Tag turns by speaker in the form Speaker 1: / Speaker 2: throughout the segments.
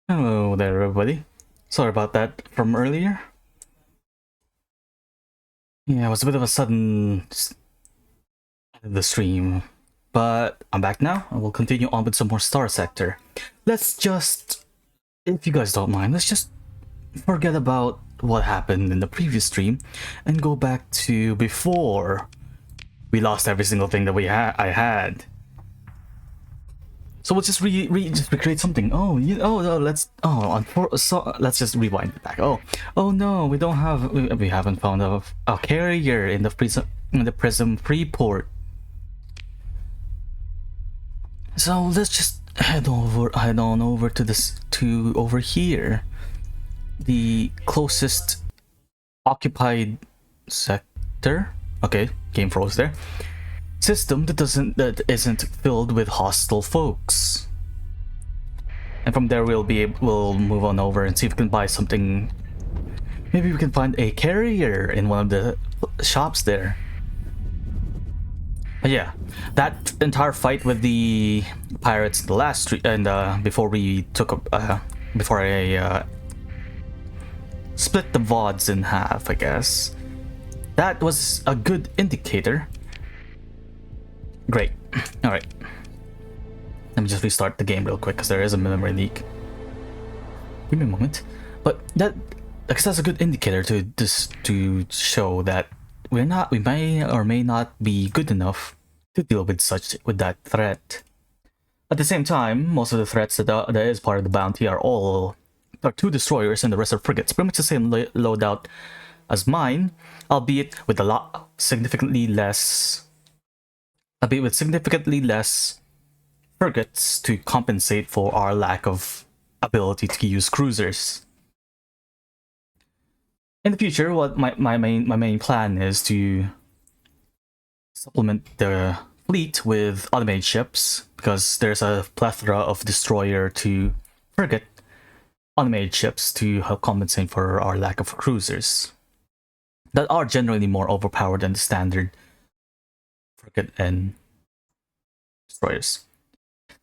Speaker 1: Hello there, everybody. Sorry about that from earlier. Yeah, it was a bit of a sudden end of the stream, but I'm back now, and we'll continue on with some more Starsector. Let's just, if you guys don't mind, let's just forget about what happened in the previous stream and go back to before we lost every single thing that I had. So we'll just just recreate something. Let's just rewind it back. Oh no, we haven't found a carrier in the prism free port. So let's just head on over to over here, the closest occupied sector. Okay, game froze there. System that isn't filled with hostile folks, and from there we'll move on over and see if we can buy something. Maybe we can find a carrier in one of the shops there. But yeah, that entire fight with the pirates in the last street, and before I split the VODs in half, I guess that was a good indicator. Great. Alright. Let me just restart the game real quick because there is a memory leak. Give me a moment. But that's a good indicator to show that we may or may not be good enough to deal with that threat. At the same time, most of the threats that is part of the bounty are 2 destroyers and the rest are frigates. Pretty much the same loadout as mine, albeit with significantly less frigates to compensate for our lack of ability to use cruisers. In the future, what my main plan is to supplement the fleet with automated ships, because there's a plethora of destroyer to frigate automated ships to help compensate for our lack of cruisers that are generally more overpowered than the standard frigate and destroyers.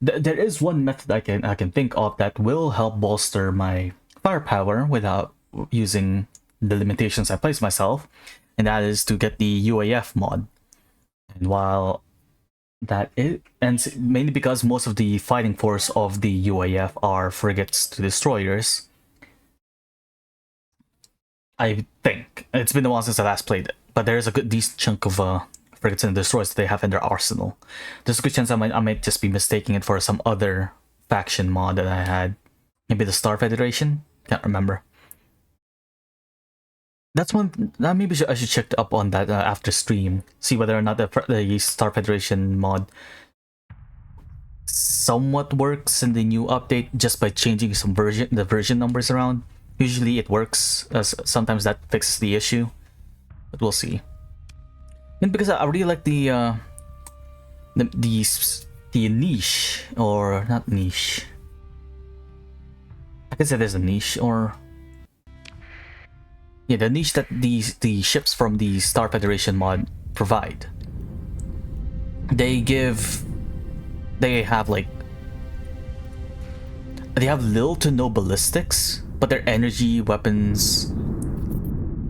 Speaker 1: There is one method I can think of that will help bolster my firepower without using the limitations I place myself, and that is to get the UAF mod. And while mainly because most of the fighting force of the UAF are frigates to destroyers, I think it's been a while since I last played it, but there is a decent chunk of frigates and destroyers that they have in their arsenal. There's a good chance I might just be mistaking it for some other faction mod that I had. Maybe the Star Federation? Can't remember. That's one. Maybe I should check up on that after stream. See whether or not the Star Federation mod somewhat works in the new update just by changing the version numbers around. Usually it works. Sometimes that fixes the issue, but we'll see. And because I really like the niche, or not niche. I can say there's a niche, or yeah, the niche that the ships from the Star Federation mod provide. They have little to no ballistics, but their energy weapons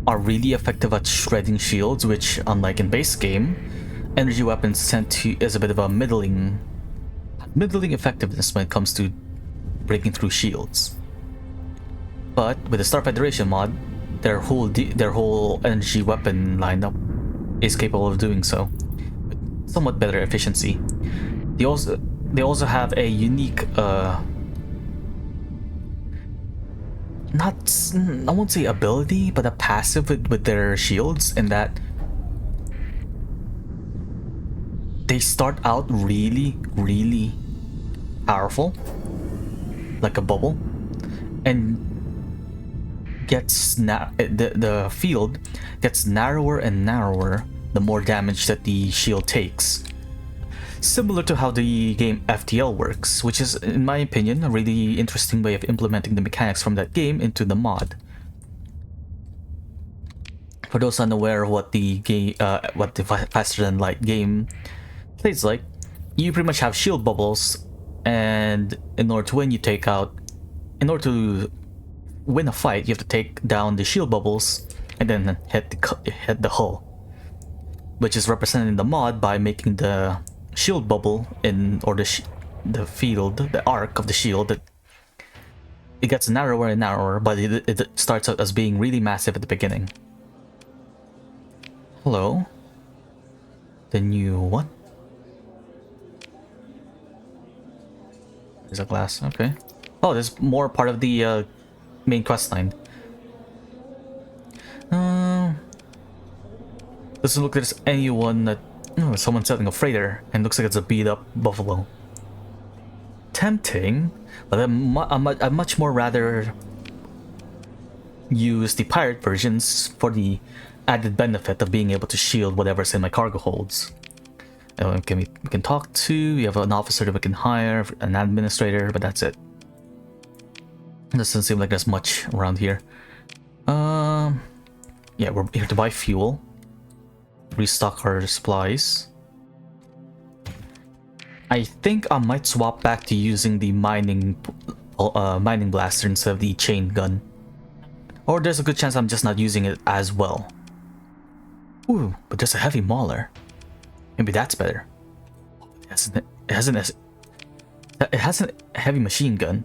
Speaker 1: are really effective at shredding shields, which, unlike in base game, energy weapons is a bit of a middling effectiveness when it comes to breaking through shields. But with the Star Federation mod, their whole energy weapon lineup is capable of doing so with somewhat better efficiency. They also have a unique I won't say ability, but a passive with their shields, in that they start out really, really powerful, like a bubble, and the field gets narrower and narrower the more damage that the shield takes. Similar to how the game FTL works, which is, in my opinion, a really interesting way of implementing the mechanics from that game into the mod. For those unaware of what the faster than light game plays like, you pretty much have shield bubbles, and in order to win, you take out in order to win a fight, you have to take down the shield bubbles and then hit the hull, which is represented in the mod by making the shield bubble or the field, the arc of the shield, that it gets narrower and narrower, but it starts out as being really massive at the beginning. Hello. The new what? There's a glass. Okay. Oh, there's more part of the main quest line. Doesn't look like there's anyone that... Oh, someone's setting a freighter, and looks like it's a beat-up buffalo. Tempting, but I'd much more rather use the pirate versions for the added benefit of being able to shield whatever's in my cargo holds. We can talk to, we have an officer that we can hire, an administrator, but that's it. It doesn't seem like there's much around here. Yeah, we're here to buy fuel, restock our supplies. I think I might swap back to using the mining blaster instead of the chain gun. Or there's a good chance I'm just not using it as well. Ooh, but there's a heavy mauler. Maybe that's better. It has a heavy machine gun.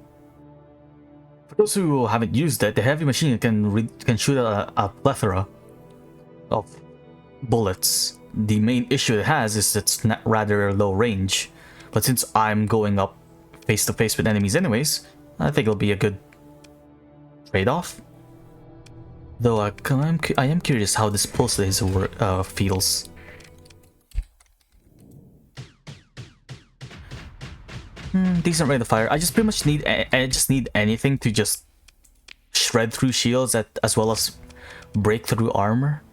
Speaker 1: For those who haven't used it, the heavy machine can shoot a plethora of bullets. The main issue it has is it's not rather low range. But since I'm going up face to face with enemies anyways, I think it'll be a good trade-off. Though I am curious how this pulse laser feels. Decent rate of fire. I just pretty much need anything to just shred through shields as well as break through armor.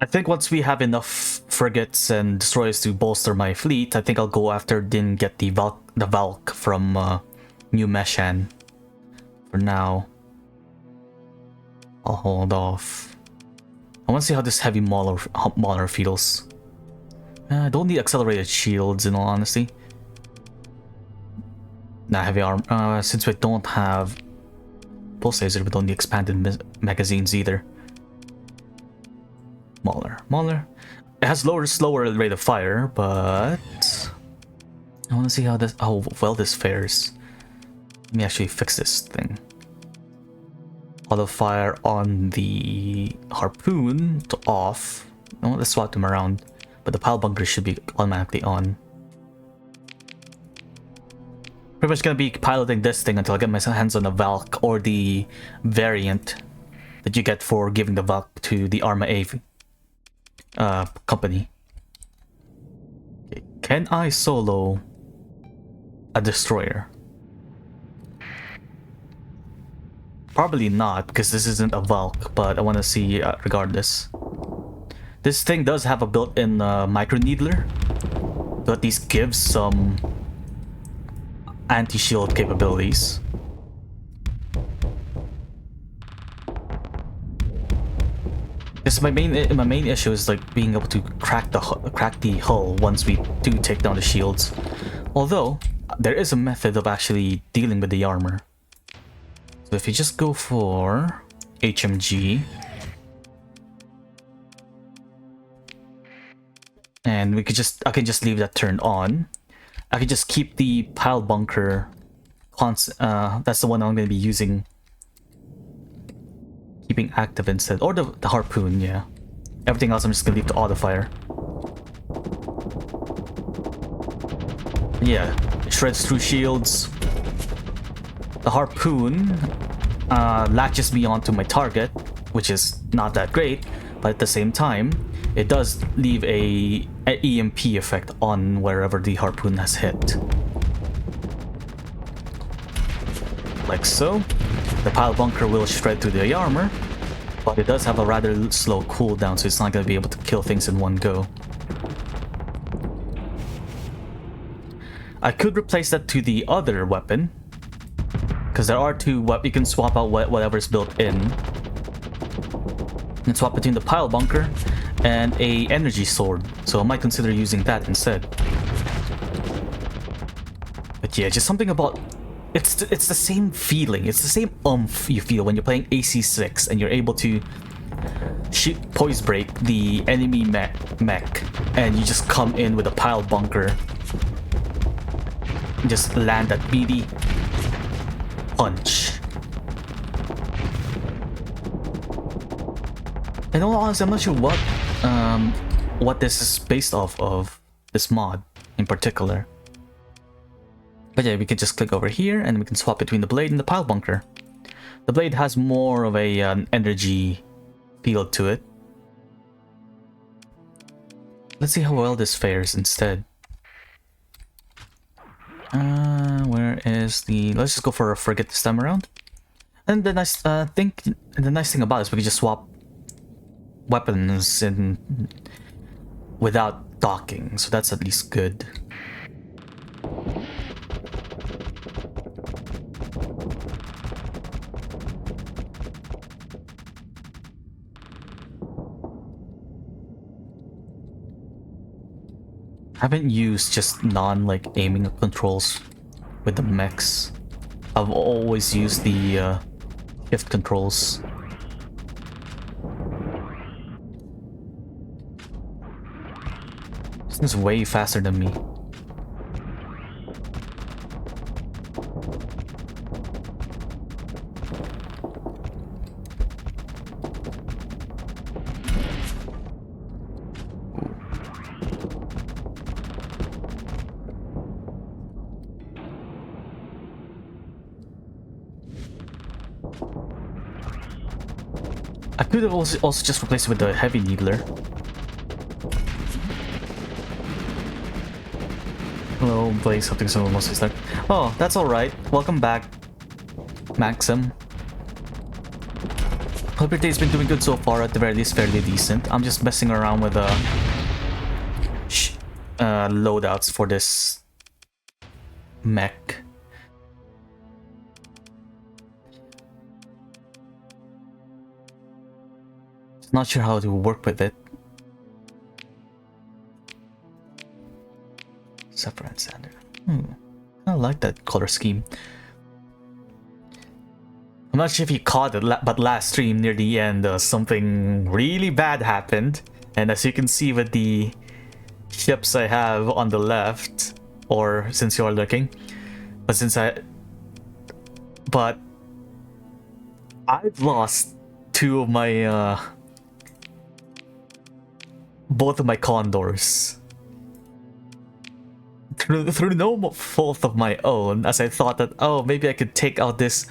Speaker 1: I think once we have enough frigates and destroyers to bolster my fleet, I think I'll go after then get the Valk from New Meshan. For now, I'll hold off. I want to see how this heavy mauler feels. I don't need accelerated shields in all honesty. Nah, heavy armor. Since we don't have pulse laser, we don't need expanded magazines either. Mauler. It has slower rate of fire, but I want to see how well this fares. Let me actually fix this thing. Auto fire on the harpoon to off. No, let's swap them around. But the pile bunker should be automatically on. Pretty much gonna be piloting this thing until I get my hands on the Valk or the variant that you get for giving the Valk to the Arma A company. Okay. Can I solo a destroyer? Probably not, because this isn't a Valk, but I want to see regardless. This thing does have a built-in micro needler, so at least gives some anti-shield capabilities. Because my main issue is like being able to crack the hull once we do take down the shields. Although there is a method of actually dealing with the armor. So if you just go for HMG, and I can just leave that turned on. I can just keep the pile bunker that's the one I'm going to be using, keeping active instead, or the harpoon. Yeah, everything else I'm just going to leave to auto fire. Yeah, it shreds through shields. The harpoon latches me onto my target, which is not that great, but at the same time it does leave an EMP effect on wherever the harpoon has hit. Like so. The pile bunker will shred through the armor, but it does have a rather slow cooldown, so it's not going to be able to kill things in one go. I could replace that to the other weapon, because there are two you can swap out whatever's built in. And swap between the pile bunker and a energy sword, so I might consider using that instead. But yeah, just something about it's the same feeling. It's the same oomph you feel when you're playing AC6 and you're able to shoot poise break the enemy mech, and you just come in with a pile bunker and just land that meaty punch. And all honestly, I'm not sure what this is based off of, this mod in particular. But yeah, we can just click over here and we can swap between the blade and the pile bunker. The blade has more of a energy feel to it. Let's see how well this fares instead. Where is the... Let's just go for a frigate this time around. And the nice thing about it is we can just swap weapons without docking, so that's at least good. I haven't used just aiming controls with the mechs. I've always used the shift controls. This is way faster than me. I could have also just replaced it with the heavy needler. Hello, play something so mostly stuck. Oh, that's alright. Welcome back, Maxim. Hope your day's been doing good so far, at the very least fairly decent. I'm just messing around with loadouts for this mech. Not sure how to work with it. Separate standard. I like that color scheme. I'm not sure if you caught it, but last stream near the end, something really bad happened. And as you can see with the ships I have on the left, or since you're looking, but I've lost two of my both of my condors through no fault of my own, as I thought that, oh, maybe I could take out this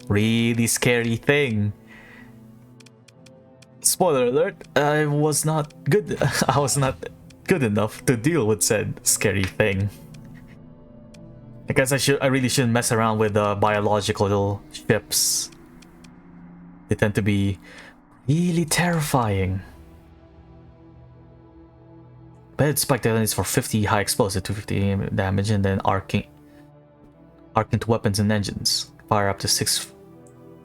Speaker 1: really scary thing. Spoiler alert, I was not good enough to deal with said scary thing. I guess I really shouldn't mess around with biological ships. They tend to be really terrifying. Bed spike damage is for 50 high explosive, 250 damage, and then arcing to weapons and engines. Fire up to 6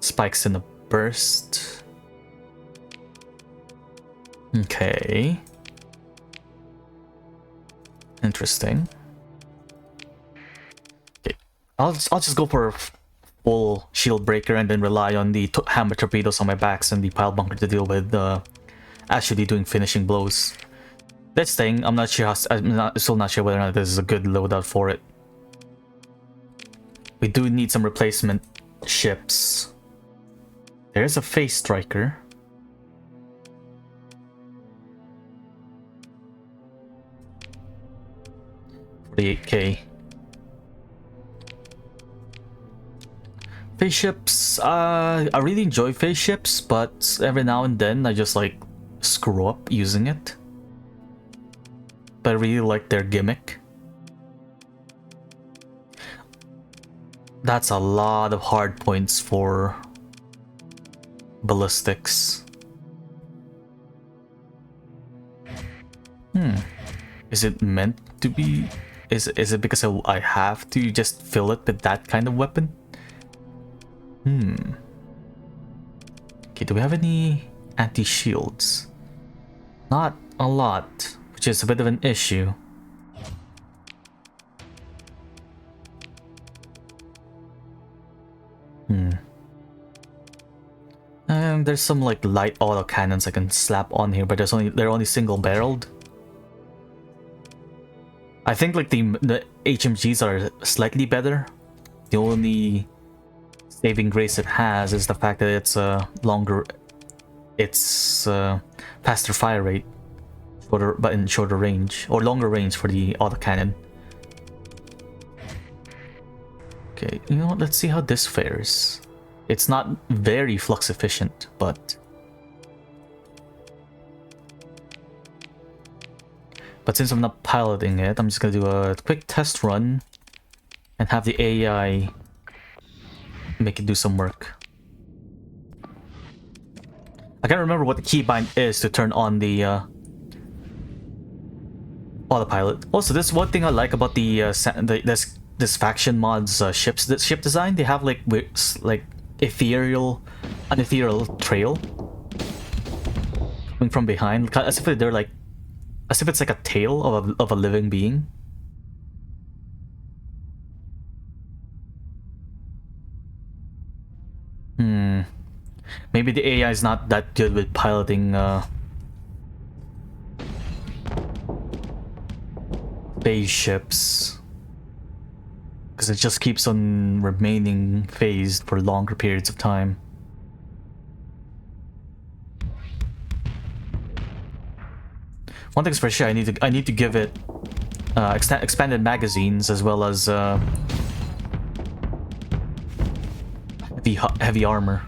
Speaker 1: spikes in a burst. Okay. Interesting. Okay, I'll just go for a full shield breaker and then rely on the hammer torpedoes on my backs and the pile bunker to deal with actually doing finishing blows. This thing, I'm still not sure whether or not this is a good loadout for it. We do need some replacement ships. There's a face striker. $48K. Face ships, I really enjoy face ships, but every now and then I just screw up using it. But I really like their gimmick. That's a lot of hard points for ballistics. Is it meant to be? Is it because I have to just fill it with that kind of weapon? Okay, do we have any anti-shields? Not a lot, which is a bit of an issue. And there's some like light auto cannons I can slap on here, but they're only single barreled. I think like the HMGs are slightly better. The only saving grace it has is the fact that it's faster fire rate, but in shorter range or longer range for the autocannon. Okay, you know what? Let's see how this fares. It's not very flux efficient, but since I'm not piloting it, I'm just gonna do a quick test run and have the AI make it do some work. I can't remember what the keybind is to turn on the autopilot. Also, this one thing I like about this faction mod's ship design. They have like an ethereal trail coming from behind, as if they're like, as if it's like a tail of a living being. Maybe the AI is not that good with piloting spaceships, because it just keeps on remaining phased for longer periods of time. One thing's for sure, I need to give it expanded magazines as well as heavy armor.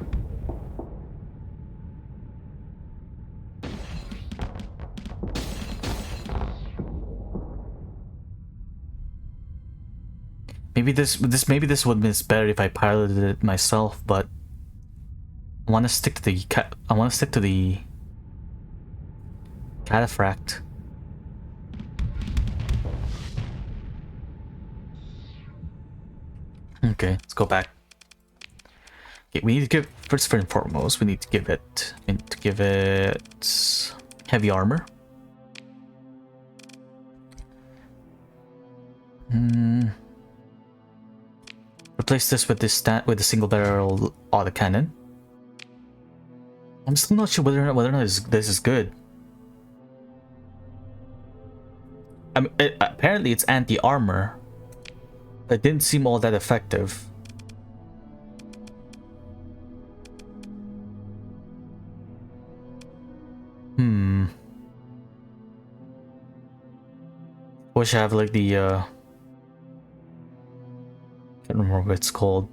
Speaker 1: Maybe this would be better if I piloted it myself, but I want to stick to the cataphract. Okay, let's go back. Okay, we need to give first and foremost. We need to give it heavy armor. Replace this with the single barrel autocannon. I'm still not sure whether or not this is good. I mean, apparently it's anti-armor. It didn't seem all that effective. Wish I have like the can't remember what it's called.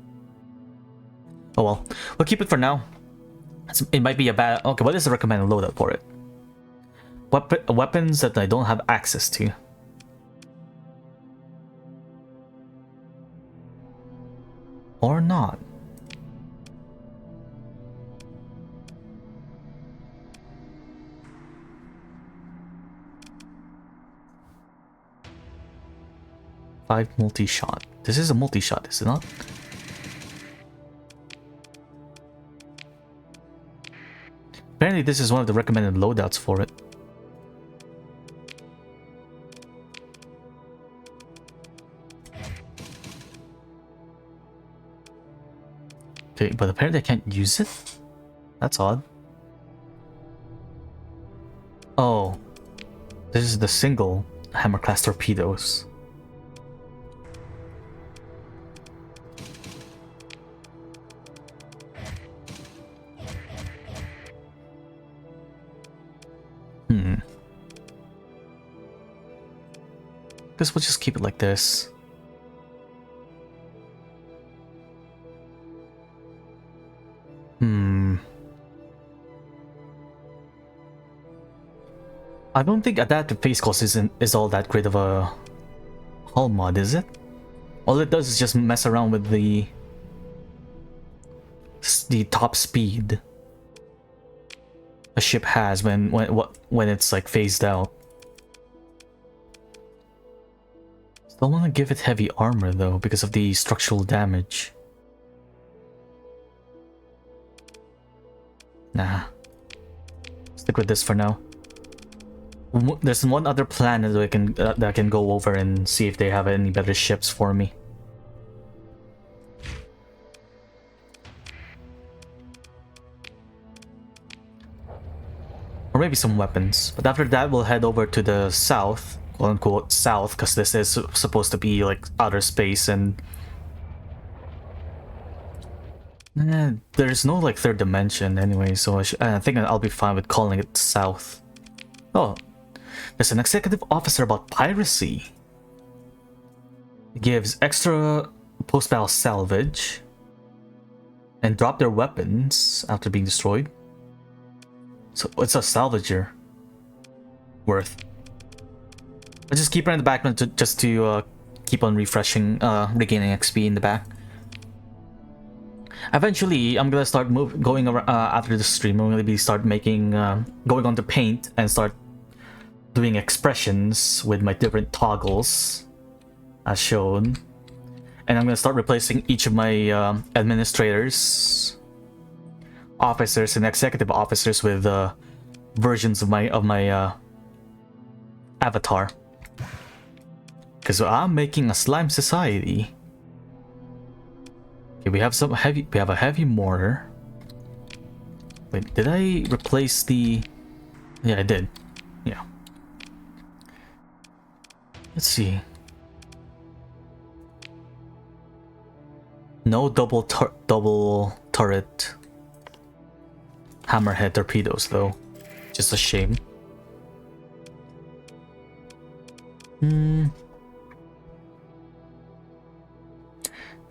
Speaker 1: Oh well, we'll keep it for now. It might be a bad. Okay, what is the recommended loadout for it? Weapons that I don't have access to. Or not. Five multi-shot. This is a multi-shot, is it not? Apparently this is one of the recommended loadouts for it. Okay, but apparently I can't use it? That's odd. Oh. This is the single hammer class torpedoes. Guess we'll just keep it like this. I don't think adaptive face cost is all that great of a hull mod, is it? All it does is just mess around with the top speed a ship has when it's like phased out. Still want to give it heavy armor though because of the structural damage. Nah. Stick with this for now. There's one other planet that I can go over and see if they have any better ships for me. or maybe some weapons. But after that, we'll head over to the south, quote unquote south, because this is supposed to be like outer space, and there's no like third dimension anyway, so I think I'll be fine with calling it south. Oh, there's an executive officer about piracy. It gives extra post-battle salvage and drop their weapons after being destroyed. So what's a salvager worth? I just keep it in the background just to keep on refreshing, regaining XP in the back. Eventually, I'm gonna start going around after the stream. I'm gonna start making, going on to paint and start doing expressions with my different toggles, as shown. And I'm gonna start replacing each of my administrators, officers, and executive officers with versions of my avatar. Because I'm making a slime society. Okay, we have a heavy mortar. Wait, did I replace the... Yeah, I did. Yeah. Let's see. No double turret hammerhead torpedoes though. Just a shame.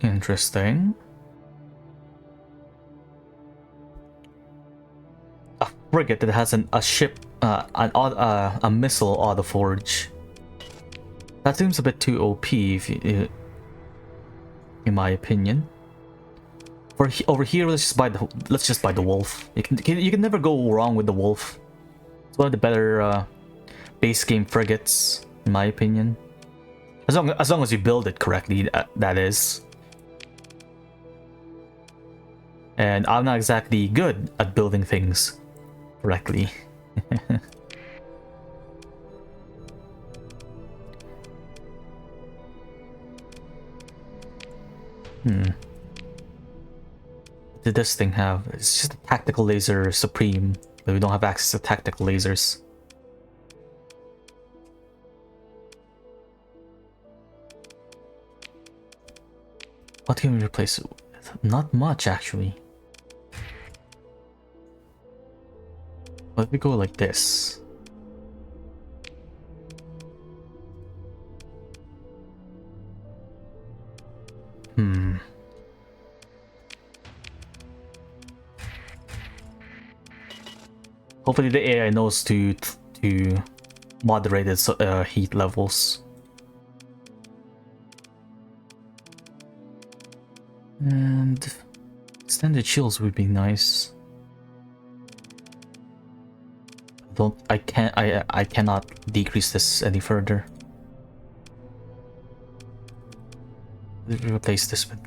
Speaker 1: Interesting. A frigate that has a ship, a missile autoforge. That seems a bit too OP, in my opinion. Over here, let's just buy the wolf. You can never go wrong with the wolf. It's one of the better base game frigates, in my opinion. As long as you build it correctly, that is. And I'm not exactly good at building things correctly. What did this thing have? It's just a tactical laser supreme, but we don't have access to tactical lasers. What can we replace it with? Not much, actually. Let me go like this. Hopefully the AI knows to moderate its heat levels. And extended shields would be nice. I cannot decrease this any further. Let me replace this with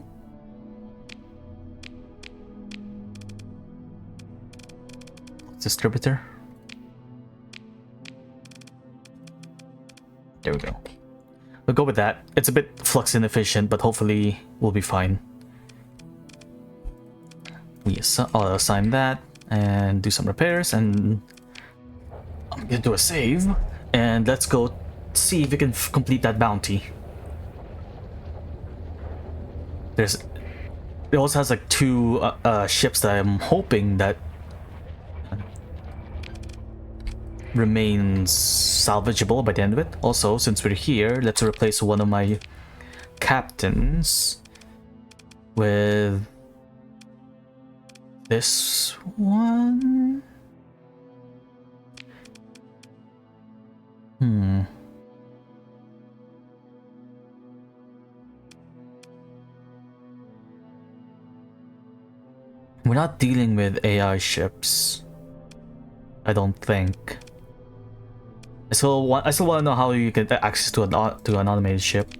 Speaker 1: distributor. There we go. We'll go with that. It's a bit flux inefficient, but hopefully we'll be fine. I'll assign that and do some repairs, and I'm gonna do a save, and let's go see if we can complete that bounty. It also has like 2 ships that I'm hoping that remains salvageable by the end of it. Also, since we're here, let's replace one of my captains with this one. We're not dealing with AI ships, I don't think. I still want to know how you get access to an automated ship.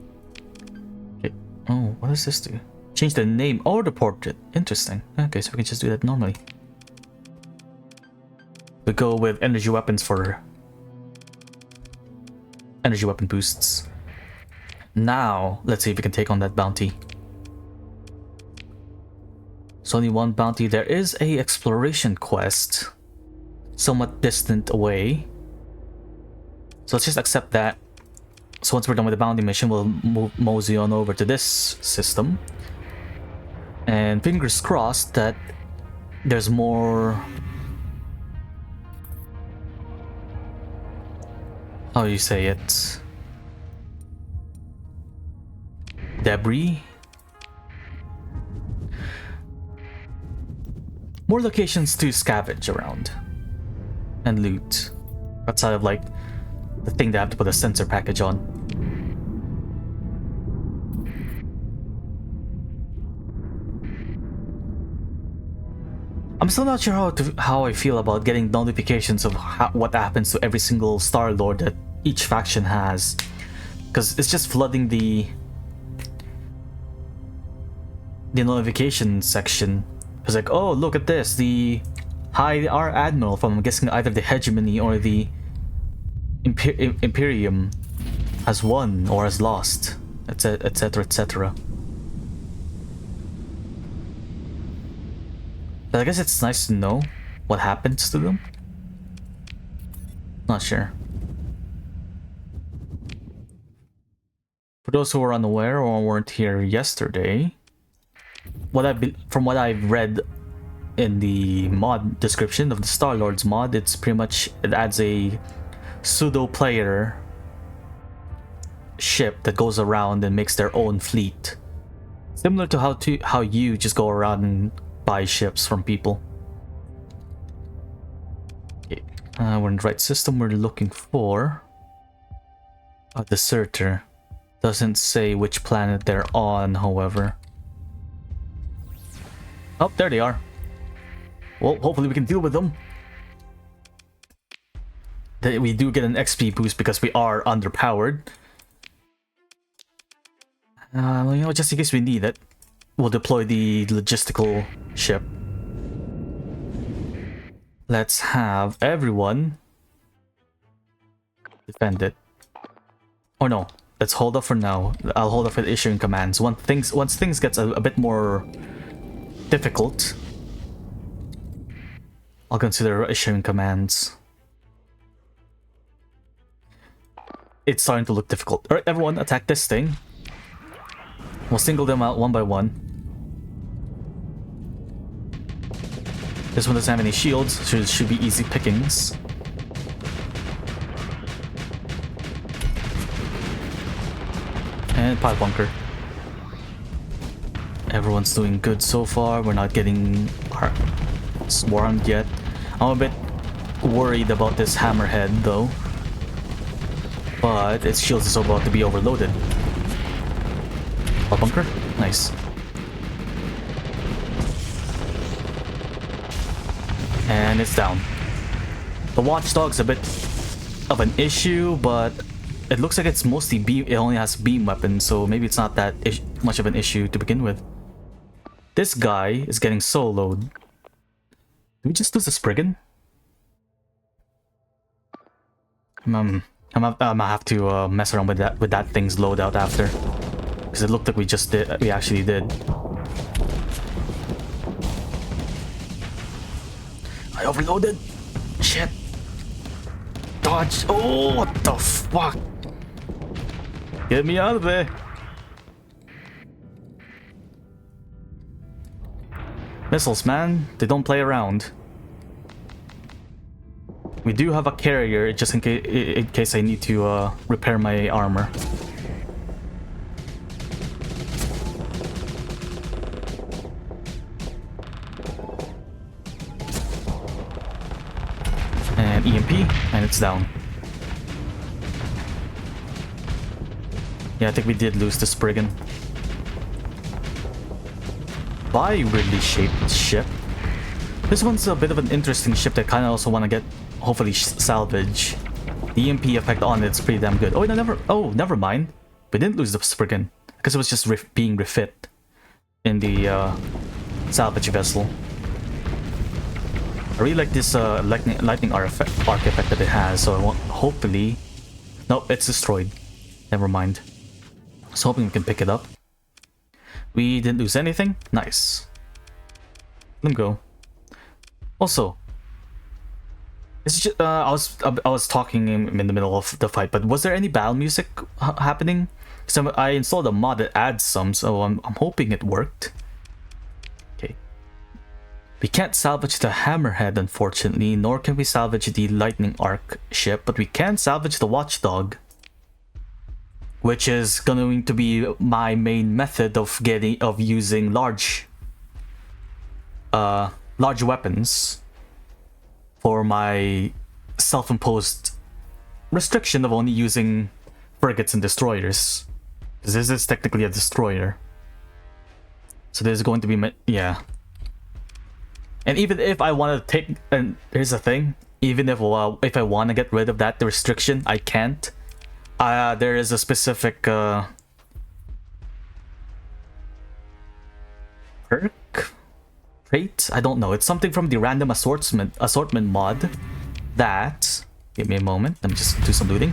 Speaker 1: Okay. Oh, what does this do? Change the name or the portrait. Interesting. Okay, so we can just do that normally. We go with energy weapons for energy weapon boosts. Now, let's see if we can take on that bounty. It's only one bounty. There is a exploration quest somewhat distant away. So let's just accept that. So once we're done with the bounty mission, we'll mosey on over to this system. And fingers crossed that there's more... how do you say it? Debris? More locations to scavenge around and loot. Outside of like the thing they have to put a sensor package on. I'm still not sure how I feel about getting notifications of what happens to every single Star Lord that each faction has, because it's just flooding the notification section. It's like, oh, look at this, the High Admiral from, I'm guessing, either the Hegemony or the Imperium has won or has lost, etc, etc. But I guess it's nice to know what happens to them. Not sure. For those who are unaware or weren't here yesterday, from what I've read in the mod description of the Star-Lord's mod, it's pretty much, it adds a pseudo player ship that goes around and makes their own fleet, similar to how you just go around and buy ships from people. Okay. We're in the right system. We're looking for a deserter. Doesn't say which planet they're on, however. Oh, there they are. Well, hopefully we can deal with them. We do get an XP boost because we are underpowered. You know, just in case we need it, we'll deploy the logistical ship. Let's have everyone defend it. Or no, let's hold off for now. I'll hold off with issuing commands. Once things gets a bit more difficult, I'll consider issuing commands. It's starting to look difficult. Alright, everyone, attack this thing. We'll single them out one by one. This one doesn't have any shields, so it should be easy pickings. And pile bunker. Everyone's doing good so far. We're not getting swarmed yet. I'm a bit worried about this hammerhead though. But its shields is about to be overloaded. Pile bunker? Nice. And it's down. The watchdog's a bit of an issue, but it looks like it's mostly beam. It only has beam weapons, so maybe it's not that much of an issue to begin with. This guy is getting soloed. Did we just lose a Spriggan? I'm gonna have to mess around with that thing's loadout after, because it looked like we actually did. I overloaded. Shit. Dodge. Oh, what the fuck? Get me out of there. Missiles, man. They don't play around. We do have a carrier just in case I need to repair my armor. And EMP, and it's down. Yeah, I think we did lose the Spriggan. Bi-weirdly shaped ship. This one's a bit of an interesting ship that kind of also want to get, hopefully, salvage. The EMP effect on it's pretty damn good. Oh, never mind. We didn't lose the Spriggan because it was just being refit in the salvage vessel. I really like this lightning arc effect that it has, so I want, hopefully... Nope, it's destroyed. Never mind. So hoping we can pick it up. We didn't lose anything. Nice. Let them go. Also, It's just, I was talking in the middle of the fight, but was there any battle music happening? So I installed a mod that adds some, so I'm hoping it worked. Okay. We can't salvage the Hammerhead, unfortunately, nor can we salvage the Lightning Arc ship, but we can salvage the Watchdog, which is going to be my main method of using large weapons for my self-imposed restriction of only using frigates and destroyers, because this is technically a destroyer. So there's going to be yeah. And even if I want to take, and here's the thing, even if I want to get rid of that restriction, I can't. There is a specific perk, trait, I don't know. It's something from the random assortment mod that, give me a moment, let me just do some looting,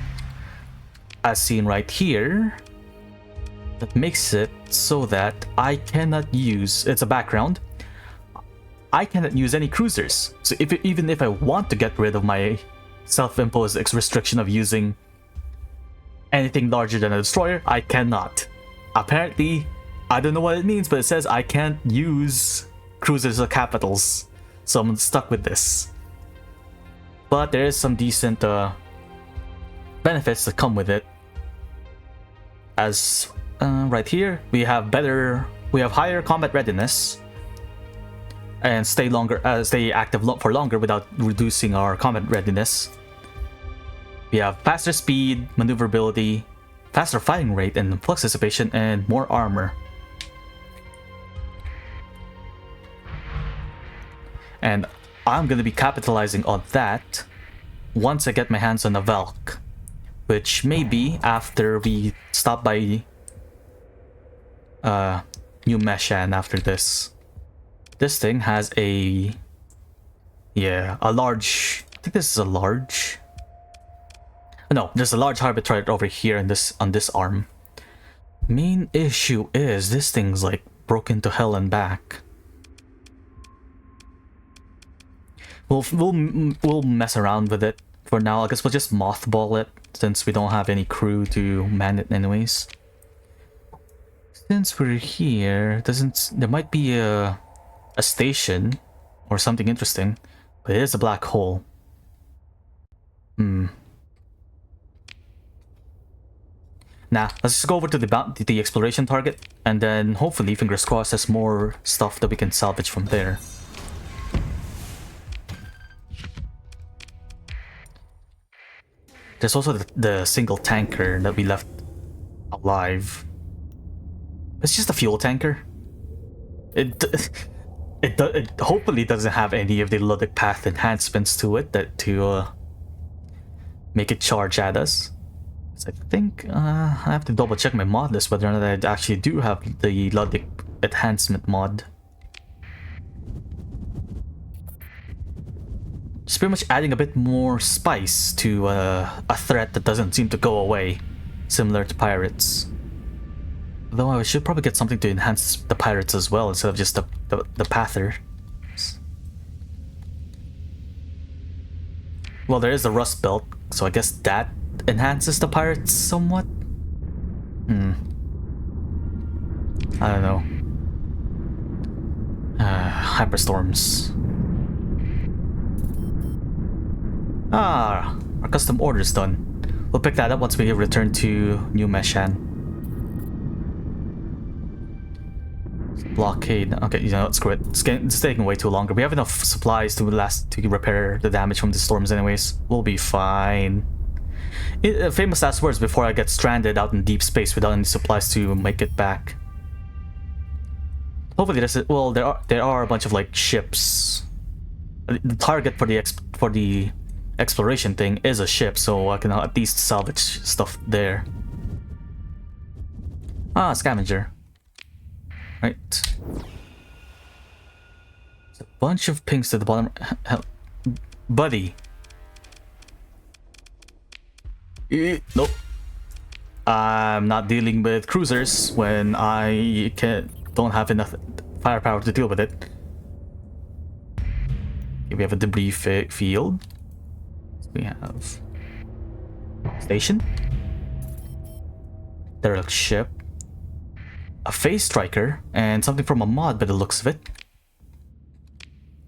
Speaker 1: as seen right here, that makes it so that I cannot use, it's a background, I cannot use any cruisers. So even if I want to get rid of my self-imposed restriction of using anything larger than a destroyer, I cannot. Apparently, I don't know what it means, but it says I can't use cruisers or capitals, so I'm stuck with this. But there is some decent benefits that come with it. As right here, we have higher combat readiness, and stay active for longer without reducing our combat readiness. We have faster speed, maneuverability, faster firing rate, and flux dissipation, and more armor. And I'm going to be capitalizing on that once I get my hands on a Valk, which may be after we stop by New Meshan after this. This thing has a large, I think this is a large, no, there's a large harbit right over here on this arm. Main issue is this thing's like broken to hell and back. We'll mess around with it for now. I guess we'll just mothball it since we don't have any crew to man it anyways. Since we're here, there might be a station or something interesting, but it is a black hole. Nah, let's just go over to the exploration target, and then hopefully, fingers crossed, there's more stuff that we can salvage from there. There's also the single tanker that we left alive. It's just a fuel tanker. It hopefully doesn't have any of the Ludic path enhancements to it to make it charge at us. So I think I have to double check my mod list whether or not I actually do have the Ludic enhancement mod. Just pretty much adding a bit more spice to a threat that doesn't seem to go away, similar to pirates. Though I should probably get something to enhance the pirates as well instead of just the pather. Well, there is the rust belt, so I guess that enhances the pirates somewhat? I don't know. Hyperstorms. Ah, our custom order's done. We'll pick that up once we return to New Meshan. Blockade. Okay, you know what, screw it. It's taking way too longer. We have enough supplies to repair the damage from the storms anyways. We'll be fine. Famous last words before I get stranded out in deep space without any supplies to make it back. Hopefully well, there are a bunch of like ships. The target for the exploration thing is a ship, so I can at least salvage stuff there. Ah, scavenger. Right. There's a bunch of pings to the bottom. Buddy. Nope. I'm not dealing with cruisers when I don't have enough firepower to deal with it. Okay, we have a debris field. We have station, derelict ship, a phase striker, and something from a mod by the looks of it.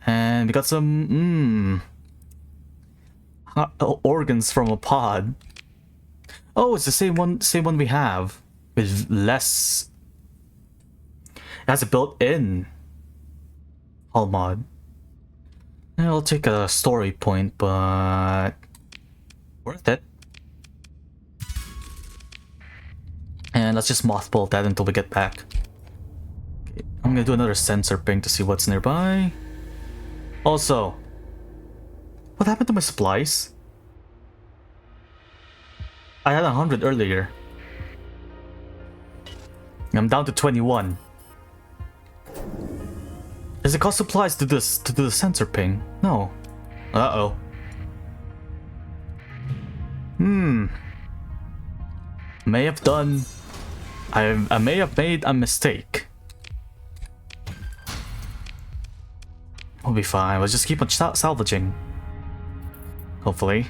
Speaker 1: And we got some organs from a pod. Oh, it's the same one we have with less. It has a built-in hull mod. I'll take a story point, but worth it. And let's just mothball that until we get back. Okay, I'm gonna do another sensor ping to see what's nearby. Also, what happened to my supplies? I had 100 earlier. I'm down to 21. Does it cost supplies to do the sensor ping? No. Uh-oh. May have done... I may have made a mistake. We'll be fine. We'll just keep on salvaging. Hopefully.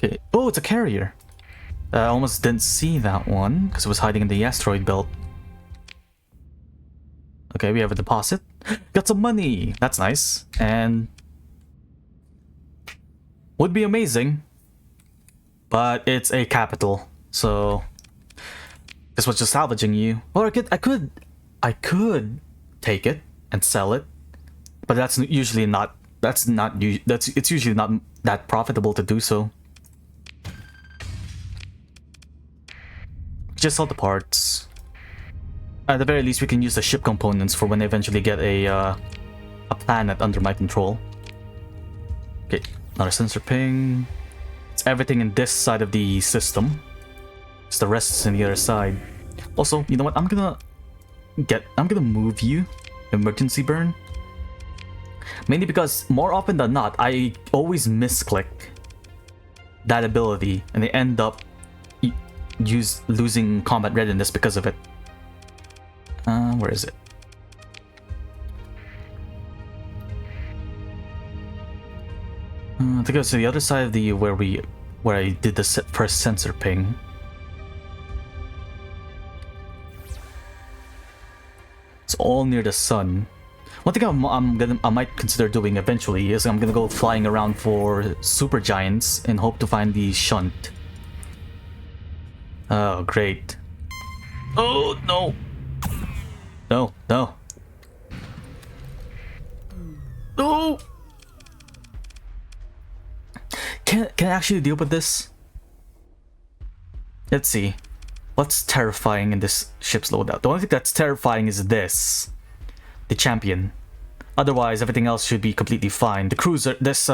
Speaker 1: Okay. Oh, it's a carrier. I almost didn't see that one because it was hiding in the asteroid belt. Okay, we have a deposit. Got some money. That's nice. And would be amazing, but it's a capital, so this was just salvaging you. Or I could take it and sell it, but it's usually not that profitable to do so. Just sell the parts. At the very least, we can use the ship components for when I eventually get a planet under my control. Okay, another sensor ping. It's everything in this side of the system. It's the rest is in the other side. Also, you know what? I'm gonna move you. Emergency burn. Mainly because more often than not, I always misclick that ability, and they end up losing combat readiness because of it. Where is it? I think it was to the other side of the where I did the first sensor ping. It's all near the sun. One thing I might consider doing eventually is I'm gonna go flying around for super giants and hope to find the shunt. Oh, great. Oh, no. No, no. No! Can I actually deal with this? Let's see. What's terrifying in this ship's loadout? The only thing that's terrifying is this. The champion. Otherwise, everything else should be completely fine. The cruiser, this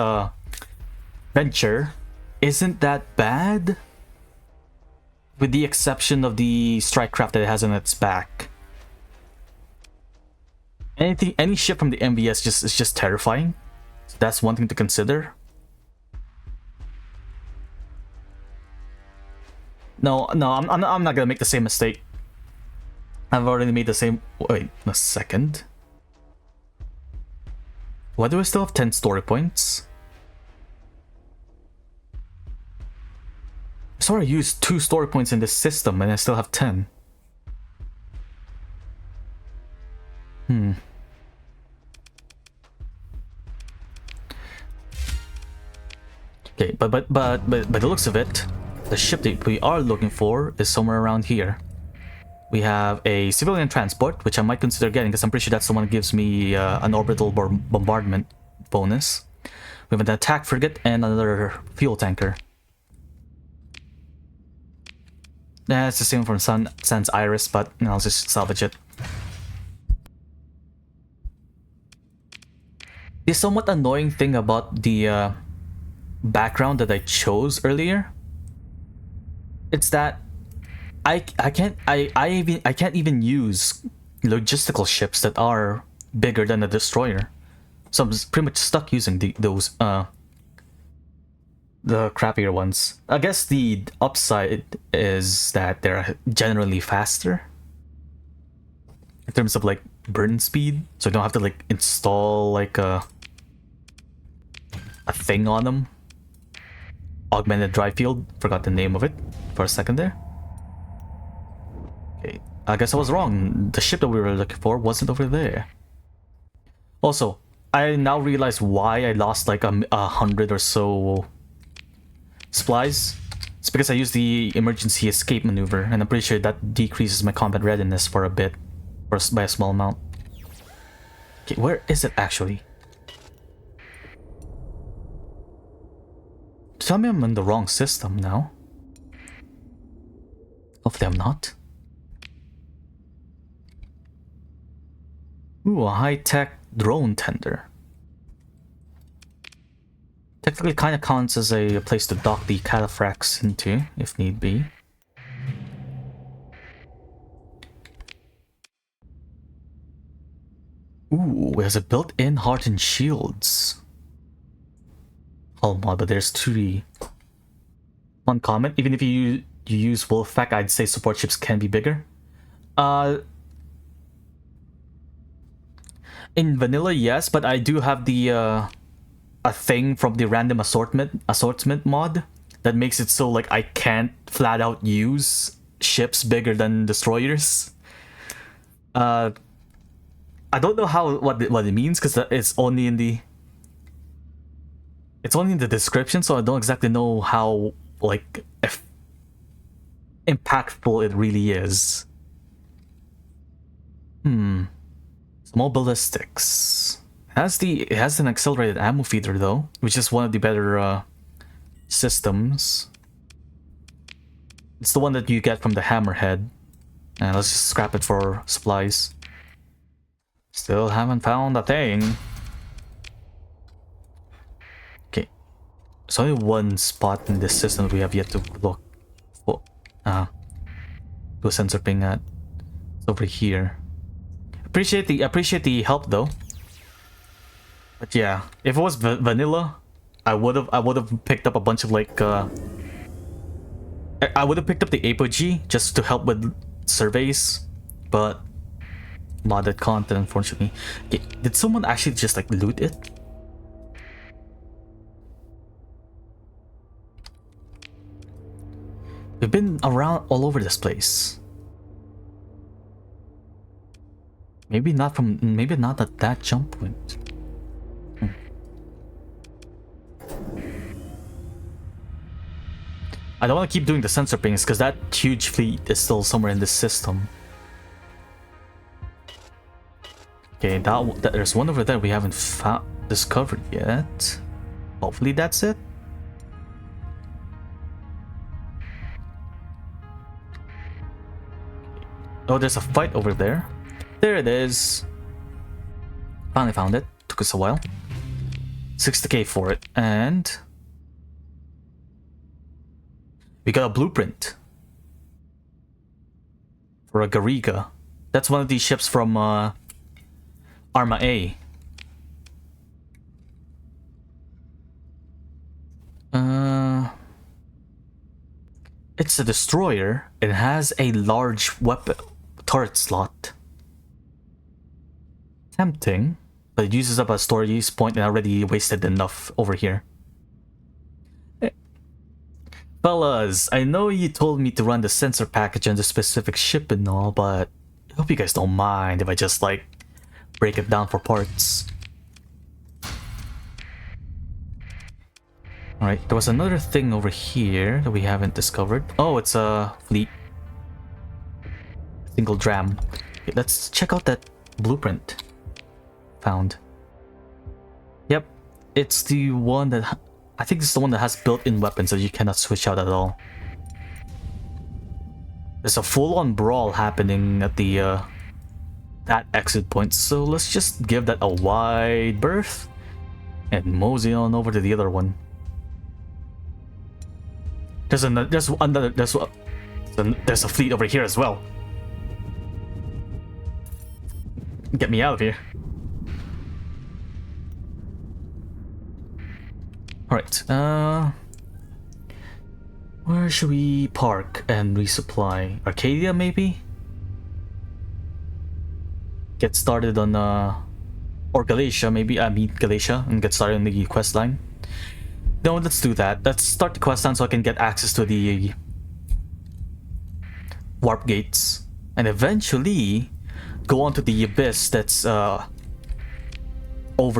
Speaker 1: venture, isn't that bad? With the exception of the strike craft that it has on its back. Any ship from the MVS is just terrifying. So that's one thing to consider. No, I'm not gonna make the same mistake. I've already made the same. Wait a second. Why do I still have 10 story points? So I used 2 story points in this system and I still have 10. Okay, but by the looks of it, the ship that we are looking for is somewhere around here. We have a civilian transport, which I might consider getting because I'm pretty sure that's the one that gives me an orbital bombardment bonus. We have an attack frigate and another fuel tanker. It's the same from Sans Iris, but I'll just salvage it. The somewhat annoying thing about the background that I chose earlier, it's that I can't even use logistical ships that are bigger than a destroyer. So I'm pretty much stuck using those the crappier ones. I guess the upside is that they're generally faster in terms of like burn speed, so I don't have to like install like a thing on them. Augmented dry field, forgot the name of it for a second there. Okay, I guess I was wrong. The ship that we were looking for wasn't over there. Also, I now realize why I lost like 100 or so supplies. It's because I used the emergency escape maneuver, and I'm pretty sure that decreases my combat readiness for a bit, or by a small amount. Okay, where is it actually? Tell me I'm in the wrong system now. Hopefully I'm not. Ooh, a high-tech drone tender. Technically kind of counts as a place to dock the cataphracts into, if need be. Ooh, it has a built-in hardened shields. Hull mod, but there's 3. One comment, even if you use wolfpack, I'd say support ships can be bigger. In vanilla, yes, but I do have the a thing from the random assortment mod that makes it so like I can't flat out use ships bigger than destroyers. I don't know what it means because it's only in the description, so I don't exactly know how like impactful it really is. Small ballistics. It has an accelerated ammo feeder though, which is one of the better systems. It's the one that you get from the hammerhead. And let's just scrap it for supplies. Still haven't found a thing. Okay. There's only one spot in this system we have yet to look for. Do a sensor ping at. It's over here. Appreciate the help though. But yeah, if it was vanilla, I would have picked up a bunch of like I would have picked up the apogee just to help with surveys, but modded content unfortunately. Okay, did someone actually just like loot it? We've been around all over this place. Maybe not at that jump point. I don't want to keep doing the sensor pings because that huge fleet is still somewhere in this system. Okay, there's one over there we haven't discovered yet. Hopefully that's it. Oh, there's a fight over there. There it is. Finally found it. Took us a while. 60k for it, and we got a blueprint for a Gariga. That's one of these ships from Arma A. It's a destroyer. It has a large weapon turret slot. Tempting, but it uses up a storage point and I already wasted enough over here. Fellas, I know you told me to run the sensor package on the specific ship and all, but I hope you guys don't mind if I just like break it down for parts. Alright, there was another thing over here that we haven't discovered. Oh, it's a fleet. Single dram. Okay, let's check out that blueprint. Found. Yep, it's the one that I think it's the one that has built-in weapons that you cannot switch out at all. There's a full-on brawl happening at the that exit point, so let's just give that a wide berth and mosey on over to the other one. There's So there's a fleet over here as well. Get me out of here. Alright, where should we park and resupply? Arcadia, maybe? Get started on, or Galatia, maybe. I mean Galatia, and get started on the quest line. No, let's do that. Let's start the quest line so I can get access to the warp gates. And eventually go on to the abyss that's, over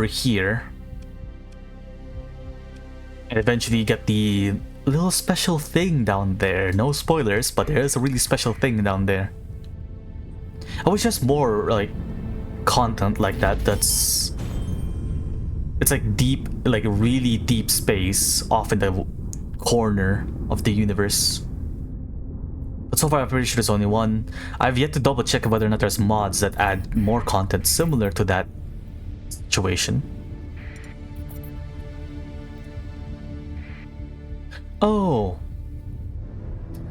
Speaker 1: here. And eventually get the little special thing down there. No spoilers, but there is a really special thing down there. I wish there's more, like, content like that that's... It's like deep, like really deep space off in the corner of the universe. But so far I'm pretty sure there's only one. I've yet to double check whether or not there's mods that add more content similar to that situation. Oh!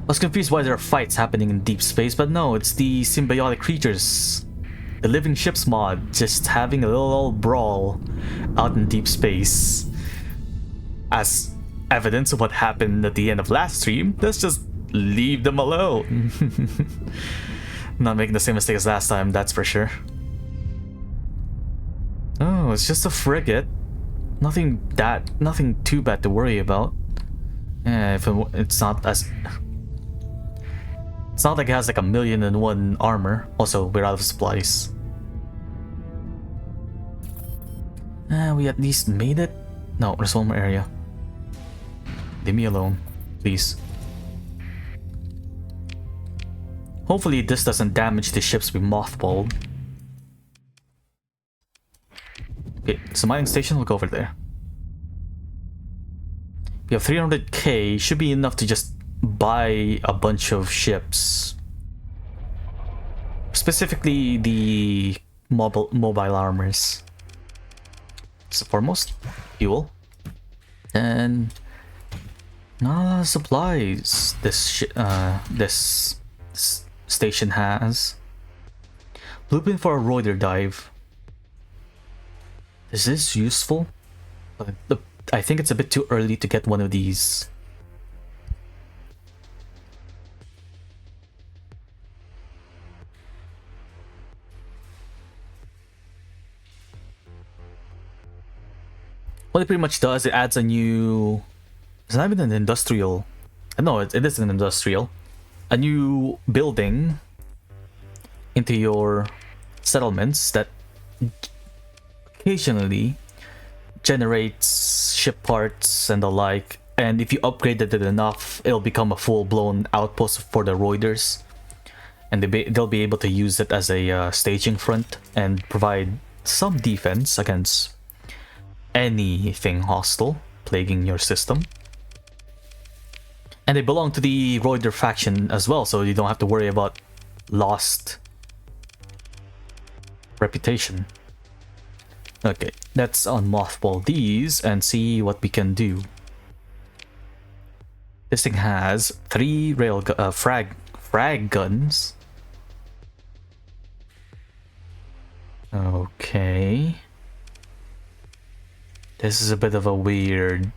Speaker 1: I was confused why there are fights happening in deep space, but no, it's the symbiotic creatures. The living ships mod just having a little brawl out in deep space. As evidence of what happened at the end of last stream, let's just leave them alone. Not making the same mistake as last time, that's for sure. Oh, it's just a frigate. Nothing too bad to worry about. Yeah, if it's not as... It's not like it has like 1,000,001 armor. Also, we're out of supplies. We at least made it? No, there's one more area. Leave me alone, please. Hopefully this doesn't damage the ships we mothballed. Okay, so mining station, we'll go over there. We have 300k, should be enough to just buy a bunch of ships. Specifically the mobile armors. So foremost, fuel. And not a lot of supplies this station has. Blueprint for a roider dive. Is this useful? I think it's a bit too early to get one of these. What it pretty much does, it adds a new... It's not even an industrial... No, it is an industrial. A new building into your settlements that occasionally generates ship parts and the like. And if you upgraded it enough, it'll become a full-blown outpost for the Roiders. And they'll be able to use it as a staging front and provide some defense against anything hostile plaguing your system. And they belong to the Roider faction as well, so you don't have to worry about lost reputation. Okay, let's unmothball these and see what we can do. This thing has 3 frag guns. Okay. This is a bit of a weird...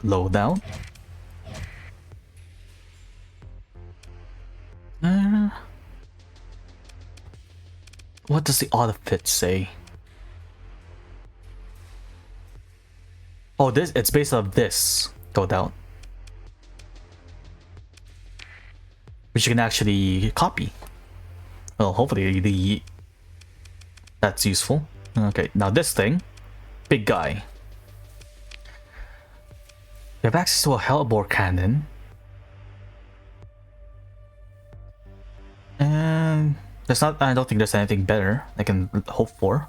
Speaker 1: Loadout. What does the outfit say? Oh, it's based off this loadout, which you can actually copy. Well, hopefully that's useful. Okay, now this thing, big guy. We have access to a hellbore cannon. And I don't think there's anything better I can hope for.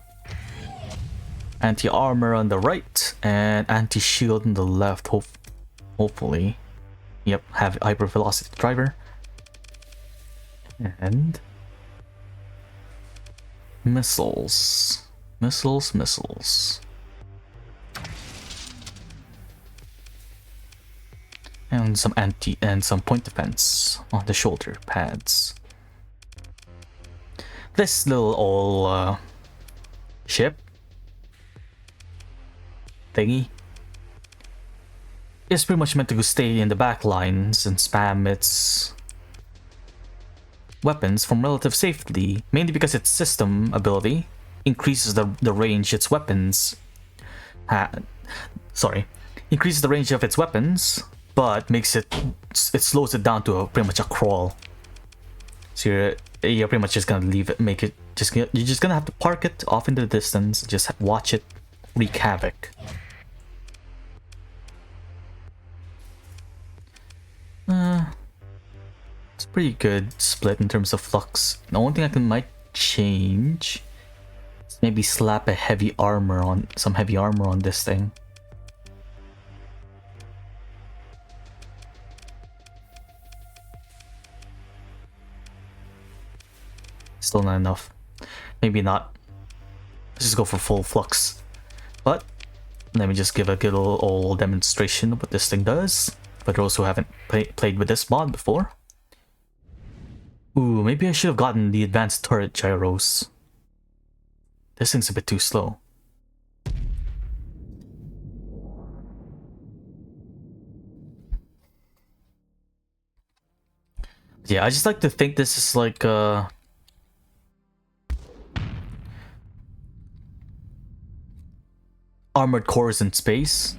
Speaker 1: Anti-armor on the right and anti-shield on the left, hopefully. Yep, have hyper-velocity driver. And missiles. Missiles. And some point defense on the shoulder pads. This little old ship thingy is pretty much meant to stay in the back lines and spam its weapons from relative safety, mainly because its system ability increases the range its weapons increases the range of its weapons, but makes it slows it down to pretty much a crawl. So you're pretty much just gonna leave it, you're just gonna have to park it off into the distance, just watch it wreak havoc. It's a pretty good split in terms of flux. The only thing I might change is maybe slap some heavy armor on this thing. Still not enough. Maybe not. Let's just go for full flux. But let me just give a good old demonstration of what this thing does. For those who haven't played with this mod before. Ooh, maybe I should have gotten the advanced turret gyros. This thing's a bit too slow. Yeah, I just like to think this is like armored cores in space.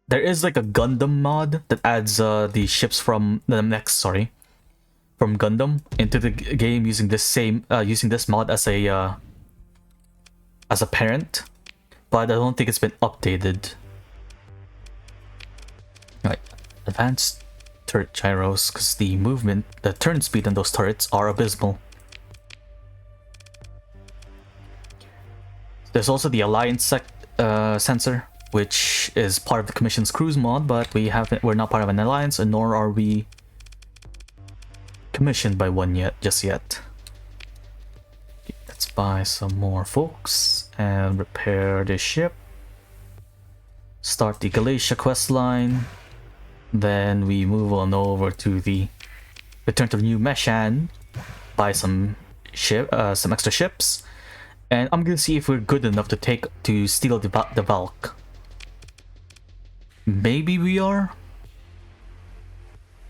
Speaker 1: There is like a Gundam mod that adds the ships from the mechs, from Gundam into the game using this mod as a parent, but I don't think it's been updated. Right, advanced turret gyros, because the turn speed on those turrets are abysmal. There's also the Alliance sensor, which is part of the Commission's Cruise mod, but we're not part of an alliance, and nor are we commissioned by one just yet. Okay, let's buy some more folks and repair this ship. Start the Galatia quest line. Then we move on over to the return to New Meshan, buy some extra ships. And I'm gonna see if we're good enough to steal the Valk. Maybe we are.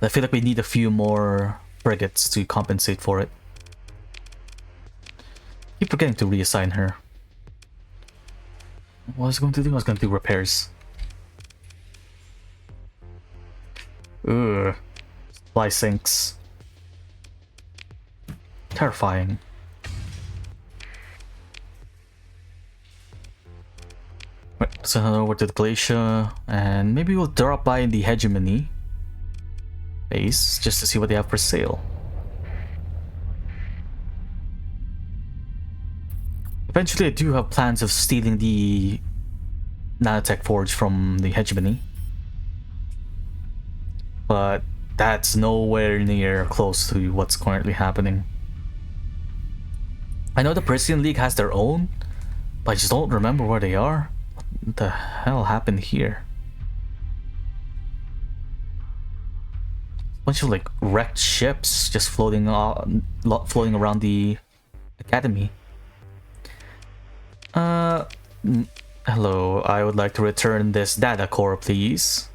Speaker 1: I feel like we need a few more frigates to compensate for it. Keep forgetting to reassign her. What was I going to do? I was going to do repairs. Ugh. Supply sinks. Terrifying. Right, let's head over to the Glacier, and maybe we'll drop by in the Hegemony base just to see what they have for sale. Eventually I do have plans of stealing the nanotech forge from the Hegemony, but that's nowhere near close to what's currently happening. I know the Presidian League has their own, but I just don't remember where they are. What the hell happened here? Bunch of like wrecked ships just floating around the academy. Hello, I would like to return this data core, please.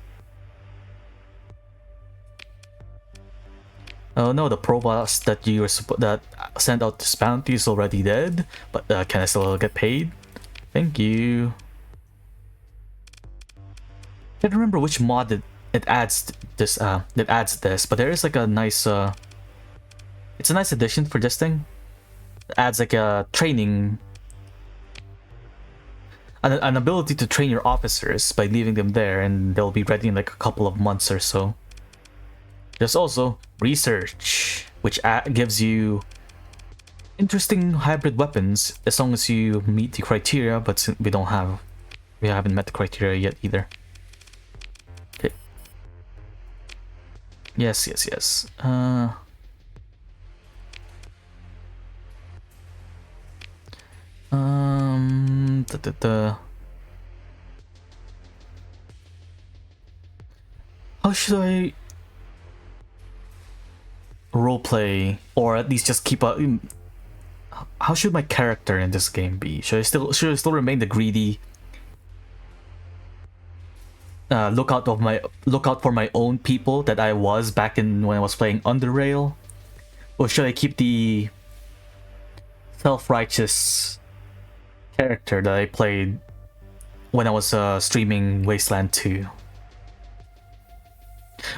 Speaker 1: Oh no, the provost that that sent out this bounty is already dead, but can I still get paid? Thank you. I can't remember which mod it adds this, but there is like a nice it's a nice addition for this thing. It adds like a training, an ability to train your officers by leaving them there, and they'll be ready in like a couple of months or so. There's also research, which gives you interesting hybrid weapons as long as you meet the criteria, but we haven't met the criteria yet either. Okay. Yes. How should I roleplay, or at least just keep a... How should my character in this game be? Should I still remain the greedy, look out for my own people that I was back in when I was playing Underrail, or should I keep the self-righteous character that I played when I was streaming Wasteland 2?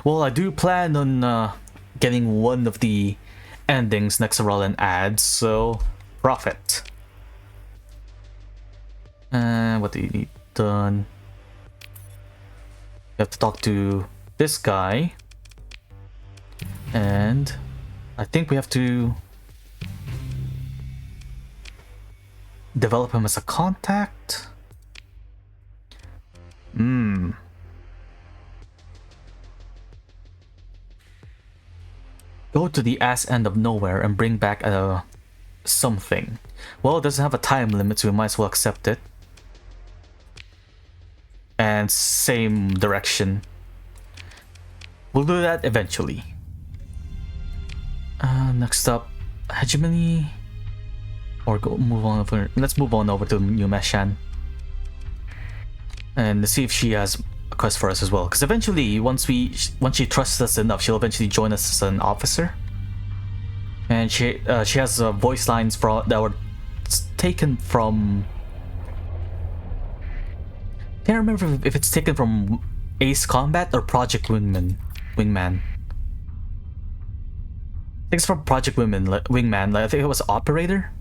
Speaker 1: Well, I do plan on getting one of the endings Nexarel adds, so profit. And what do you need done? You have to talk to this guy, and I think we have to develop him as a contact. Go to the ass end of nowhere and bring back a something. Well, it doesn't have a time limit, so we might as well accept it. And same direction. We'll do that eventually. Next up, hegemony, or move on over. Let's move on over to New Meshan, and let's see if she has a quest for us as well. Because eventually, once she trusts us enough, she'll eventually join us as an officer. And she has voice lines that were taken from... Can't remember if it's taken from Ace Combat or Project Wingman. I think it's from Project Wingman. I think it was Operator.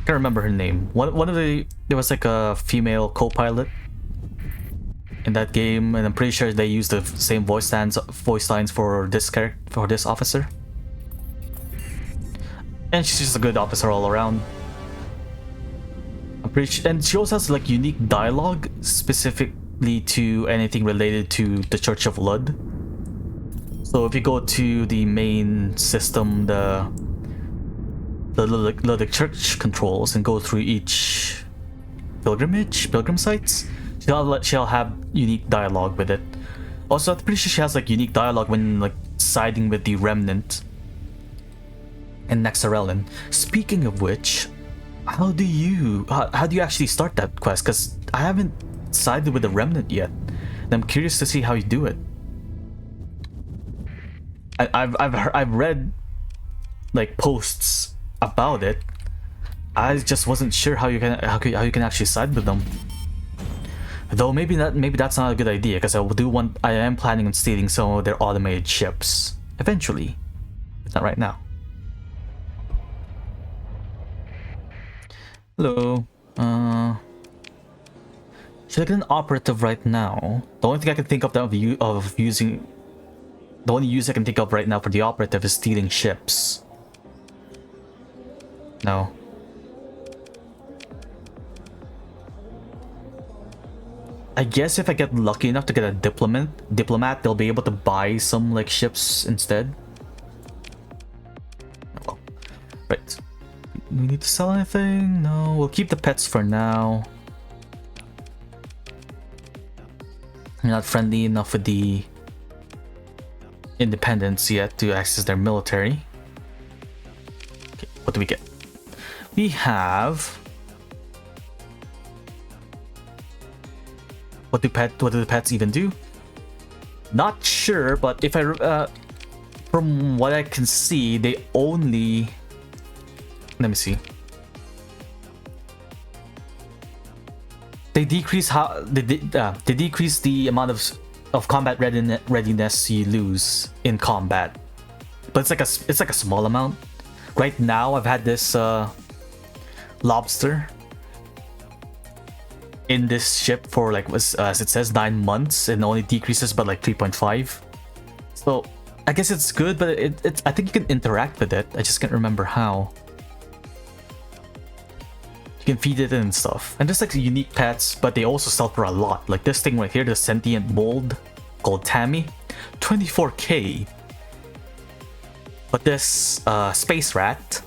Speaker 1: Can't remember her name. There was like a female co-pilot in that game, and I'm pretty sure they used the same voice lines for this officer. And she's just a good officer all around. I'm pretty sure, and she also has like unique dialogue specifically to anything related to the Church of Lud. So if you go to the main system, the Ludic Church controls, and go through each pilgrim sites, she'll have unique dialogue with it. Also, I'm pretty sure she has like unique dialogue when like siding with the Remnant and Nexarel. Speaking of which, how do you actually start that quest? Because I haven't sided with the Remnant yet, and I'm curious to see how you do it. I've read like posts about it. I just wasn't sure how you can actually side with them. Though maybe that's not a good idea, because I am planning on stealing some of their automated ships eventually. It's not right now. Hello. Should I get an operative right now? The only thing I can think of using. The only use I can think of right now for the operative is stealing ships. No. I guess if I get lucky enough to get a diplomat, they'll be able to buy some like ships instead. Oh, right. Do we need to sell anything? No, we'll keep the pets for now. I'm not friendly enough with the independents yet to access their military. Okay, what do we get? We have... What do the pets even do? Not sure, but if from what I can see, they only... Let me see. They decrease they decrease the amount of combat readiness you lose in combat, but it's like a small amount. Right now, I've had this lobster in this ship for like as it says 9 months, and only decreases by like 3.5. So I guess it's good, but it's I think you can interact with it. I just can't remember how. You can feed it and stuff, and there's like unique pets, but they also sell for a lot. Like this thing right here, the sentient mold called Tammy, 24k. But this space rat,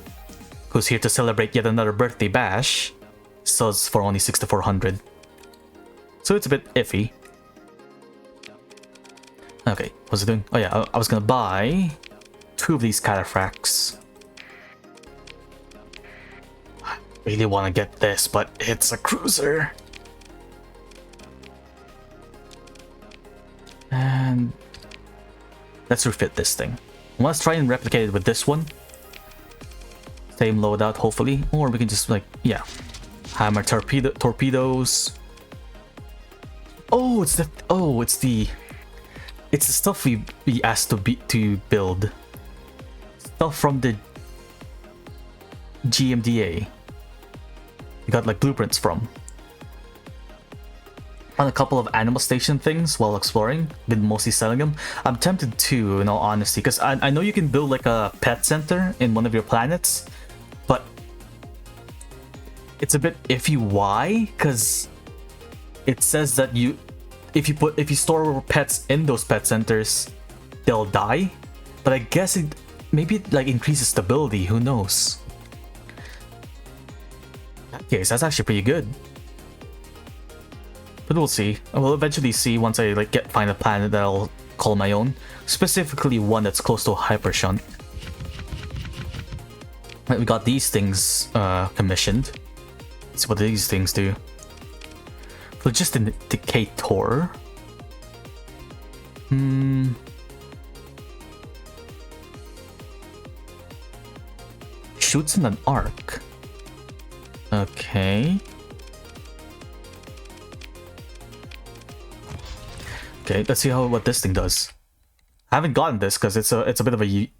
Speaker 1: who's here to celebrate yet another birthday bash, sells for only 6,400. So it's a bit iffy. Okay, what's it doing? Oh yeah, I was gonna buy 2 of these cataphracts. I really want to get this, but it's a cruiser. And let's refit this thing. Let's try and replicate it with this one. Same loadout, hopefully. Or we can just, like, yeah. Hammer torpedoes. Oh, it's the stuff we asked to build. Stuff from the GMDA. We got, like, blueprints from. On a couple of animal station things while exploring, been mostly selling them. I'm tempted to, in all honesty, because I know you can build like a pet center in one of your planets, but it's a bit iffy. Why? Because it says that if you store pets in those pet centers, they'll die. But I guess maybe it like increases stability. Who knows? Okay, so that's actually pretty good. But we'll see. We'll eventually see once I like find a planet that I'll call my own. Specifically one that's close to a hyper shunt. Right, we got these things commissioned. Let's see what these things do. Phlogisticator. Shoots in an arc. Okay. Okay, let's see what this thing does. I haven't gotten this because it's a bit of a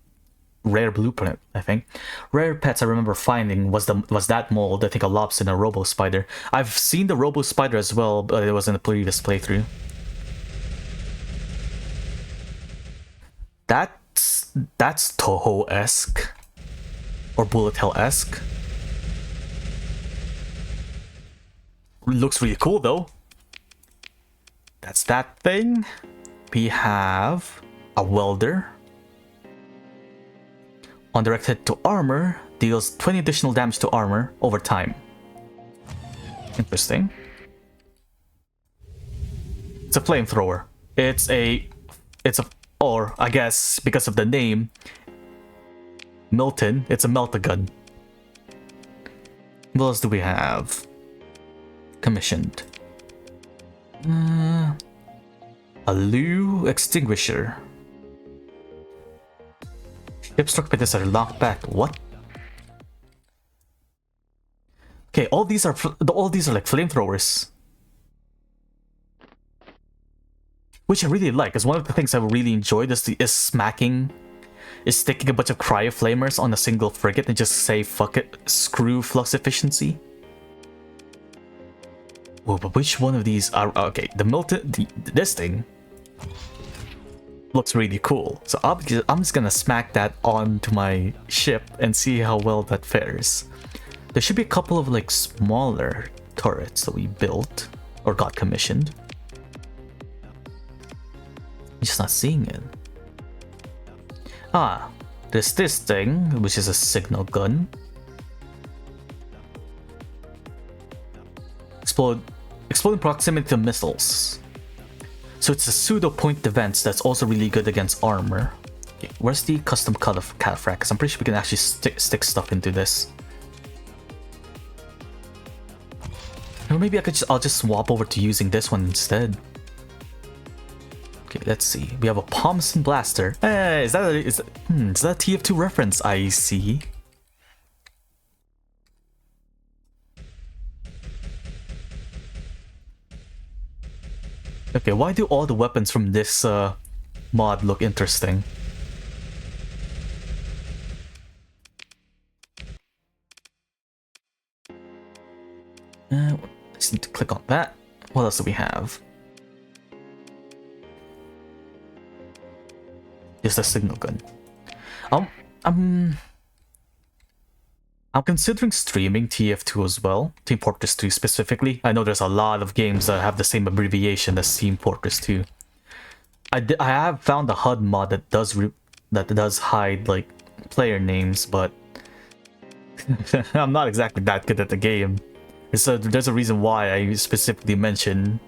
Speaker 1: rare blueprint, I think. Rare pets I remember finding was that mold, I think a lobster and a robo spider. I've seen the robo spider as well, but it was in the previous playthrough. That's Toho-esque. Or Bullet Hell-esque. Looks really cool though. That's that thing. We have a welder. On direct hit to armor, deals 20 additional damage to armor over time. Interesting. It's a flamethrower. Or I guess because of the name, Milton, it's a melt-a-gun. What else do we have? Commissioned. A Loo extinguisher. Ship's torpedoes are locked back. What? Okay, all these are like flamethrowers, which I really like. Because one of the things I really enjoyed is sticking a bunch of cryo flamers on a single frigate and just say fuck it, screw flux efficiency. Whoa, but which one of these are okay? This thing looks really cool, so I'm just gonna smack that onto my ship and see how well that fares. There should be a couple of like smaller turrets that we built or got commissioned. I'm just not seeing it. Ah, there's this thing, which is a signal gun. Explode in proximity to missiles. So it's a pseudo point defense that's also really good against armor. Okay, where's the custom cut of cataphracts? Because I'm pretty sure we can actually stick stuff into this. Or maybe I'll just swap over to using this one instead. Okay, let's see. We have a Pomson blaster. Hey, is that a TF2 reference? I see. Okay, why do all the weapons from this mod look interesting? I just need to click on that. What else do we have? Just a signal gun. I'm considering streaming TF2 as well, Team Fortress 2 specifically. I know there's a lot of games that have the same abbreviation as Team Fortress 2. I have found a HUD mod that does hide like player names, but I'm not exactly that good at the game. There's a reason why I specifically mention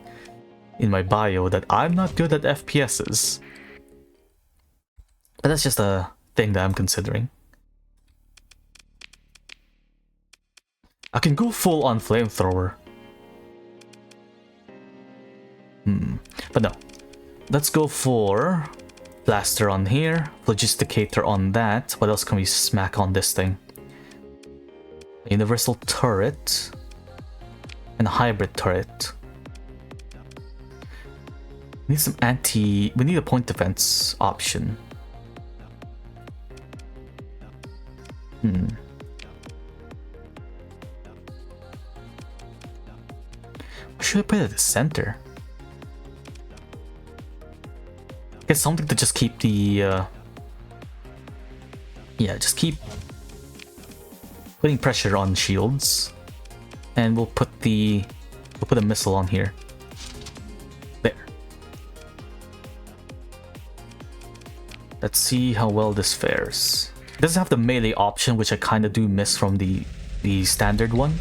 Speaker 1: in my bio that I'm not good at FPSs. But that's just a thing that I'm considering. I can go full on flamethrower. But no. Let's go for blaster on here, logisticator on that. What else can we smack on this thing? A universal turret and a hybrid turret. We need some we need a point defense option. Should I put it at the center? Get something to just keep the yeah, just keep putting pressure on shields. And we'll put a missile on here. There. Let's see how well this fares. It doesn't have the melee option, which I kind of do miss from the standard one.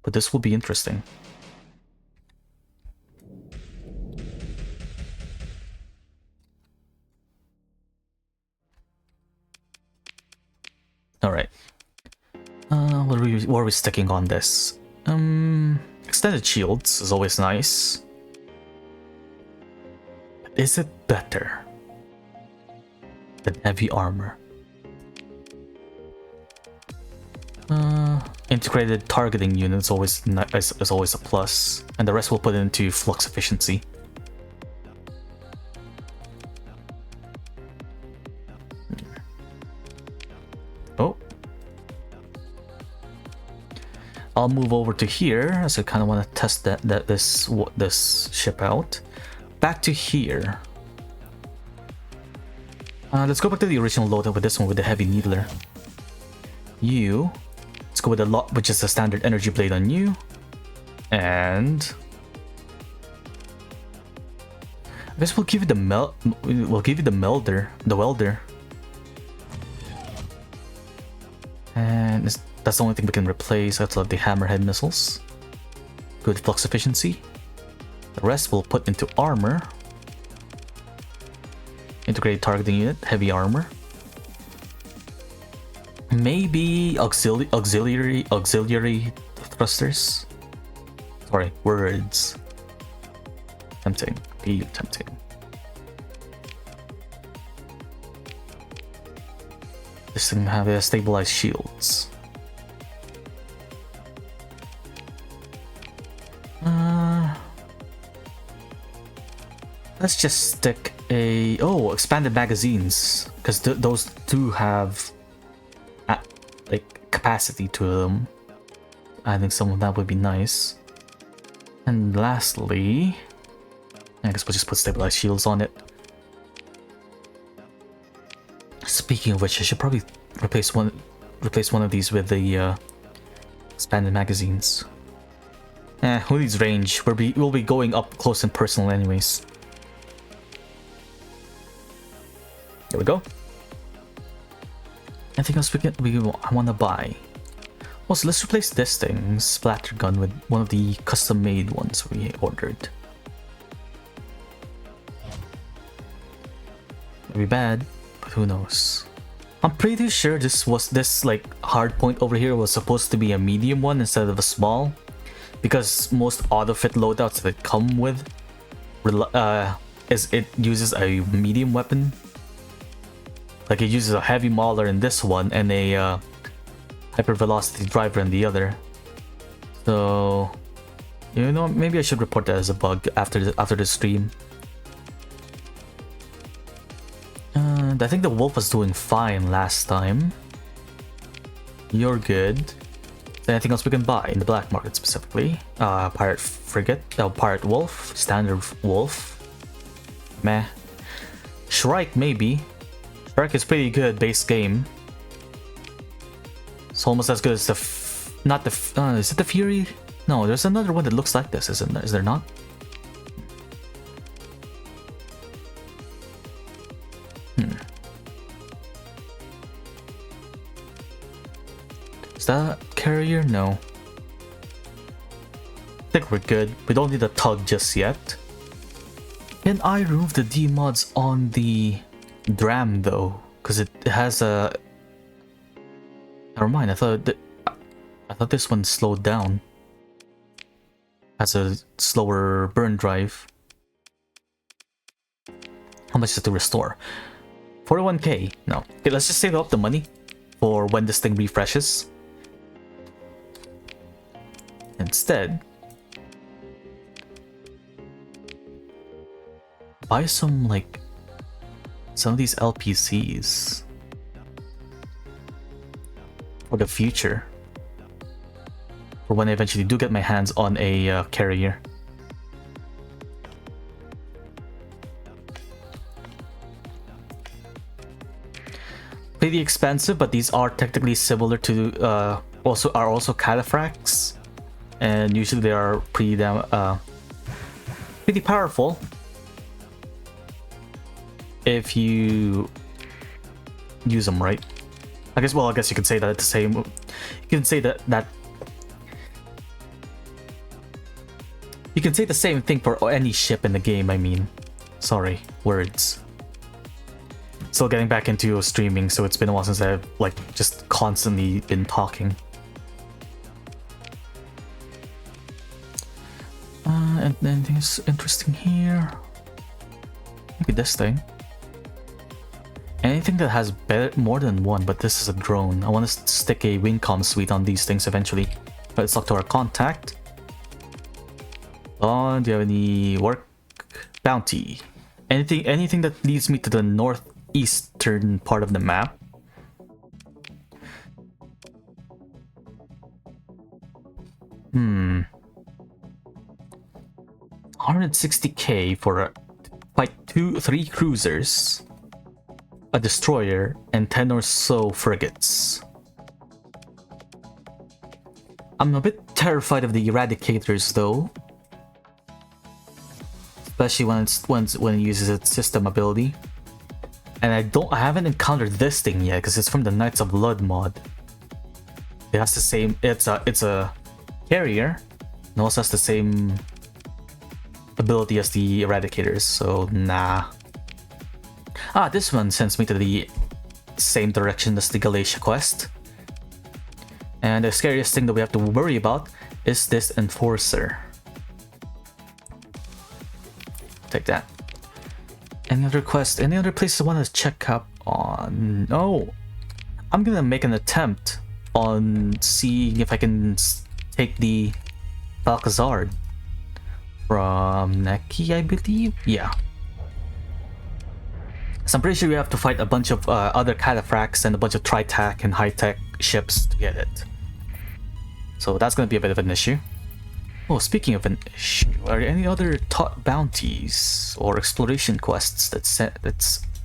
Speaker 1: But this will be interesting. Alright. What are we sticking on this? Extended shields is always nice. Is it better than heavy armor? Integrated targeting unit is always a plus, and the rest we'll put into flux efficiency. Oh, I'll move over to here as I kind of want to test this ship out. Back to here. Let's go back to the original loadout with this one with the heavy needler. Let's go with a lot, which is a standard energy blade on you, and I guess we'll give you the welder, and that's the only thing we can replace outside of the hammerhead missiles. Good flux efficiency. The rest we'll put into armor. Integrated targeting unit, heavy armor. Maybe auxiliary thrusters. Sorry, words. Tempting. Be tempting. This thing have stabilized shields. Let's just stick expanded magazines, because those do have like capacity to them. I think some of that would be nice. And lastly, I guess we'll just put stabilized shields on it. Speaking of which, I should probably replace one of these with the expanded magazines. Who needs range? We'll be going up close and personal anyways. There we go. Anything else I want to buy? Also, let's replace this thing, splatter gun, with one of the custom-made ones we ordered. It'll be bad, but who knows? I'm pretty sure this like hard point over here was supposed to be a medium one instead of a small, because most auto-fit loadouts that it come with it uses a medium weapon. Like it uses a heavy mauler in this one and a hypervelocity driver in the other. So, you know, maybe I should report that as a bug after the stream. And I think the wolf was doing fine last time. You're good. Is there anything else we can buy in the black market specifically? Pirate frigate, pirate wolf, standard wolf. Meh. Shrike maybe. Shrike is pretty good base game. It's almost as good as is it the Fury? No, there's another one that looks like this, isn't there? Is there not? Is that carrier? No. I think we're good. We don't need a tug just yet. Can I remove the D mods on the Dram though? Because it has a. Never mind. I thought this one slowed down. Has a slower burn drive. How much is it to restore? 41k. No. Okay, let's just save up the money for when this thing refreshes. Instead, buy some of these LPCs for the future, for when I eventually do get my hands on a carrier. Pretty expensive, but these are technically similar to also cataphracts, and usually they are pretty powerful if you use them right. I guess you could say that it's the same. You can say that you can say the same thing for any ship in the game. I mean, sorry, words. Still getting back into streaming, so it's been a while since I've just constantly been talking. And anything is interesting here? Maybe this thing. Anything that has more than one, but this is a drone. I want to stick a Wingcom suite on these things eventually. But let's talk to our contact. Oh, do you have any work? Bounty. Anything that leads me to the northeastern part of the map. $160k for fight 3 cruisers, a destroyer, and 10 or so frigates. I'm a bit terrified of the eradicators though, especially when it uses its system ability. And I haven't encountered this thing yet because it's from the Knights of Blood mod. It has the same. It's a carrier, and also has the same ability as the eradicators. So nah. This one sends me to the same direction as the Galatia quest. And the scariest thing that we have to worry about is this enforcer. Take that. Any other quests? Any other places I want to check up on? No. I'm gonna make an attempt on seeing if I can take the Balcazar from Neki, I believe? Yeah. So I'm pretty sure we have to fight a bunch of other cataphracts and a bunch of tri-tech and high-tech ships to get it. So that's gonna be a bit of an issue. Oh, speaking of an issue, are there any other bounties or exploration quests that's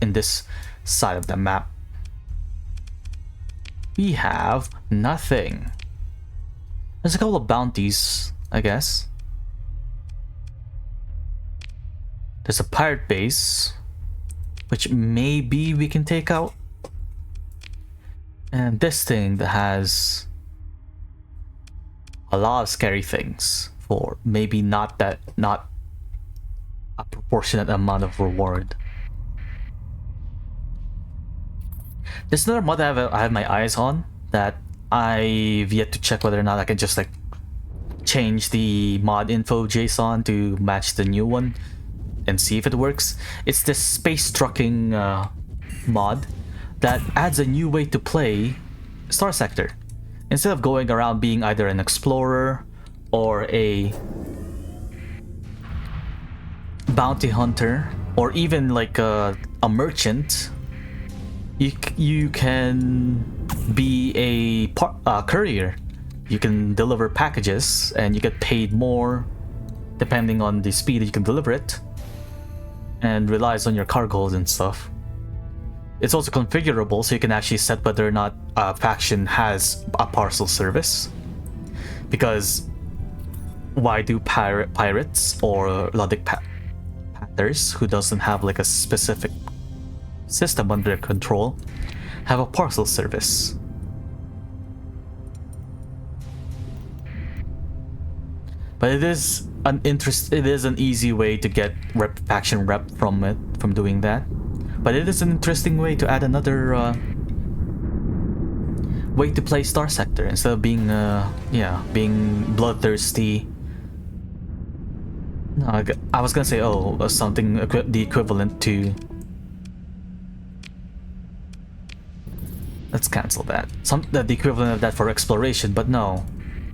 Speaker 1: in this side of the map? We have nothing. There's a couple of bounties, I guess. There's a pirate base, which maybe we can take out. And this thing that has a lot of scary things for maybe not a proportionate amount of reward. There's another mod that I have my eyes on that I've yet to check whether or not I can just change the mod info JSON to match the new one and see if it works. It's this space trucking mod that adds a new way to play Starsector. Instead of going around being either an explorer or a bounty hunter or even a merchant, you can be a courier. You can deliver packages and you get paid more depending on the speed that you can deliver it, and relies on your cargoes and stuff. It's also configurable, so you can actually set whether or not a faction has a parcel service. Because why do pirates or Ludic Panthers, who doesn't have a specific system under their control, have a parcel service? But it is It is an easy way to get faction rep from doing that, but it is an interesting way to add another way to play Starsector instead of being being bloodthirsty. No, I was gonna say something the equivalent to. Let's cancel that. The equivalent of that for exploration, but no.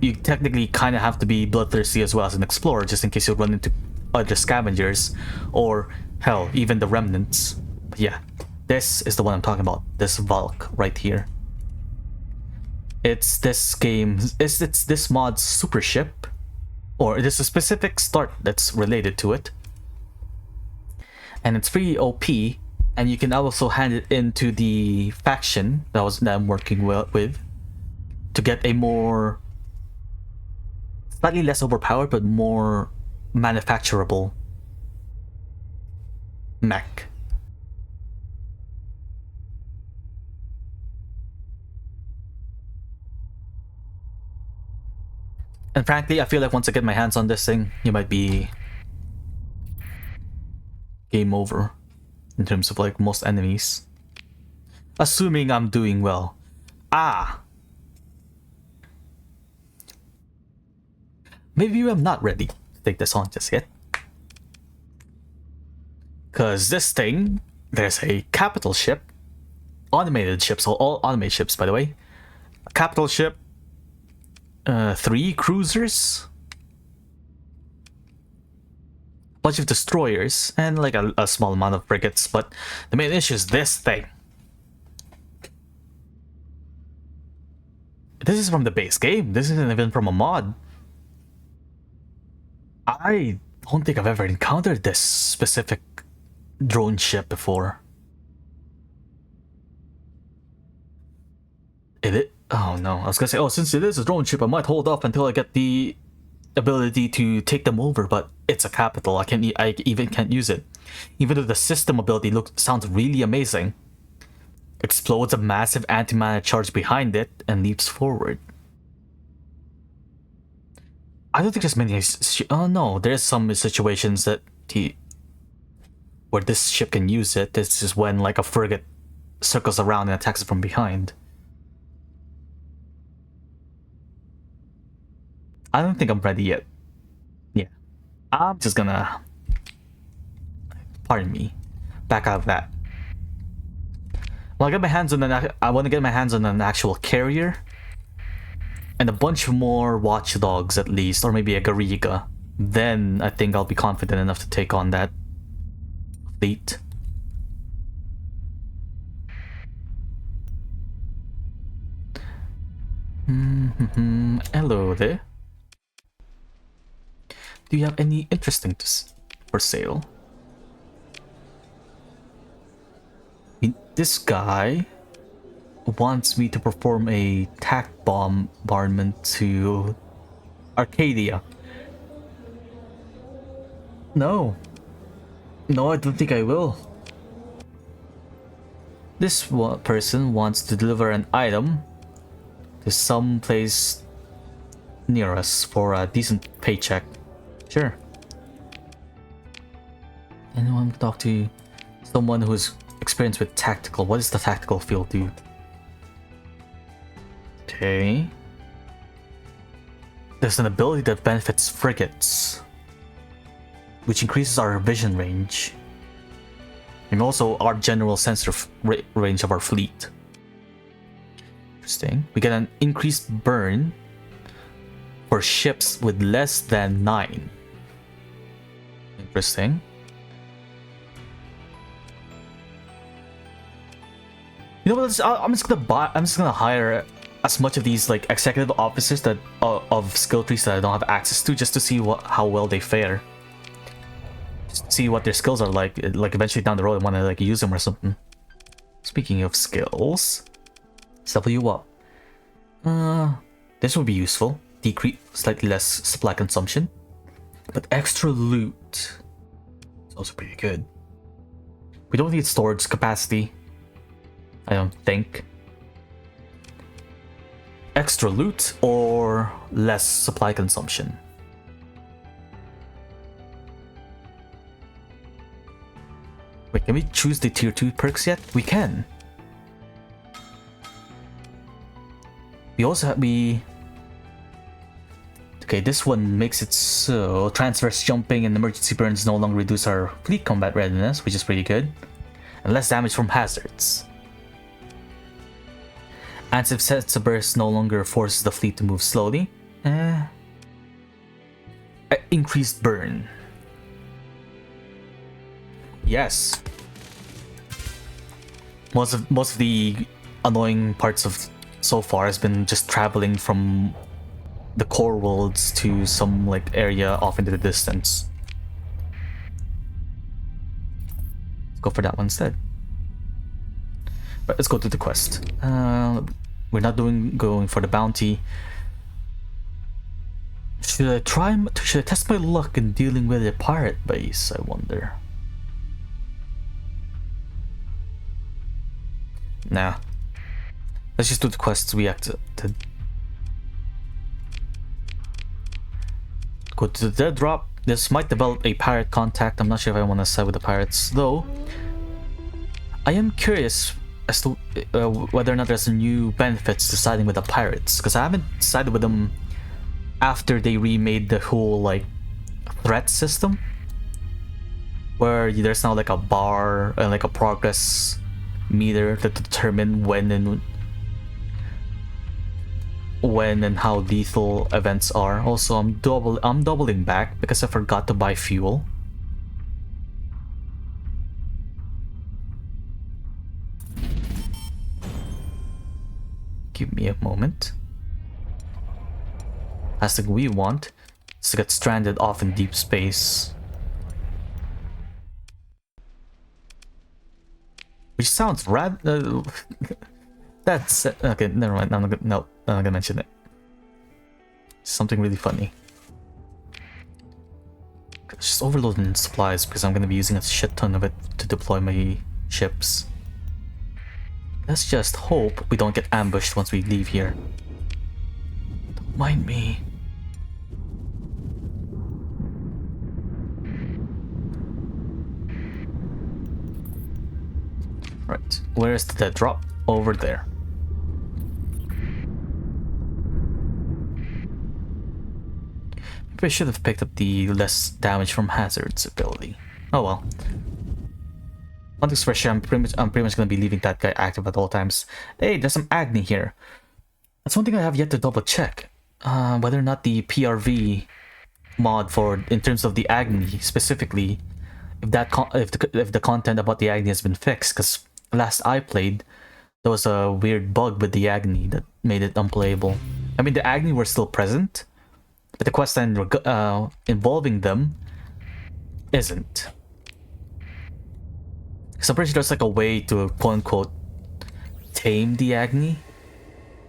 Speaker 1: You technically kind of have to be bloodthirsty as well as an explorer, just in case you run into other scavengers, or hell, even the remnants. But yeah, this is the one I'm talking about. This Valk right here. It's this this mod's super ship, or it is a specific start that's related to it, and it's pretty OP. And you can also hand it into the faction that I'm working with to get a more slightly less overpowered but more manufacturable mech. And frankly, I feel like once I get my hands on this thing, it might be game over in terms of like most enemies. Assuming I'm doing well. Maybe I'm not ready to take this on just yet. Because this thing, there's a capital ship, automated ships, all automated ships by the way. A capital ship, 3 cruisers, a bunch of destroyers, and like a small amount of frigates, but the main issue is this thing. This is from the base game, this isn't even from a mod. I don't think I've ever encountered this specific drone ship before. Oh no, I was gonna say, since it is a drone ship, I might hold off until I get the ability to take them over, but it's a capital. I even can't use it. Even though the system ability sounds really amazing. Explodes a massive anti-mana charge behind it and leaps forward. I don't think there's many. Oh no, there's some situations that where this ship can use it. This is when like a frigate circles around and attacks it from behind. I don't think I'm ready yet. Yeah, I'm just gonna, pardon me, back out of that. Well, I want to get my hands on an actual carrier. And a bunch more watchdogs at least, or maybe a Gariga. Then I think I'll be confident enough to take on that fleet. Hello there. Do you have any interesting for sale? This guy wants me to perform a tack bombardment to Arcadia. No, I don't think I will. This person wants to deliver an item to some place near us for a decent paycheck. Sure. And I want to talk to someone who's experienced with tactical. What does the tactical field do? Okay. There's an ability that benefits frigates, which increases our vision range, and also our general sensor range of our fleet. Interesting. We get an increased burn for ships with less than 9. Interesting. You know what? I'm just gonna hire as much of these like executive officers that of skill trees that I don't have access to, just to see how well they fare. Just see what their skills are like. Like eventually down the road, I want to like use them or something. Speaking of skills, let's level you up. This would be useful. Decrease slightly less supply consumption, but extra loot is also pretty good. We don't need storage capacity, I don't think. Extra loot or less supply consumption? Can we choose the tier 2 perks yet? We can. We also have okay, this one makes it so transverse jumping and emergency burns no longer reduce our fleet combat readiness, which is pretty good. And less damage from hazards. And if sets a burst no longer forces the fleet to move slowly. Increased burn. Yes. Most of the annoying parts of so far has been just traveling from the core worlds to some like area off into the distance. Let's go for that one instead. But let's go to the quest. We're not going for the bounty. Should I test my luck in dealing with a pirate base, I wonder? Nah. Let's just do the quests we have to go to the dead drop. This might develop a pirate contact. I'm not sure if I want to side with the pirates, though. I am curious as to whether or not there's new benefits to siding with the pirates, because I haven't sided with them after they remade the whole like threat system, where there's now like a bar and like a progress meter to determine when and how lethal events are. Also, I'm doubling back because I forgot to buy fuel. Give me a moment. Last thing we want is to get stranded off in deep space. Which sounds rad. That's okay. Never mind. I'm not gonna mention it. Something really funny. Just overloading supplies because I'm gonna be using a shit ton of it to deploy my ships. Let's just hope we don't get ambushed once we leave here. Don't mind me. Right, where's the dead drop? Over there. Maybe I should have picked up the less damage from hazards ability. Oh well. One thing's for sure, I'm pretty much gonna be leaving that guy active at all times. Hey, there's some Agni here. That's one thing I have yet to double check. Whether or not the PRV mod for in terms of the Agni specifically, if the content about the Agni has been fixed, because last I played, there was a weird bug with the Agni that made it unplayable. I mean, the Agni were still present, but the quest line involving them isn't. So I'm pretty sure there's like a way to quote-unquote tame the Agni,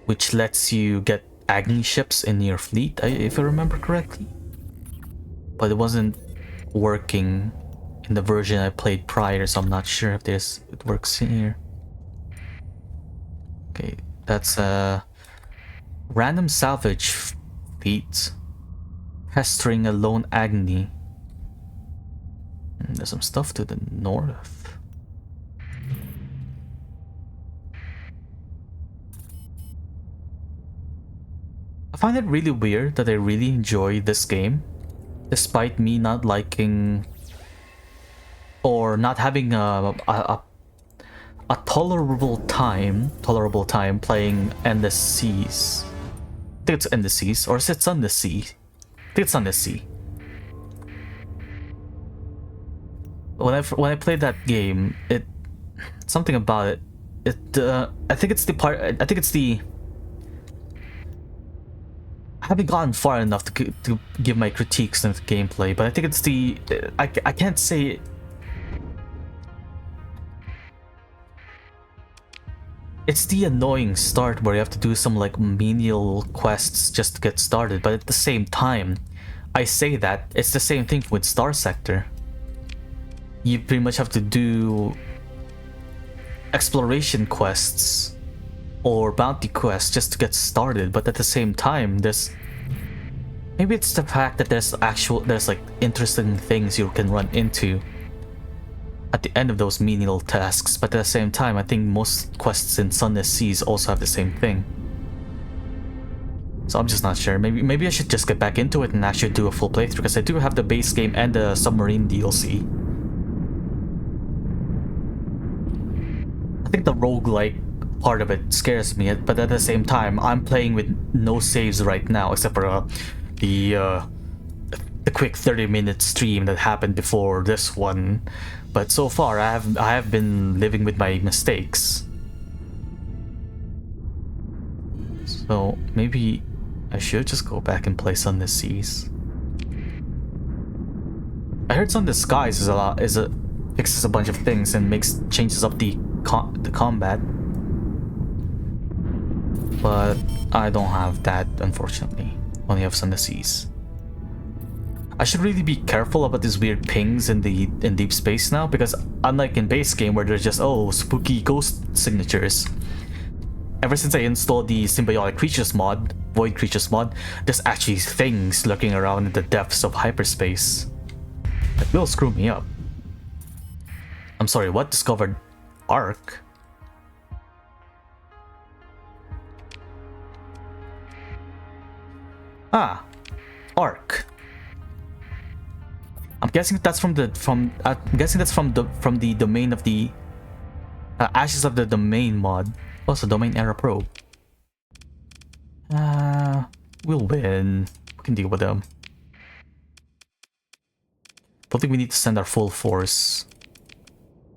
Speaker 1: which lets you get Agni ships in your fleet, if I remember correctly. But it wasn't working in the version I played prior, so I'm not sure if it works in here. Okay, that's a random salvage fleet pestering a lone Agni. And there's some stuff to the north. I find it really weird that I really enjoy this game, despite me not liking or not having a tolerable time playing Endless Seas. I think it's Endless Seas, or is it Sunless Sea? I think it's Sunless Sea. When I played that game, something about it. I think it's the part. I think it's the. I haven't gotten far enough to give my critiques on the gameplay, but I think it's the. I can't say. It's the annoying start where you have to do some like menial quests just to get started, but at the same time, I say that it's the same thing with Starsector. You pretty much have to do exploration quests or bounty quests just to get started, but at the same time, maybe it's the fact that there's like interesting things you can run into at the end of those menial tasks, but at the same time, I think most quests in Sunless Seas also have the same thing. So I'm just not sure. Maybe I should just get back into it and actually do a full playthrough, because I do have the base game and the submarine DLC. I think the roguelike part of it scares me, but at the same time, I'm playing with no saves right now, except for the quick 30-minute stream that happened before this one. But so far, I have been living with my mistakes. So maybe I should just go back and play Sunless Seas. I heard Sunless Skies fixes a bunch of things and changes up the combat. But I don't have that, unfortunately. Only have Sunless Seas. I should really be careful about these weird pings in deep space now, because unlike in base game where there's just spooky ghost signatures, ever since I installed the symbiotic creatures mod, void creatures mod, there's actually things lurking around in the depths of hyperspace. That will screw me up. I'm sorry, what? Discovered Ark? Ah, Ark. I'm guessing that's from the domain of the Ashes of the Domain mod. Also, Domain Era Probe. We'll win. We can deal with them. Don't think we need to send our full force.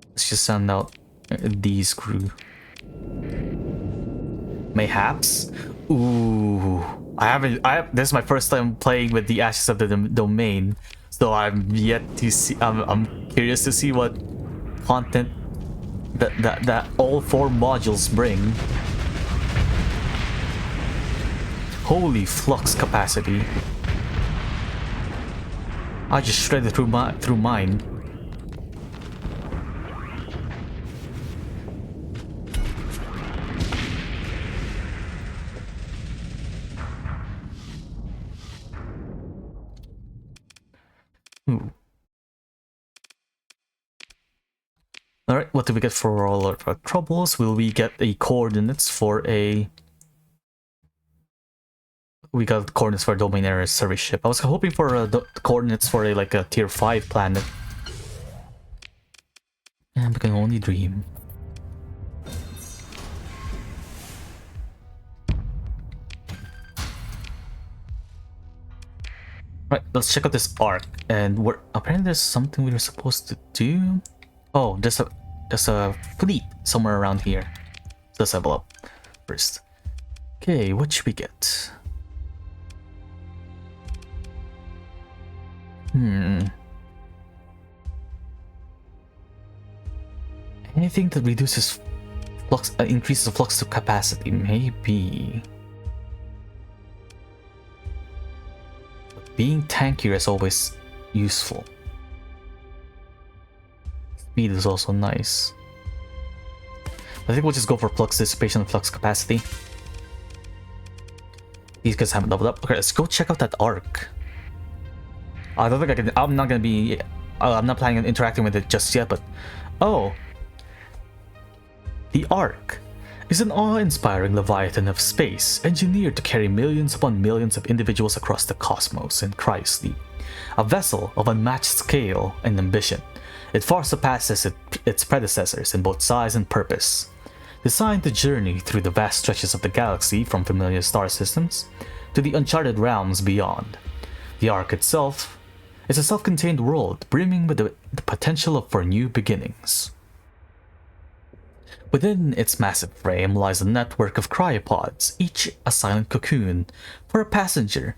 Speaker 1: Let's just send out these crew. Mayhaps. Ooh, this is my first time playing with the Ashes of the Domain, so I'm yet to see. I'm curious to see what content that all 4 modules bring. Holy flux capacity! I just shredded through mine. Ooh. Alright, what do we get for all of our troubles? Will we get a coordinates for a... We got coordinates for a Domain Era service ship. I was hoping for coordinates for a tier 5 planet. And we can only dream. Right, let's check out this arc. And apparently there's something we were supposed to do. Oh, there's a fleet somewhere around here. So let's level up first. Okay, what should we get? Anything that reduces flux, increases the flux to capacity, maybe. But being tankier is always useful. Speed is also nice. I think we'll just go for flux dissipation and flux capacity. These guys haven't leveled up. Okay, let's go check out that arc. I don't think I can. I'm not gonna be. I'm not planning on interacting with it just yet, but. Oh! The Ark is an awe-inspiring leviathan of space, engineered to carry millions upon millions of individuals across the cosmos in cryosleep. A vessel of unmatched scale and ambition, it far surpasses its predecessors in both size and purpose. Designed to journey through the vast stretches of the galaxy from familiar star systems to the uncharted realms beyond, the Ark itself is a self-contained world brimming with the potential for new beginnings. Within its massive frame lies a network of cryopods, each a silent cocoon for a passenger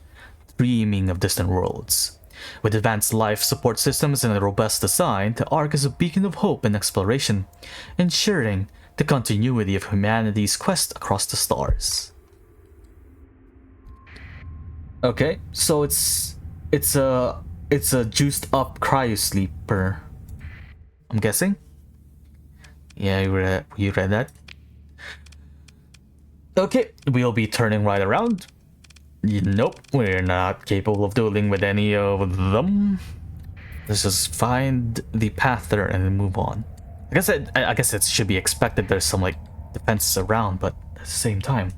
Speaker 1: dreaming of distant worlds. With advanced life support systems and a robust design, the Ark is a beacon of hope and exploration, ensuring the continuity of humanity's quest across the stars. Okay, so it's a juiced up cryosleeper, I'm guessing. Yeah, you read that. Okay, we'll be turning right around. Nope, we're not capable of dealing with any of them. Let's just find the path there and then move on. I guess it should be expected there's some like defenses around, but at the same time.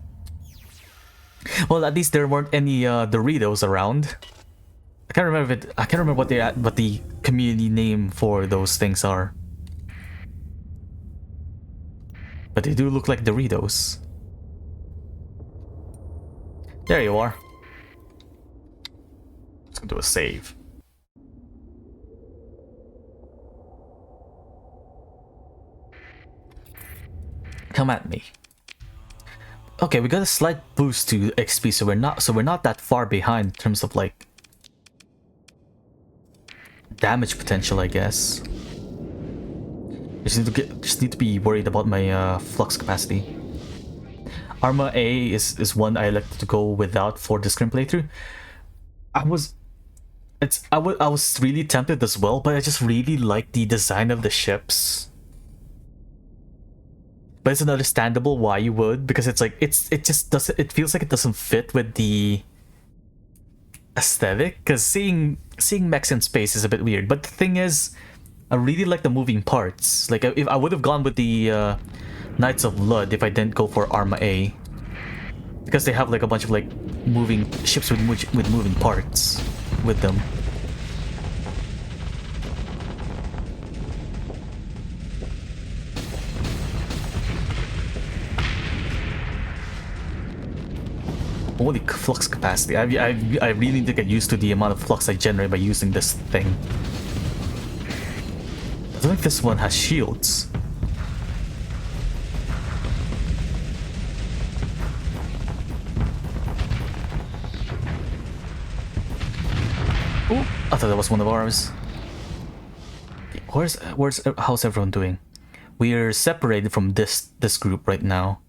Speaker 1: Well, at least there weren't any Doritos around. I can't remember what the community name for those things are. But they do look like Doritos. There you are. Let's go do a save. Come at me. Okay, we got a slight boost to XP, so we're not that far behind in terms of like damage potential, I guess. Just need to be worried about my flux capacity. Arma A is one I like to go without for this current playthrough. I was really tempted as well, but I just really like the design of the ships. But it's understandable why you would, because it's like it just doesn't, it feels like it doesn't fit with the aesthetic, because seeing mechs in space is a bit weird. But the thing is, I really like the moving parts. Like if I would have gone with the Knights of Lud if I didn't go for Arma A, because they have like a bunch of like moving ships with moving parts with them. Holy flux capacity. I really need to get used to the amount of flux I generate by using this thing. I don't think this one has shields. Oh, I thought that was one of ours. How's everyone doing? We're separated from this group right now.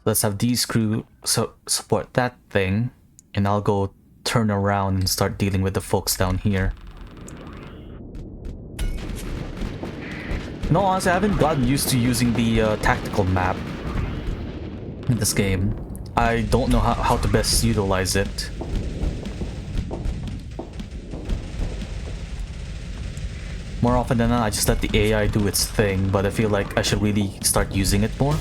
Speaker 1: Let's have these crew support that thing, and I'll go turn around and start dealing with the folks down here. No, honestly, I haven't gotten used to using the tactical map in this game. I don't know how to best utilize it. More often than not, I just let the AI do its thing, but I feel like I should really start using it more.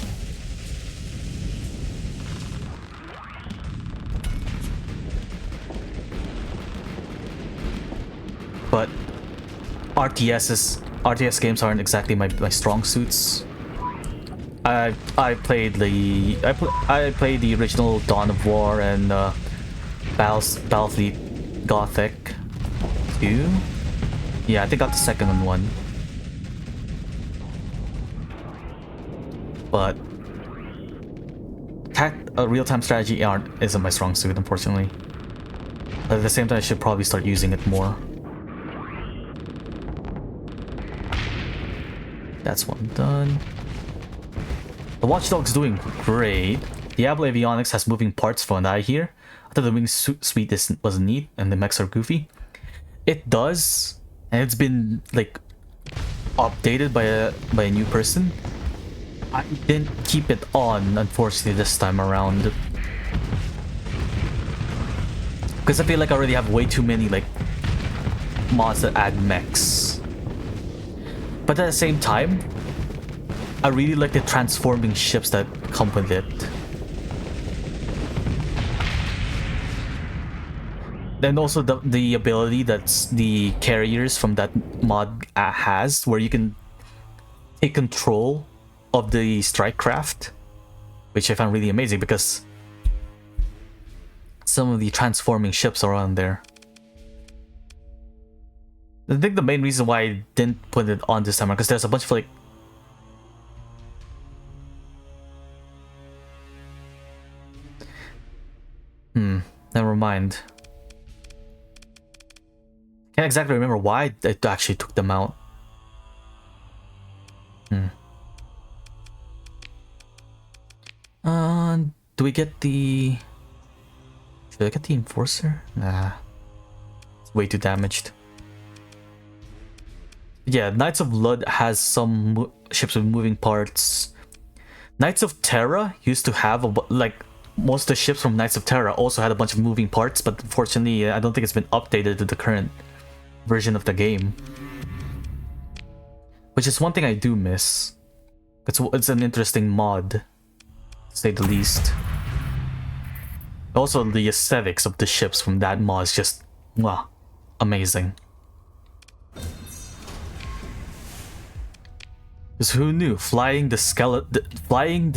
Speaker 1: But RTS games aren't exactly my strong suits. I played the original Dawn of War and Battlefleet Gothic 2. Yeah, I think I got the second one. But real-time strategy isn't my strong suit, unfortunately. But at the same time, I should probably start using it more. That's one done. The Watchdog's doing great. Diablo Avionics has moving parts from what I hear. I thought the wing suite was neat and the mechs are goofy. It does, and it's been like updated by a new person. I didn't keep it on, unfortunately, this time around, because I feel like I already have way too many like mods that add mechs. But at the same time, I really like the transforming ships that come with it. Then also the ability that the carriers from that mod has, where you can take control of the strike craft, which I found really amazing because some of the transforming ships are on there. I think the main reason why I didn't put it on this time because there's a bunch of like never mind. Can't exactly remember why I actually took them out. Do we get the... Should I get the Enforcer? Nah. It's way too damaged. Yeah, Knights of Lud has some ships with moving parts. Knights of Terra used to have like most of the ships from Knights of Terra also had a bunch of moving parts, but unfortunately I don't think it's been updated to the current version of the game. Which is one thing I do miss. It's an interesting mod, to say the least. Also, the aesthetics of the ships from that mod is just, wow, amazing. Because who knew flying the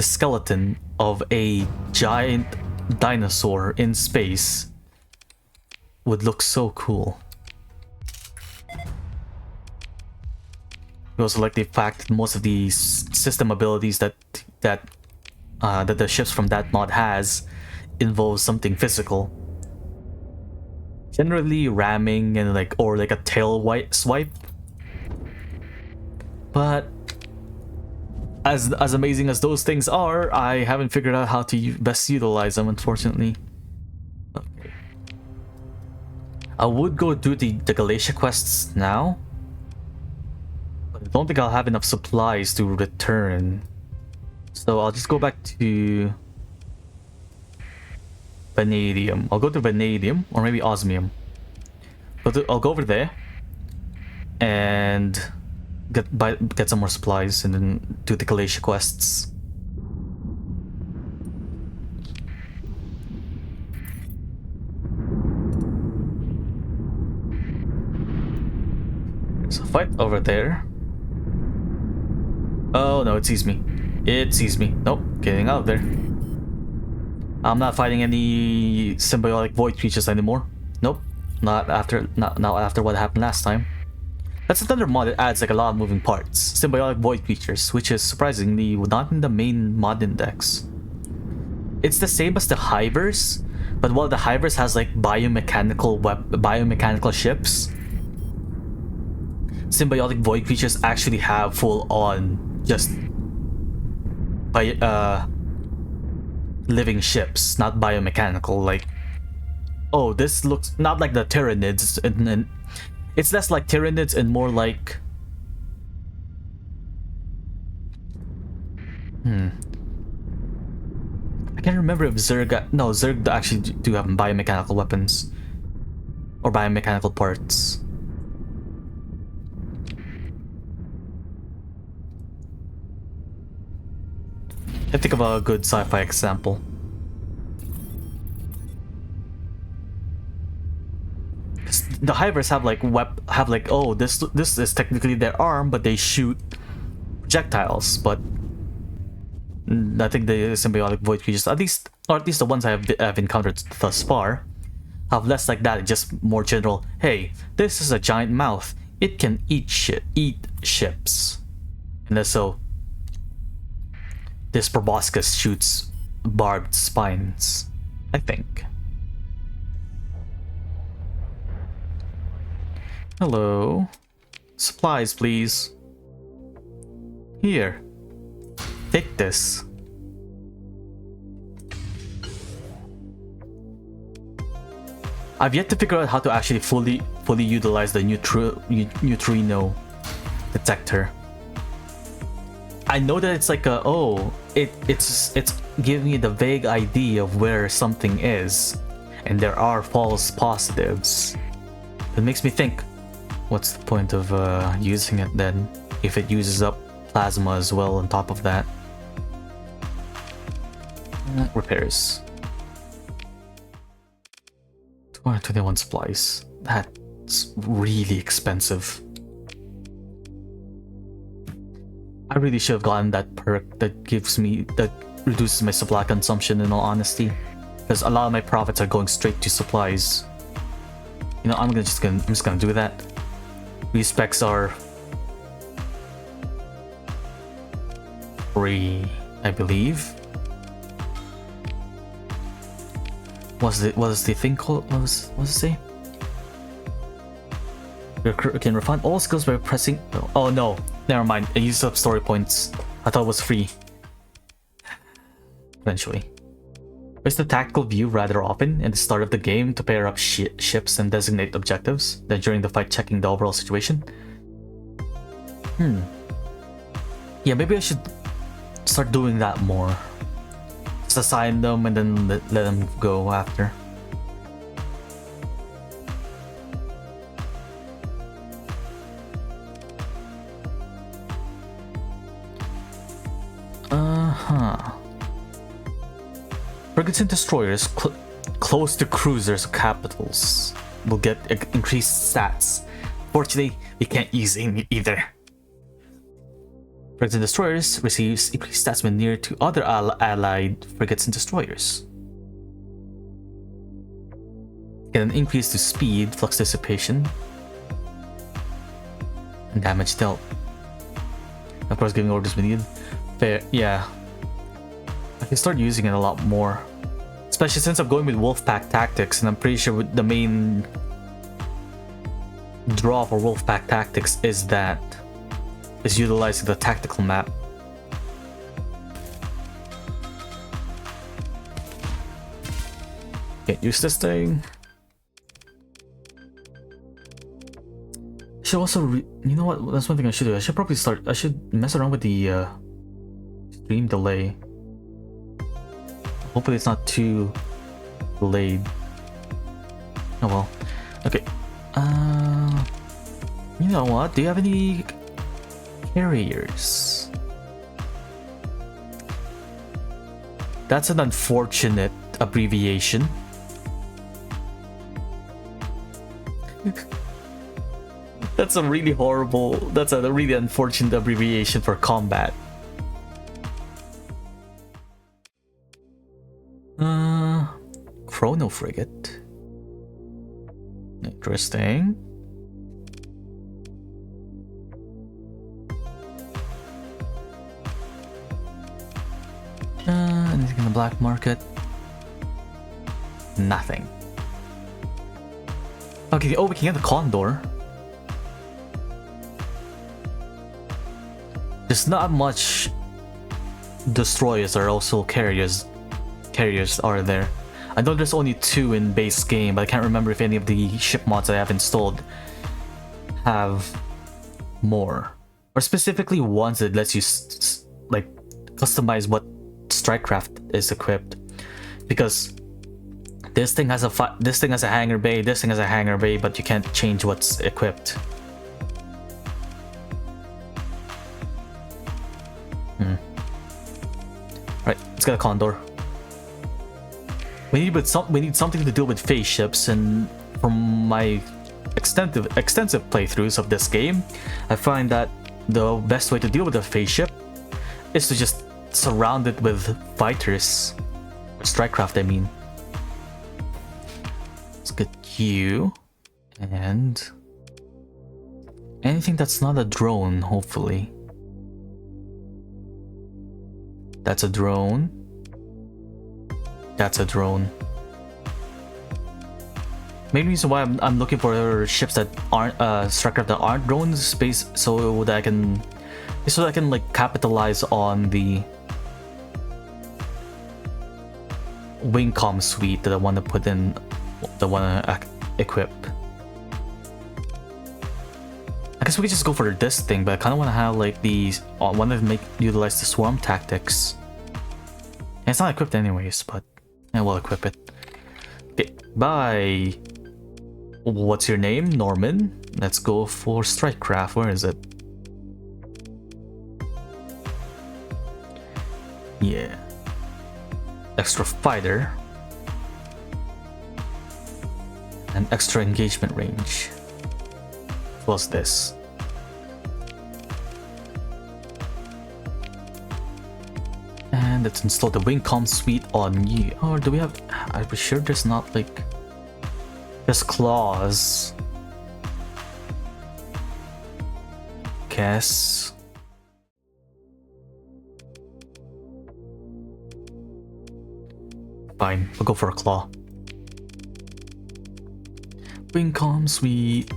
Speaker 1: skeleton of a giant dinosaur in space would look so cool. We also like the fact that most of the system abilities that the ships from that mod has involves something physical. Generally ramming and or a tail swipe. But as amazing as those things are, I haven't figured out how to best utilize them, unfortunately. Okay. I would go do the Galatia quests now. I don't think I'll have enough supplies to return. So I'll just go back to Vanadium. I'll go to Vanadium or maybe Osmium. I'll go over there and get some more supplies and then do the Galatia quests. There's a fight over there. Oh no, it sees me. It sees me. Nope, getting out of there. I'm not fighting any symbiotic void creatures anymore. Nope, not after what happened last time. That's another mod that adds a lot of moving parts. Symbiotic void creatures, which is surprisingly not in the main mod index. It's the same as the Hivers, but while the Hivers has biomechanical ships, symbiotic void creatures actually have full-on just living ships, not biomechanical. Oh, this looks not like the Tyranids, and it's less like Tyranids and more like I can't remember if Zerg actually do have biomechanical weapons or biomechanical parts. I think of a good sci-fi example. The Hivers have oh, this is technically their arm, but they shoot projectiles. But I think the symbiotic void creatures, at least the ones I've encountered thus far, have less like that. Just more general. Hey, this is a giant mouth. It can eat ships, and so this proboscis shoots barbed spines, I think. Hello. Supplies, please. Here. Take this. I've yet to figure out how to actually fully utilize the neutrino detector. I know that it's it's giving me the vague idea of where something is, and there are false positives. It makes me think, what's the point of using it then, if it uses up plasma as well on top of that? Repairs. 221 supplies. That's really expensive. I really should have gotten that perk that reduces my supply consumption, in all honesty, because a lot of my profits are going straight to supplies. You know, I'm just gonna do that. These specs are free, I believe. What is the thing called? What does it say? You can refine all skills by pressing. Oh no, never mind. I used up story points. I thought it was free. Eventually. Use the tactical view rather often in the start of the game to pair up ships and designate objectives, then during the fight checking the overall situation. Yeah, maybe I should start doing that more. Just assign them and then let them go after. Frigates and destroyers close to cruisers or capitals will get increased stats. Fortunately, we can't use either. Frigates and destroyers receives increased stats when near to other allied frigates and destroyers. Get an increase to speed, flux dissipation, and damage dealt. Of course, giving orders when needed. Fair, yeah. I can start using it a lot more. Especially since I'm going with wolfpack tactics, and I'm pretty sure the main draw for wolfpack tactics is utilizing the tactical map. Can't use this thing. Should also you know what? That's one thing I should do. I should probably I should mess around with the stream delay. Hopefully it's not too delayed. Oh well. Okay. You know what? Do you have any carriers? That's an unfortunate abbreviation. That's a really unfortunate abbreviation for combat. Chrono frigate. Interesting. Anything in the black market? Nothing. Okay, oh, we can get the Condor. There's not much destroyers or also carriers are there. I know there's only 2 in base game, but I can't remember if any of the ship mods I have installed have more. Or specifically ones that lets you like customize what strikecraft is equipped. Because this thing has a hangar bay, this thing has a hangar bay, but you can't change what's equipped. Right, let's get a Condor. We need something to deal with phase ships, and from my extensive playthroughs of this game, I find that the best way to deal with a phase ship is to just surround it with fighters. Strikecraft, I mean. Let's get you. And anything that's not a drone, hopefully. That's a drone. That's a drone. Main reason why I'm looking for ships that aren't strikecraft that aren't drones, so that I can like capitalize on the wingcom suite that I want to put in, the one I equip. I guess we could just go for this thing, but I kind of want to have like these. I want to utilize the swarm tactics. And it's not equipped anyways, but I will equip it. Okay, bye. What's your name? Norman. Let's go for strikecraft. Where is it? Yeah. Extra fighter. And extra engagement range. What's this? And let's install the wingcom suite on you. Or do we have... Are we sure there's not like... There's claws. Guess. Fine, we'll go for a claw. Wingcom suite.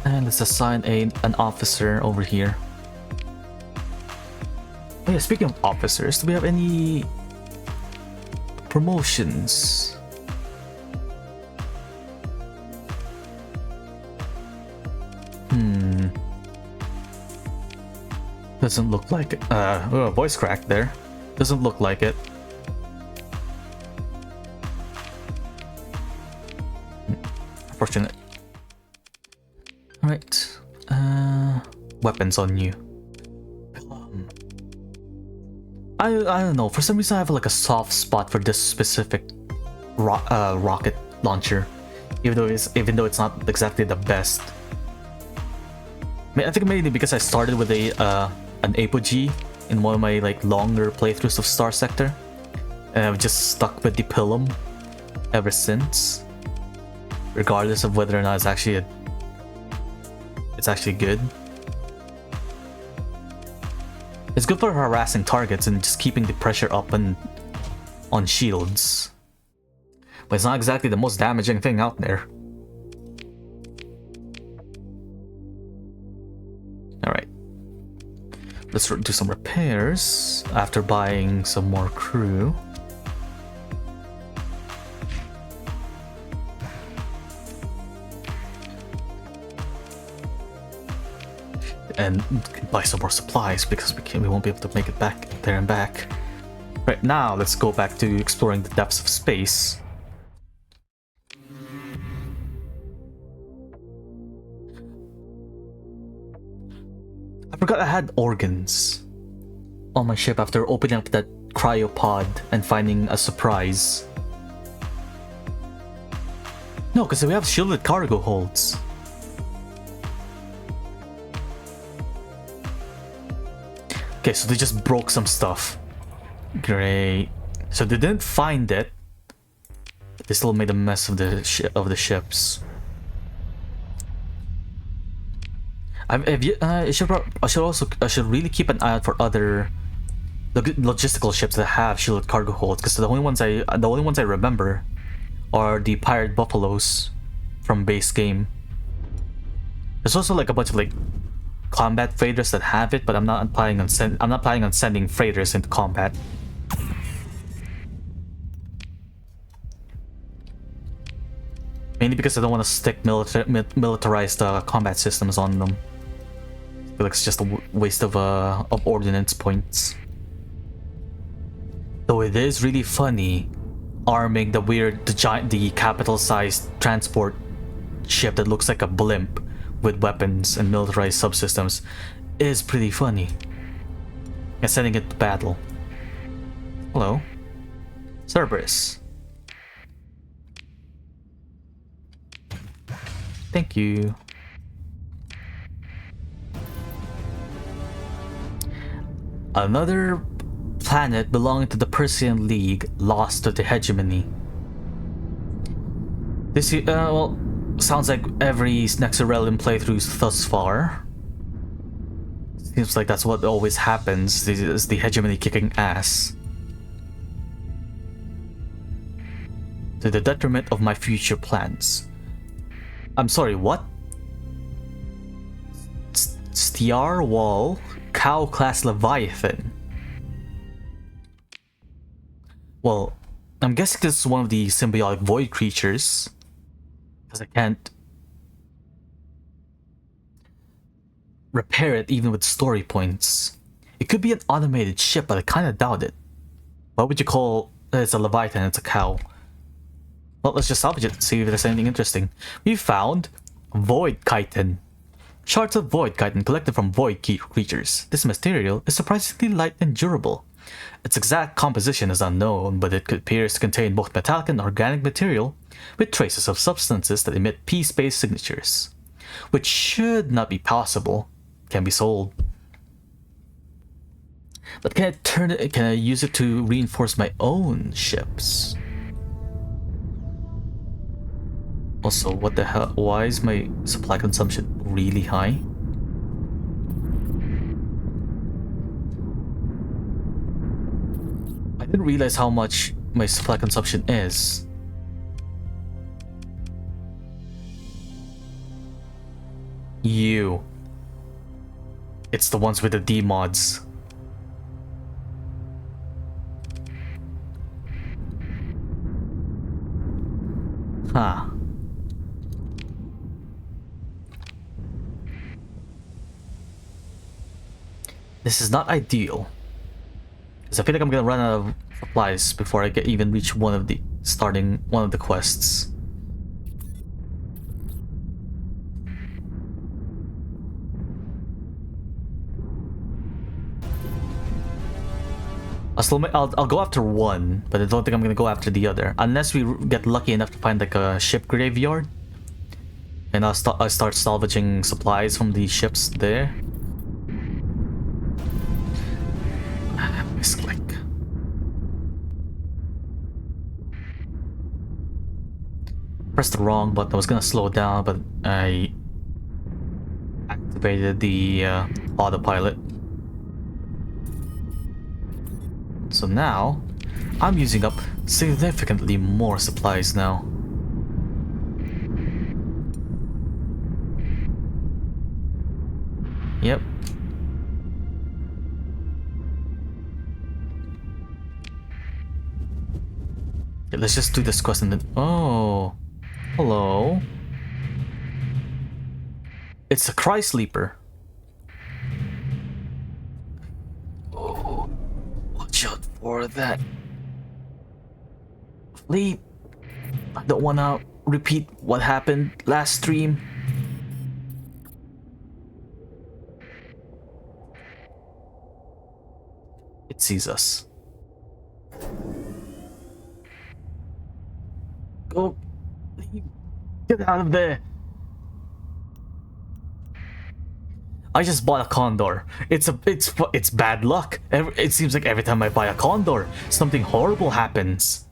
Speaker 1: And let's assign an officer over here. Oh yeah, speaking of officers, do we have any promotions? Doesn't look like it. Voice crack there. Doesn't look like it. Unfortunate. Alright. Weapons on you. I don't know. For some reason, I have like a soft spot for this specific rocket launcher, even though it's not exactly the best. I think mainly because I started with an apogee in one of my like longer playthroughs of Starsector, and I've just stuck with the Pilum ever since, regardless of whether or not it's actually good. It's good for harassing targets and just keeping the pressure up on shields, but it's not exactly the most damaging thing out there. Alright. Let's do some repairs after buying some more crew. And buy some more supplies because we won't be able to make it back there and back. Right now, let's go back to exploring the depths of space. I forgot I had organs on my ship after opening up that cryopod and finding a surprise. No, because we have shielded cargo holds. Okay, so they just broke some stuff. Great. So they didn't find it. They still made a mess of the ships. I should really keep an eye out for other logistical ships that have shielded cargo holds, because the only ones I remember are the pirate buffaloes from base game. There's also like a bunch of like combat freighters that have it, but I'm not planning on sending freighters into combat. Mainly because I don't want to stick militarized combat systems on them. I feel like it's just a waste of ordnance points. Though it is really funny arming the capital-sized transport ship that looks like a blimp with weapons and militarized subsystems is pretty funny. And sending it to battle. Hello. Cerberus. Thank you. Another planet belonging to the Persian League lost to the hegemony. This well, sounds like every Nexarelian playthrough thus far. Seems like that's what always happens, is the hegemony kicking ass. To the detriment of my future plans. I'm sorry, what? Stiar Wall, Cow-class Leviathan. Well, I'm guessing this is one of the symbiotic void creatures, because I can't repair it even with story points. It could be an automated ship, but I kinda doubt it. Why would you call it's a Leviathan, it's a cow? Well, let's just salvage it and see if there's anything interesting. We found Void Chitin. Shards of Void Chitin collected from void creatures. This material is surprisingly light and durable. Its exact composition is unknown, but it appears to contain both metallic and organic material with traces of substances that emit P-space signatures, which should not be possible. Can be sold. But can I use it to reinforce my own ships? Also, what the hell? Why is my supply consumption really high? I didn't realize how much my supply consumption is. It's the ones with the D mods. Huh. This is not ideal, because I feel like I'm gonna run out of supplies before I even reach one of the quests. I'll go after one, but I don't think I'm gonna go after the other unless we get lucky enough to find like a ship graveyard, and I'll start salvaging supplies from the ships there. Misclick. Pressed the wrong button. I was gonna slow down, but I activated the autopilot. So now, I'm using up significantly more supplies now. Yep. Okay, let's just do this quest and then... Oh. Hello. It's a Cry Sleeper. Oh. Watch out for that. Fleet. I don't wanna repeat what happened last stream. It sees us. Go. Get out of there. I just bought a condor. It's bad luck. It seems like every time I buy a condor, something horrible happens.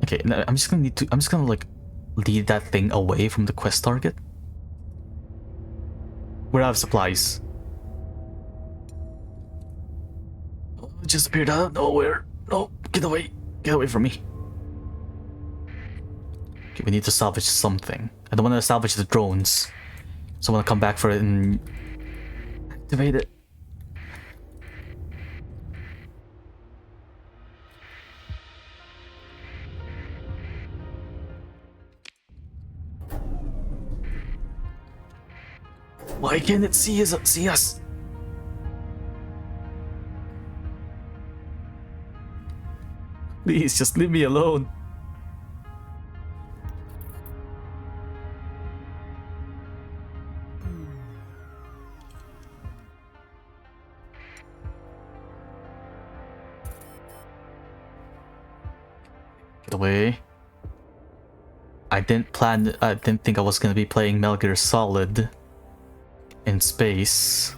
Speaker 1: Okay, now I'm just gonna like lead that thing away from the quest target. We're out of supplies. Oh, it just appeared out of nowhere. No, get away from me. Okay, we need to salvage something. I don't want to salvage the drones, so I want to come back for it and activate it. Why can't it see us? Please, just leave me alone. Get away. I didn't think I was gonna be playing Metal Gear Solid in space.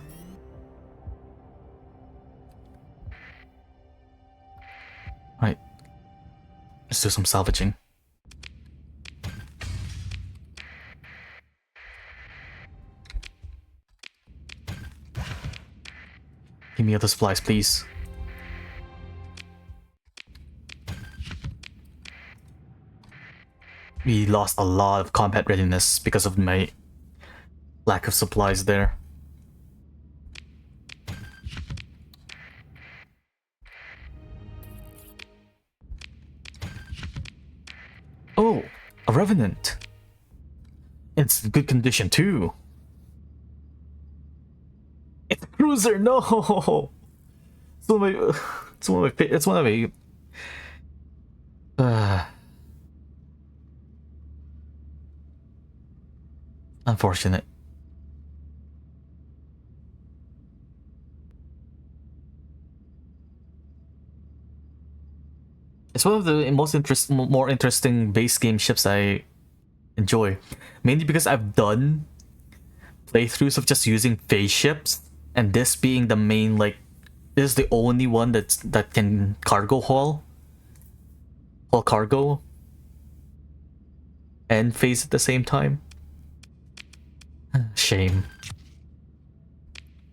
Speaker 1: Right. Let's do some salvaging. Give me other supplies, please. We lost a lot of combat readiness because of my lack of supplies there. Oh, a revenant. It's in good condition too. It's a cruiser. No. It's one of my. Unfortunate. It's one of the more interesting base game ships I enjoy, mainly because I've done playthroughs of just using phase ships, and this being the main, like, this is the only one that can haul cargo and phase at the same time. Shame.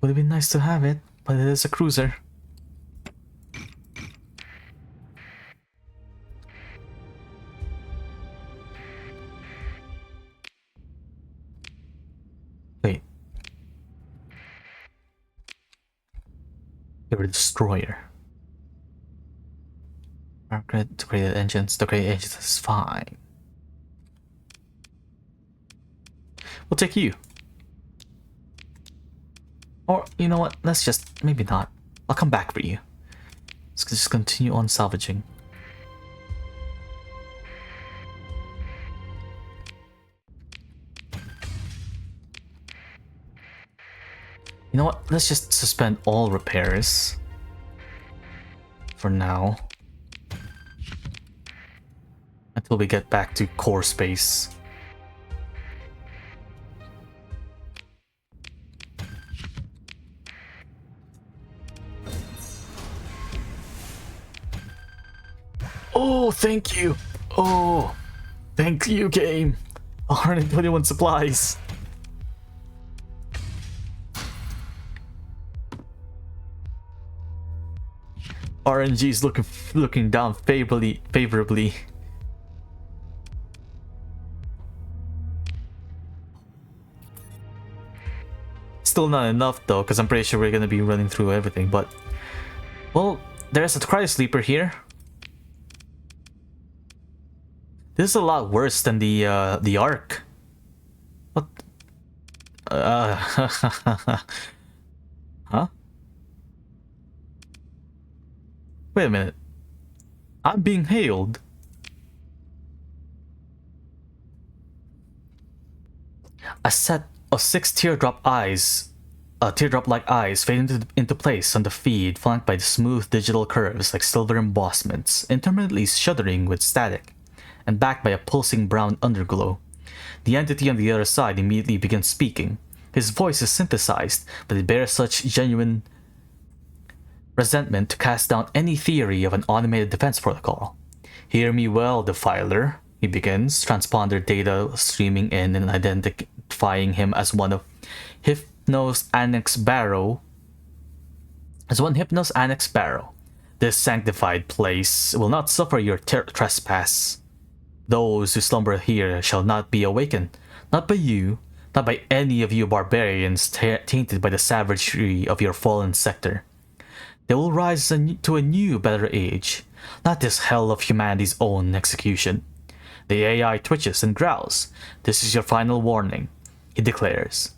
Speaker 1: Would have been nice to have it, but it is a cruiser. Wait. You're a destroyer. Upgrade to create engines. To create engines is fine. We'll take you. Or, you know what? Let's just... maybe not. I'll come back for you. Let's just continue on salvaging. You know what? Let's just suspend all repairs for now until we get back to core space. Oh, thank you. Oh, thank you, game. 121 supplies. RNG is looking down favorably. Still not enough though, because I'm pretty sure we're gonna be running through everything. But well, there's a cryo sleeper here. This is a lot worse than the Ark. What? Huh? Wait a minute. I'm being hailed. A set of 6 teardrop-like eyes fade into place on the feed, flanked by the smooth digital curves like silver embossments, intermittently shuddering with static, and backed by a pulsing brown underglow. The entity on the other side immediately begins speaking. His voice is synthesized, but it bears such genuine resentment to cast down any theory of an automated defense protocol. Hear me well, Defiler, he begins, transponder data streaming in and identifying him as one Hypnos Annex Barrow. This sanctified place will not suffer your trespass. Those who slumber here shall not be awakened, not by you, not by any of you barbarians tainted by the savagery of your fallen sector. They will rise to a new, better age, not this hell of humanity's own execution. The AI twitches and growls. This is your final warning, he declares.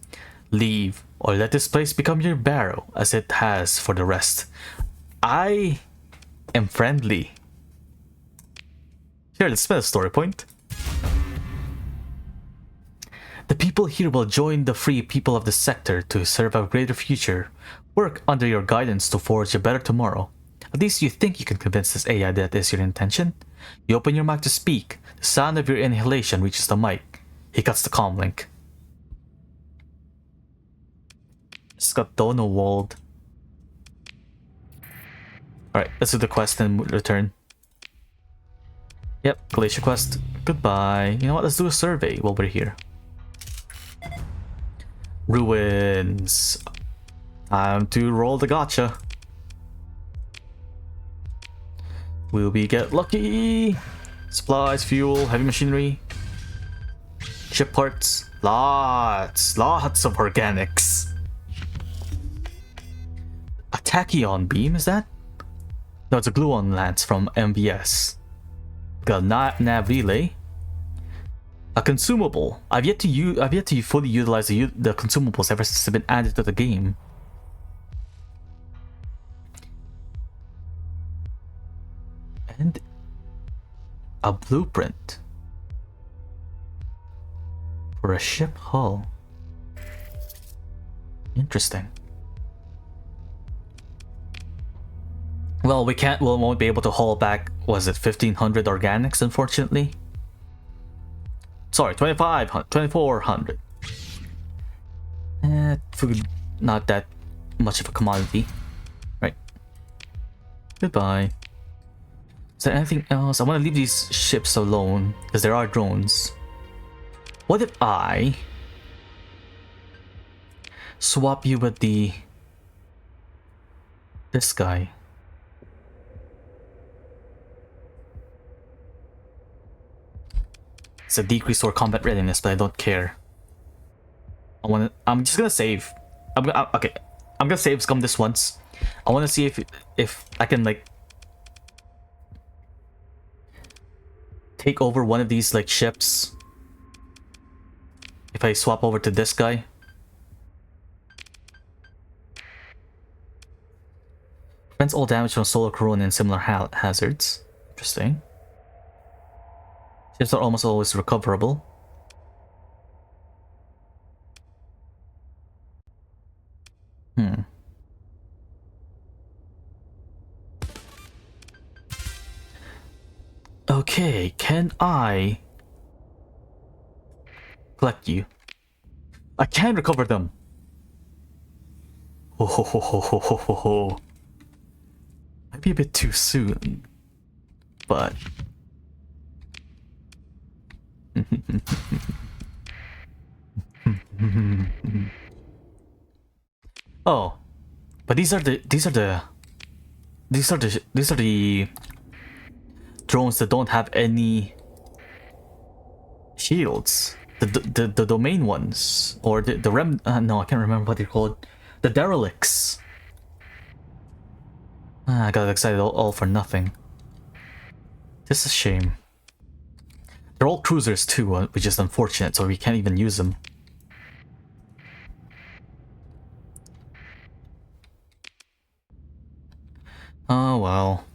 Speaker 1: Leave, or let this place become your barrow, as it has for the rest. I am friendly. Here, let's spend a story point. The people here will join the free people of the sector to serve a greater future. Work under your guidance to forge a better tomorrow. At least you think you can convince this AI that is your intention. You open your mouth to speak. The sound of your inhalation reaches the mic. He cuts the comm link. Just got Dono walled. Alright, let's do the quest and return. Yep, Glacier quest. Goodbye. You know what? Let's do a survey while we're here. Ruins. Time to roll the gotcha. Will we get lucky? Supplies, fuel, heavy machinery, ship parts. Lots of organics. A tachyon beam, is that? No, it's a gluon lance from MVS. Got a nav relay. A consumable. I've yet to fully utilize the consumables ever since they've been added to the game. And a blueprint for a ship hull. Interesting. Well, we won't be able to haul back, was it 1500 organics, unfortunately? Sorry, 2400. Food, not that much of a commodity. Right. Goodbye. Is there anything else? I want to leave these ships alone, because there are drones. What if I swap you with this guy? It's a decrease or combat readiness, but I don't care. I'm just gonna save. Okay. I'm gonna save scum this once. I want to see if I can like take over one of these like ships. If I swap over to this guy. Prevents all damage from solar corona and similar hazards. Interesting. Ships are almost always recoverable. Okay, can I collect you? I can recover them. Oh, ho, ho, ho, ho, ho, ho, ho. Might be a bit too soon, but oh, but these are the drones that don't have any shields. The domain ones, or the rem. No, I can't remember what they're called. The derelicts. I got excited all for nothing. This is a shame. They're all cruisers too, which is unfortunate. So we can't even use them. Oh well.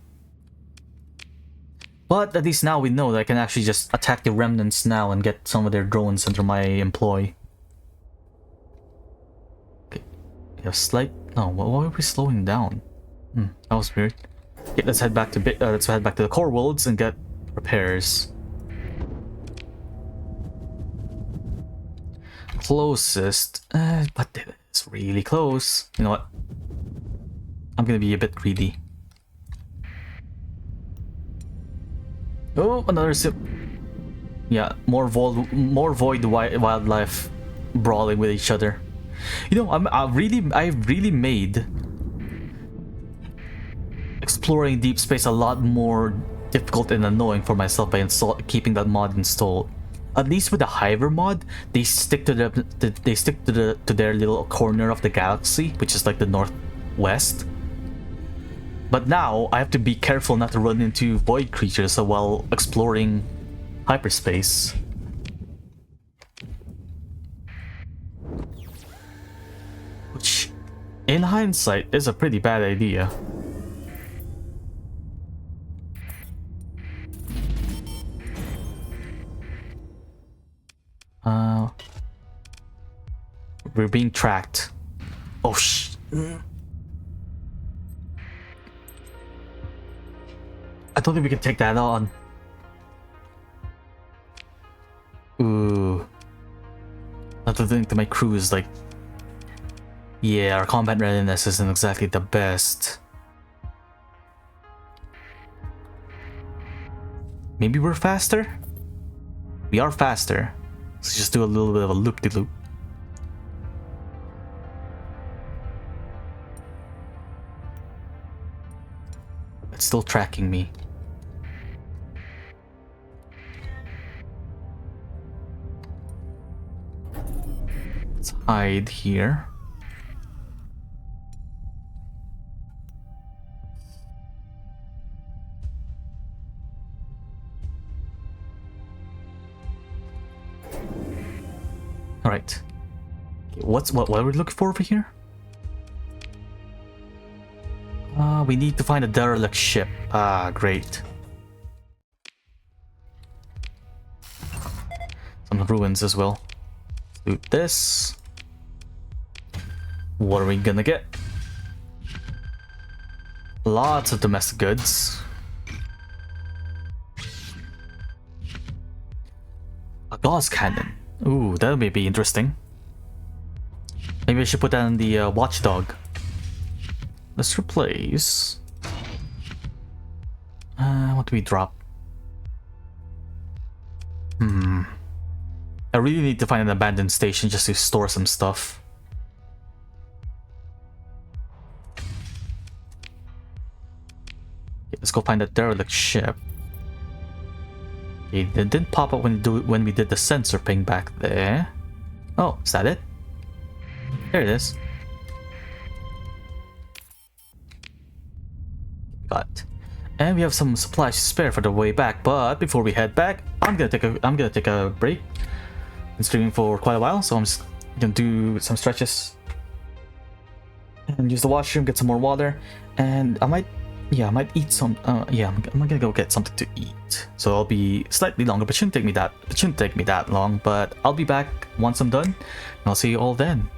Speaker 1: But at least now we know that I can actually just attack the remnants now and get some of their drones under my employ. Okay. We have slight. No, why are we slowing down? That was weird. Okay, let's head back to the core worlds and get repairs. Closest, but it's really close. You know what? I'm gonna be a bit greedy. Oh, another sip. Yeah, more void wildlife brawling with each other. You know, I really made exploring deep space a lot more difficult and annoying for myself by keeping that mod installed. At least with the Hiver mod, they stick to their little corner of the galaxy, which is like the northwest. But now I have to be careful not to run into void creatures while exploring hyperspace. Which, in hindsight, is a pretty bad idea. We're being tracked. Oh I don't think we can take that on. Ooh. I have to think that my crew is like... Yeah, our combat readiness isn't exactly the best. Maybe we're faster? We are faster. Let's just do a little bit of a loop-de-loop. It's still tracking me. Let's hide here. All right. What are we looking for over here? We need to find a derelict ship. Ah, great. Some ruins as well. Loot this. What are we gonna get? Lots of domestic goods. A gauze cannon. Ooh, that may be interesting. Maybe I should put that in the watchdog. Let's replace... what do we drop? I really need to find an abandoned station just to store some stuff. Okay, let's go find a derelict ship. Okay, it didn't pop up when we did the sensor ping back there. Oh, is that it? There it is. Got it. And we have some supplies to spare for the way back, but before we head back, I'm gonna take a break. Been streaming for quite a while, so I'm just gonna do some stretches and use the washroom, get some more water, and I might eat some. I'm gonna go get something to eat. So I'll be slightly longer, but shouldn't take me that long. But I'll be back once I'm done, and I'll see you all then.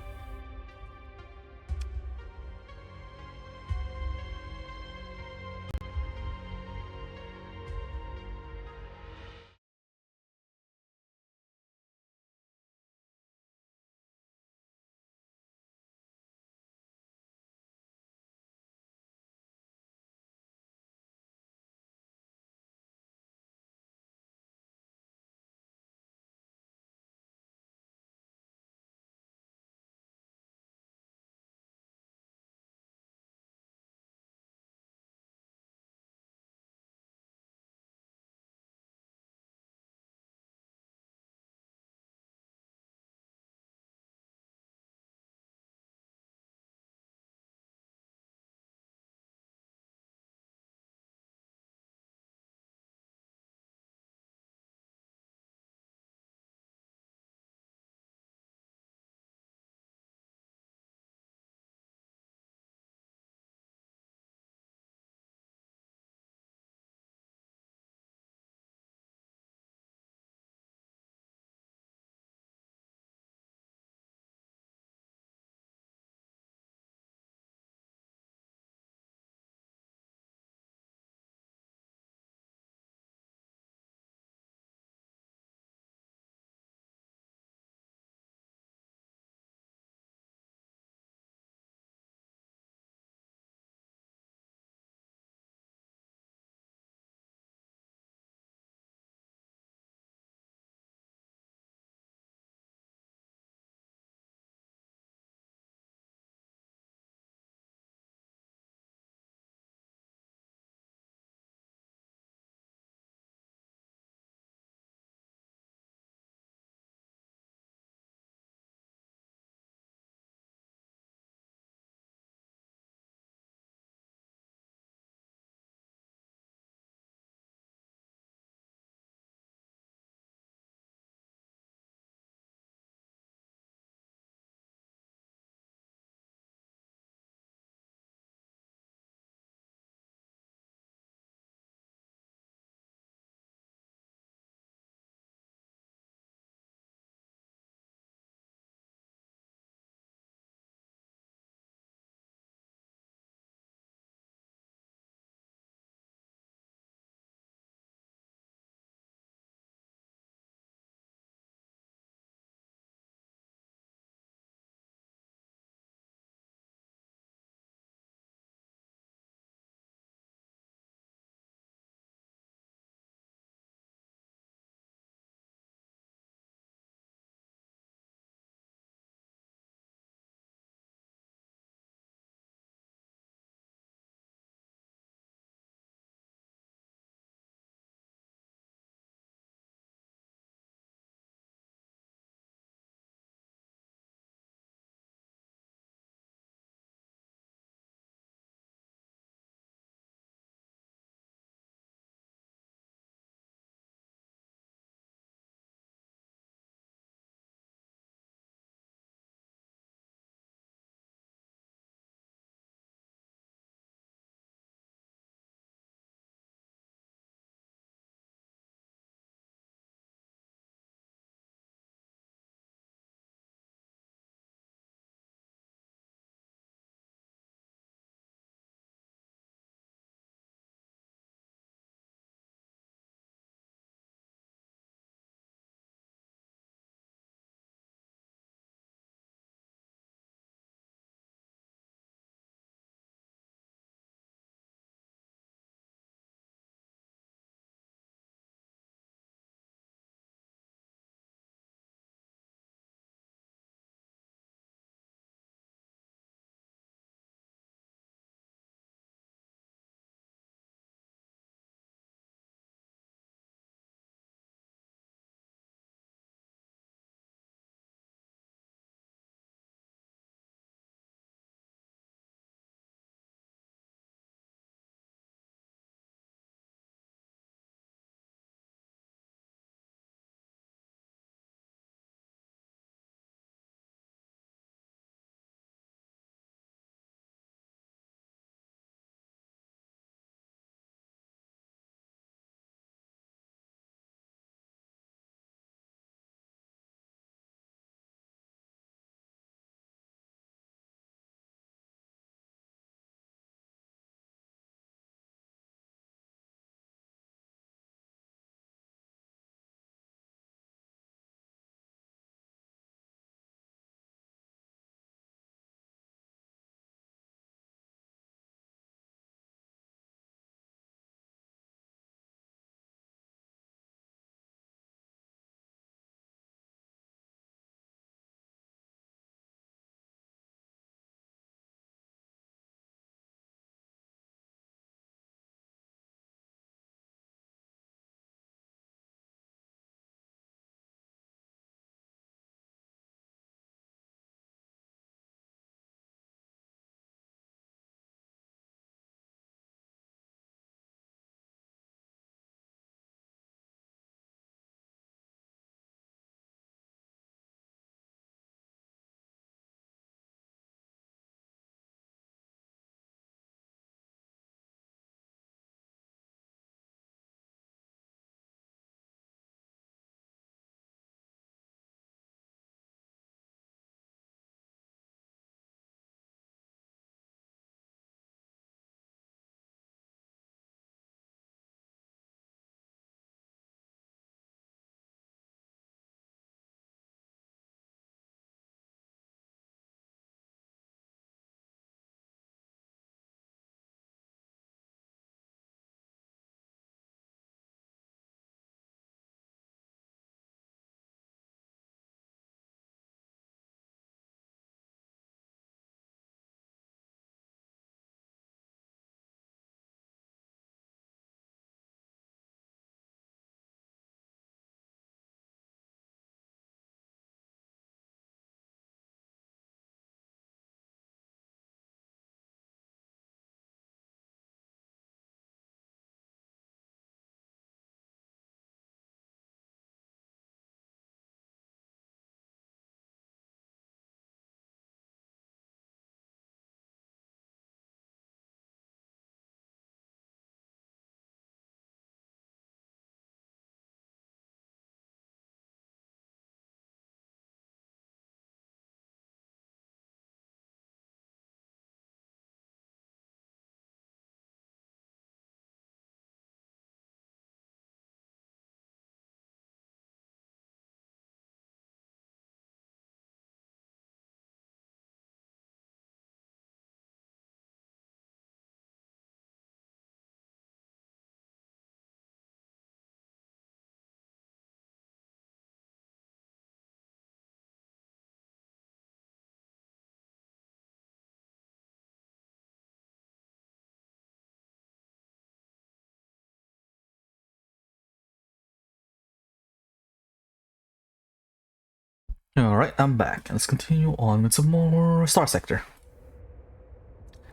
Speaker 1: Alright, I'm back. Let's continue on with some more Starsector.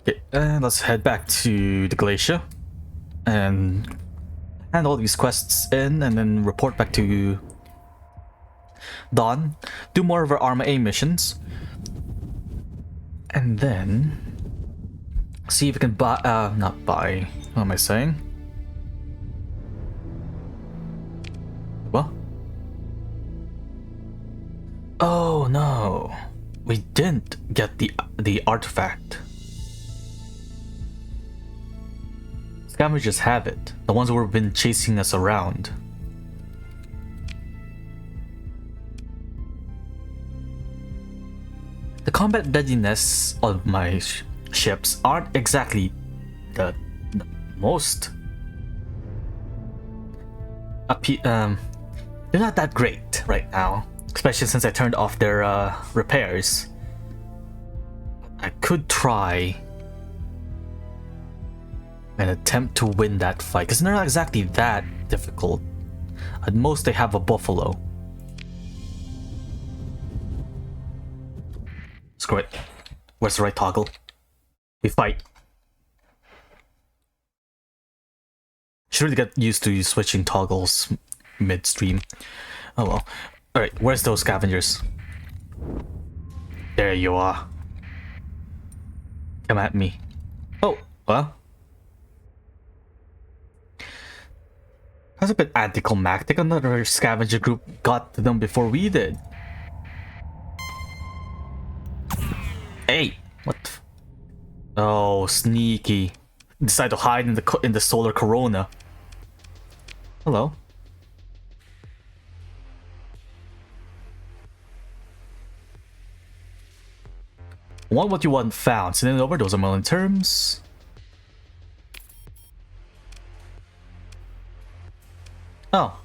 Speaker 1: Okay, and let's head back to the Glacier and hand all these quests in and then report back to Dawn. Do more of our Arma A missions. And then see if we can buy, not buy, what am I saying? What? Oh no, we didn't get the artifact. Scavengers have it, the ones who have been chasing us around. The combat readiness of my ships aren't exactly the most they're not that great right now, especially since I turned off their repairs. I could try and attempt to win that fight, because they're not exactly that difficult. At most they have a buffalo. Screw it. Where's the right toggle? We fight. Should really get used to switching toggles midstream. Oh well. Alright, where's those scavengers? There you are. Come at me. Oh, well. That's a bit anticlimactic. Another scavenger group got to them before we did. Hey! What? Oh, sneaky. Decide to hide in the solar corona. Hello. Want what you want found. Send it over. Those are my terms. Oh.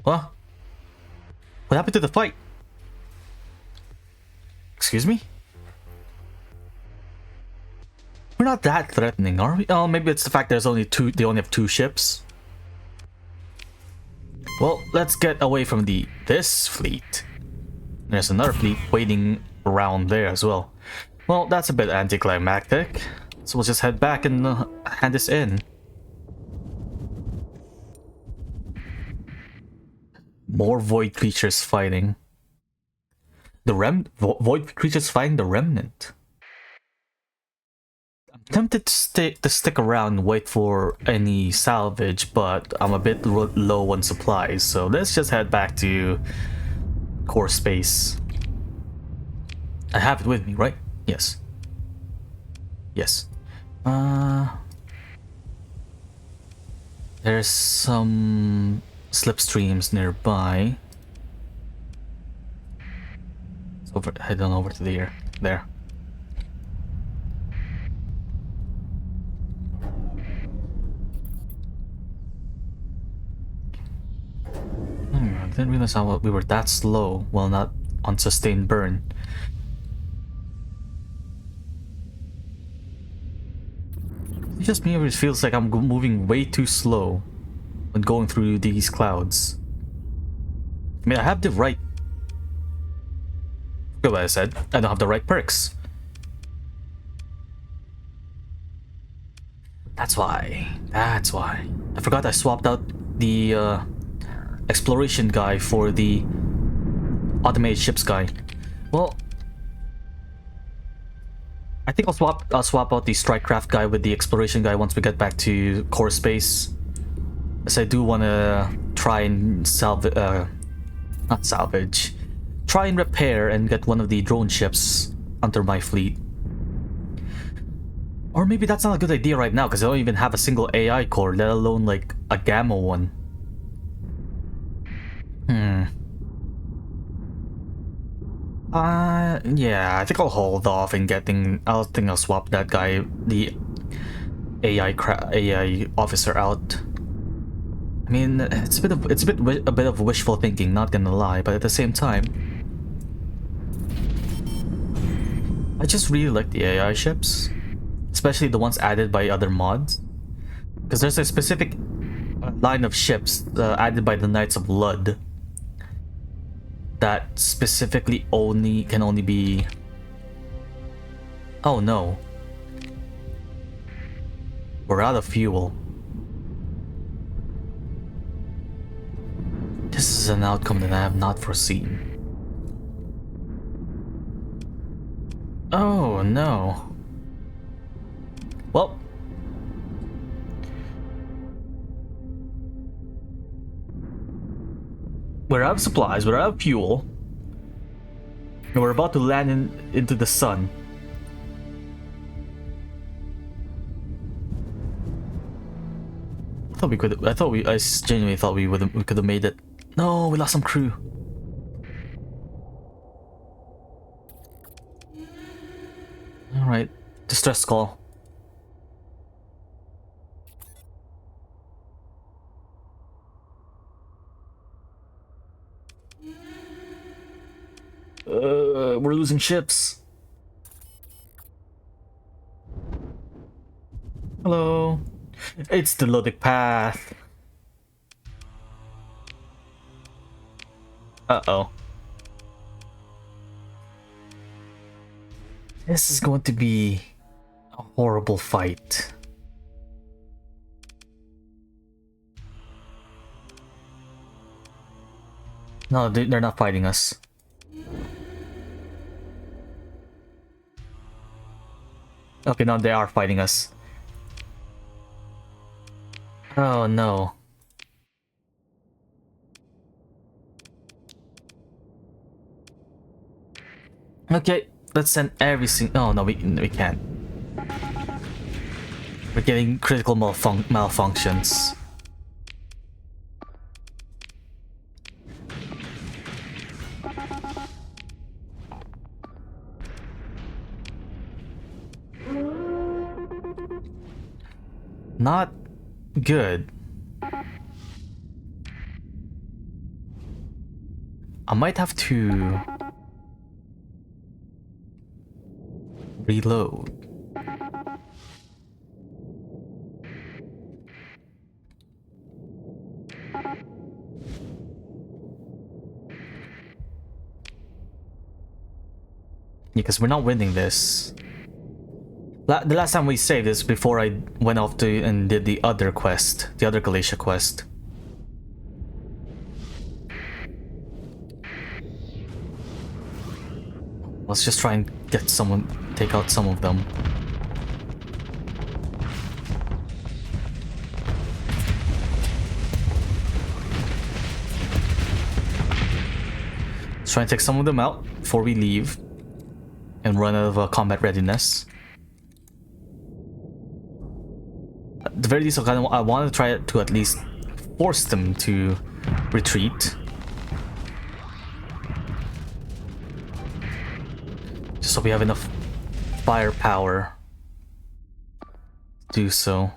Speaker 1: What? What happened to the fight? Excuse me? We're not that threatening, are we? Oh, maybe it's the fact there's only two. They only have 2 ships. Well, let's get away from this fleet. There's another fleet waiting around there as well. Well, that's a bit anticlimactic. So we'll just head back and hand this in. More void creatures fighting. The void creatures fighting the remnant. I'm tempted to stick around and wait for any salvage, but I'm a bit low on supplies, so let's just head back to core space. I have it with me, right? Yes. Yes. There's some slipstreams nearby. So head on over to there. I didn't realize how we were that slow while not on sustained burn. It's just me, it feels like I'm moving way too slow when going through these clouds. I mean, I have the right... Forget what I said. I don't have the right perks. That's why. That's why. I forgot I swapped out the exploration guy for the automated ships guy. Well, I think I'll swap out the strikecraft guy with the exploration guy once we get back to core space. As I do want to try and not salvage, try and repair and get one of the drone ships under my fleet. Or maybe that's not a good idea right now because I don't even have a single AI core, let alone like a gamma one. Yeah, I think I'll hold off and I'll swap that guy, the AI officer out. I mean, it's a bit of wishful thinking, not gonna lie, but at the same time, I just really like the AI ships, especially the ones added by other mods, because there's a specific line of ships added by the Knights of Blood that specifically can only be. Oh no, we're out of fuel. This is an outcome that I have not foreseen. Oh no. Well, we're out of supplies, we're out of fuel, and we're about to land into the sun. I genuinely thought we could have made it. No, we lost some crew. Alright, distress call. We're losing ships. Hello. It's the Lodic path. Uh-oh. This is going to be a horrible fight. No, they're not fighting us. Okay, no, they are fighting us. Oh no. Okay, let's send everything. Oh no, we can't. We're getting critical malfunctions. Not good. I might have to reload. Because we're not winning this. The last time we saved this before I went off to and did the other quest, the other Galatia quest. Let's just try and take out some of them. Let's try and take some of them out before we leave and run out of combat readiness. At the very least, I want to try to at least force them to retreat. Just so we have enough firepower to do so.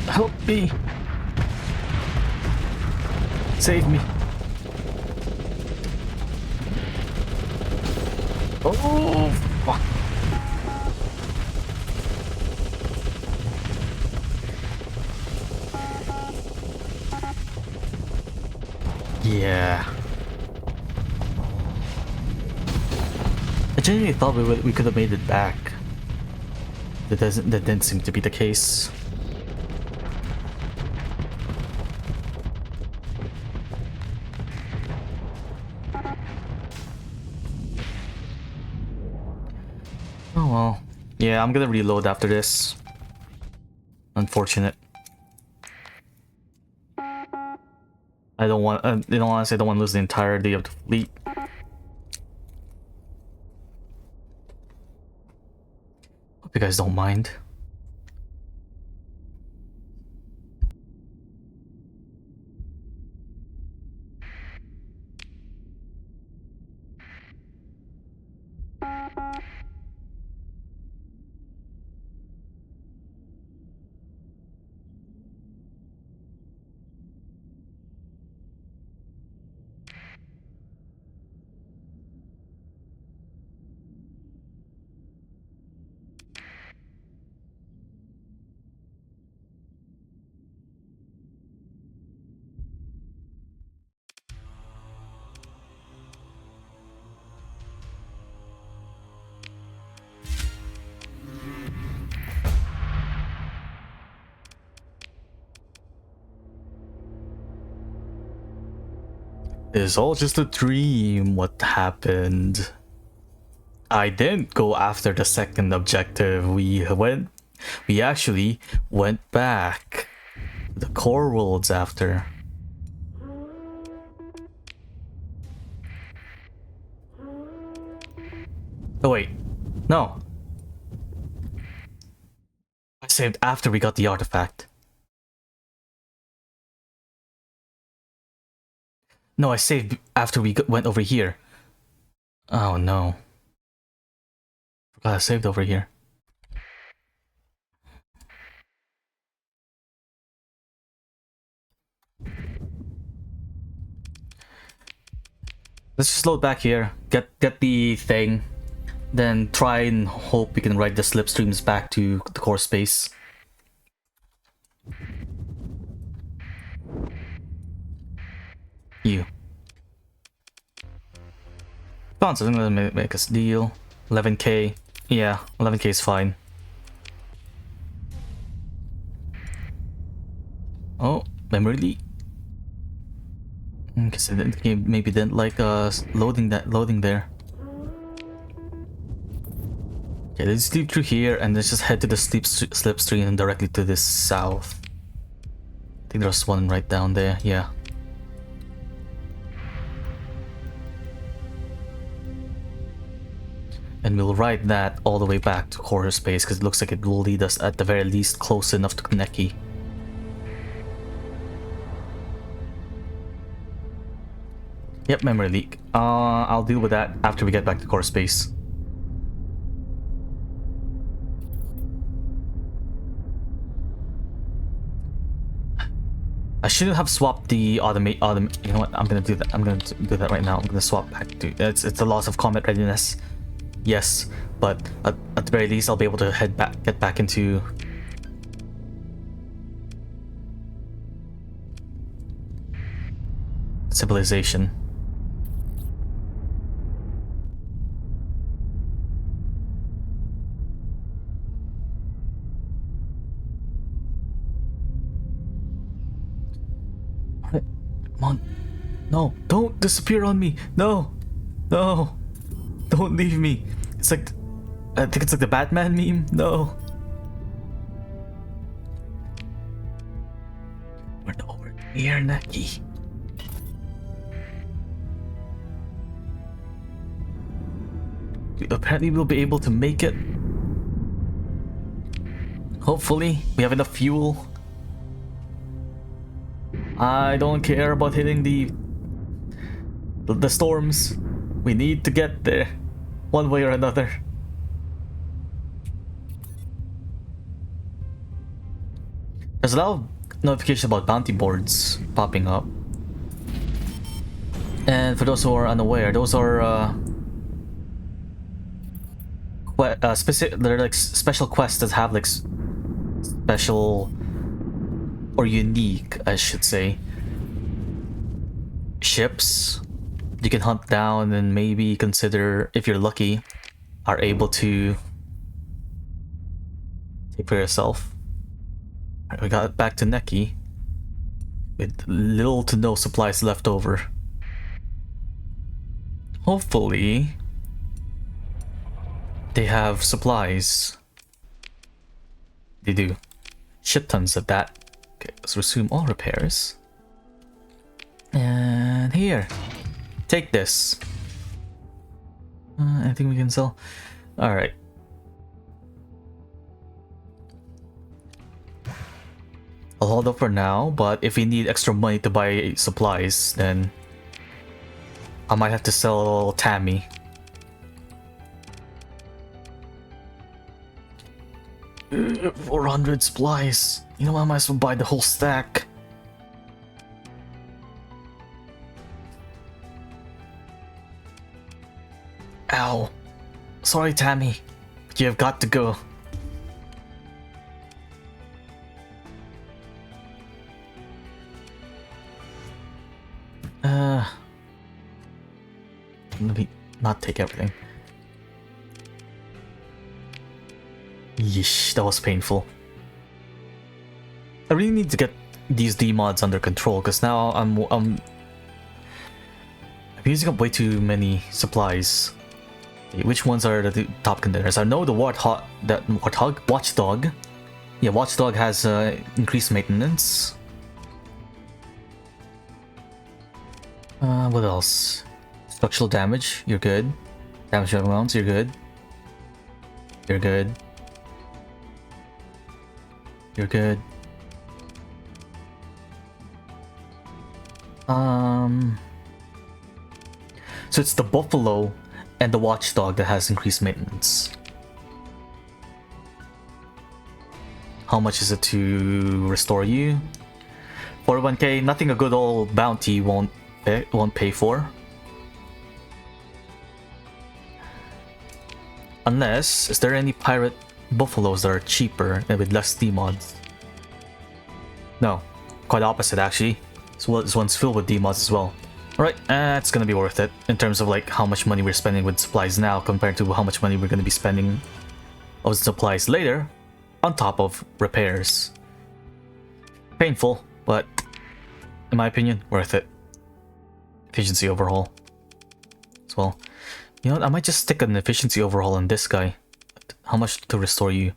Speaker 1: Help me! Save me! Oh, fuck! Yeah. I genuinely thought we could have made it back. That didn't seem to be the case. Oh well. Yeah, I'm gonna reload after this. Unfortunate. I don't want. Honestly, I don't want to lose the entirety of the fleet. Hope you guys don't mind. It's all just a dream. What happened? I didn't go after the second objective. We actually went back. The core worlds after. Oh wait, no. I saved after we got the artifact. No, I saved after we went over here. Oh no. Forgot I saved over here. Let's just load back here, get the thing, then try and hope we can ride the slipstreams back to the core space. You. Found something that make us deal. 11k. Yeah, 11k is fine. Oh, memory leak. Because the game maybe didn't like loading there. Okay, let's sleep through here and let's just head to the slipstream and directly to the south. I think there's one right down there, yeah. And we'll ride that all the way back to core space because it looks like it will lead us at the very least close enough to Kaneki. Yep, memory leak. I'll deal with that after we get back to core space. I shouldn't have swapped the automate. You know what? I'm gonna do that. I'm gonna do that right now. I'm gonna swap back to. It's a loss of combat readiness. Yes, but at the very least, I'll be able to get back into. Civilization. Come on. No, don't disappear on me. No. No. Don't leave me. It's like, I think it's like the Batman meme. No. We're nowhere near Neki. Apparently we'll be able to make it. Hopefully, we have enough fuel. I don't care about hitting the storms. We need to get there, one way or another. There's a lot of notifications about bounty boards popping up. And for those who are unaware, those are they're like special quests that have like special or unique, I should say, ships you can hunt down and maybe consider, if you're lucky, are able to take for yourself. Right, we got back to Neki with little to no supplies left over. Hopefully they have supplies. They do. Shit tons of that. Okay, let's resume all repairs. And here. Take this. Anything we can sell? Alright. I'll hold up for now, but if we need extra money to buy supplies, then I might have to sell Tammy. Uh, 400 supplies. You know, I might as well buy the whole stack. Ow. Sorry, Tammy. But you've got to go. Let me not take everything. Yeesh, that was painful. I really need to get these D mods under control because now I'm using up way too many supplies. Okay, which ones are the top contenders? I know the Watchdog. Yeah, Watchdog has increased maintenance. What else? Structural damage, you're good. Damage amounts, you're good. You're good. You're good. So it's the Buffalo and the Watchdog that has increased maintenance. How much is it to restore you? 41k, nothing a good old bounty won't pay for. Unless, is there any pirate buffaloes that are cheaper and with less demods? No, quite opposite actually. So this one's filled with demods as well. Alright, it's gonna be worth it in terms of like how much money we're spending with supplies now compared to how much money we're gonna be spending on supplies later, on top of repairs. Painful, but in my opinion, worth it. Efficiency overhaul as well. You know what, I might just stick an efficiency overhaul on this guy. How much to restore you?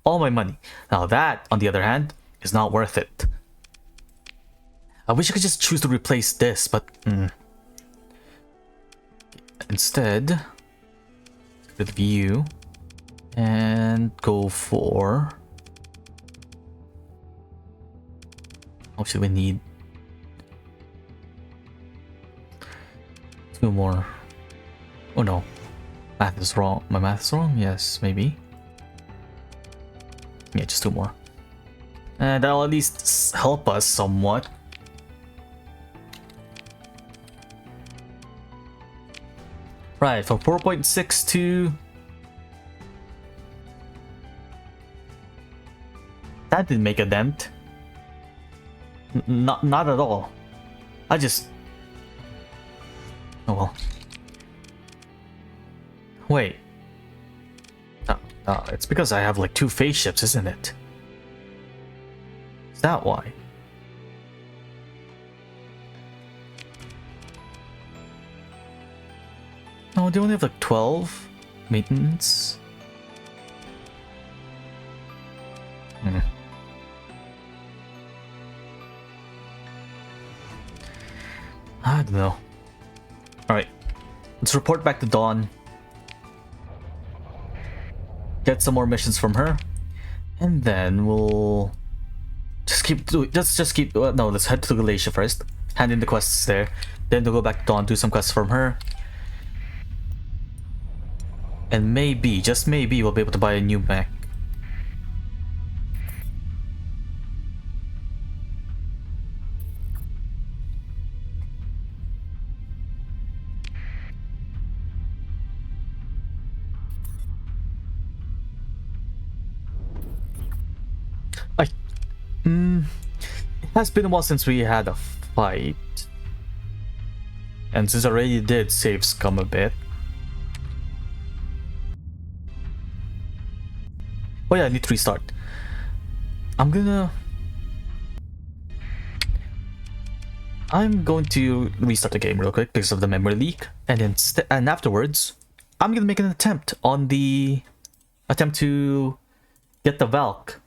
Speaker 1: All my money. Now that, on the other hand, is not worth it. I wish I could just choose to replace this, but instead, with view and go for. How much do we need? 2 more. Oh no, math is wrong. My math is wrong. Yes, maybe. Yeah, just 2 more, and that'll at least help us somewhat. Right, from 4.6 to... That didn't make a dent. Not at all. I just... Oh well. Wait. No, it's because I have like 2 phase ships, isn't it? Is that why? No, they only have like 12 maintenance. I don't know. Alright, let's report back to Dawn. Get some more missions from her. And then we'll just keep doing, just keep, no, let's head to Galatia first. Hand in the quests there. Then we'll go back to Dawn, do some quests from her. And maybe, just maybe, we'll be able to buy a new mech. It has been a while since we had a fight. And since I already did save Scum a bit. Oh yeah, I need to restart. I'm going to restart the game real quick because of the memory leak, and then afterwards, I'm gonna make an attempt to get the Valk.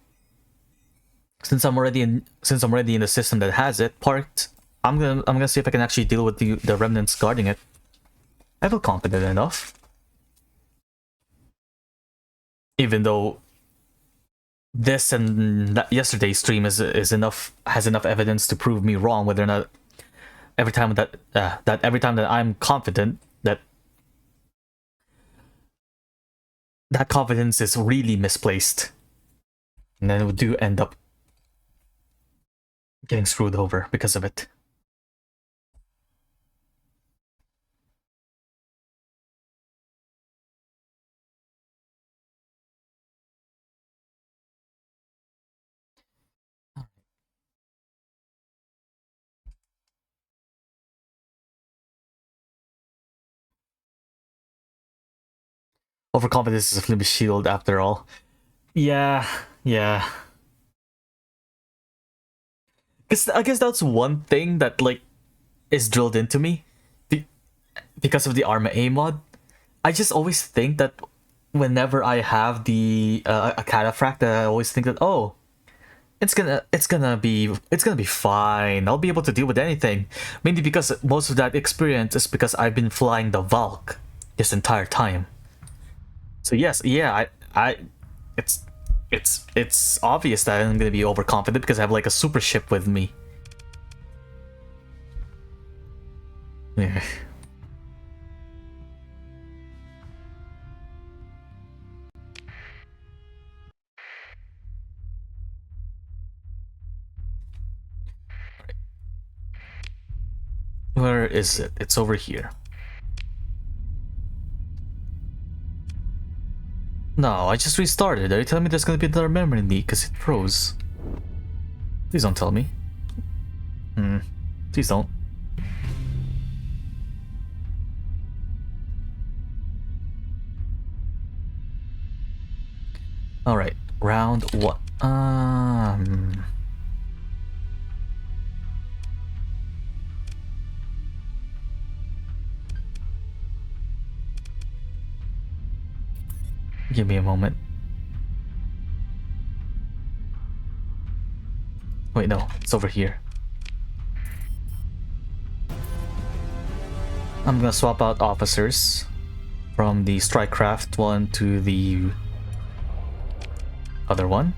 Speaker 1: Since I'm already in the system that has it parked, I'm gonna see if I can actually deal with the remnants guarding it. I feel confident enough, even though this and yesterday's stream has enough evidence to prove me wrong. Whether or not every time that I'm confident that confidence is really misplaced, and then we do end up getting screwed over because of it. Overconfidence is a flimsy shield after all. Yeah. I guess that's one thing that like is drilled into me. because of the Arma A mod. I just always think that whenever I have the a cataphract, I always think that, oh, it's gonna be fine. I'll be able to deal with anything. Mainly because most of that experience is because I've been flying the Valk this entire time. So yes, yeah, it's obvious that I'm gonna be overconfident because I have like a super ship with me. Yeah. Where is it? It's over here. No, I just restarted. Are you telling me there's gonna be another memory leak because it froze? Please don't tell me. Please don't. Alright, round one. Give me a moment. Wait, no, it's over here. I'm gonna swap out officers from the Strikecraft one to the other one.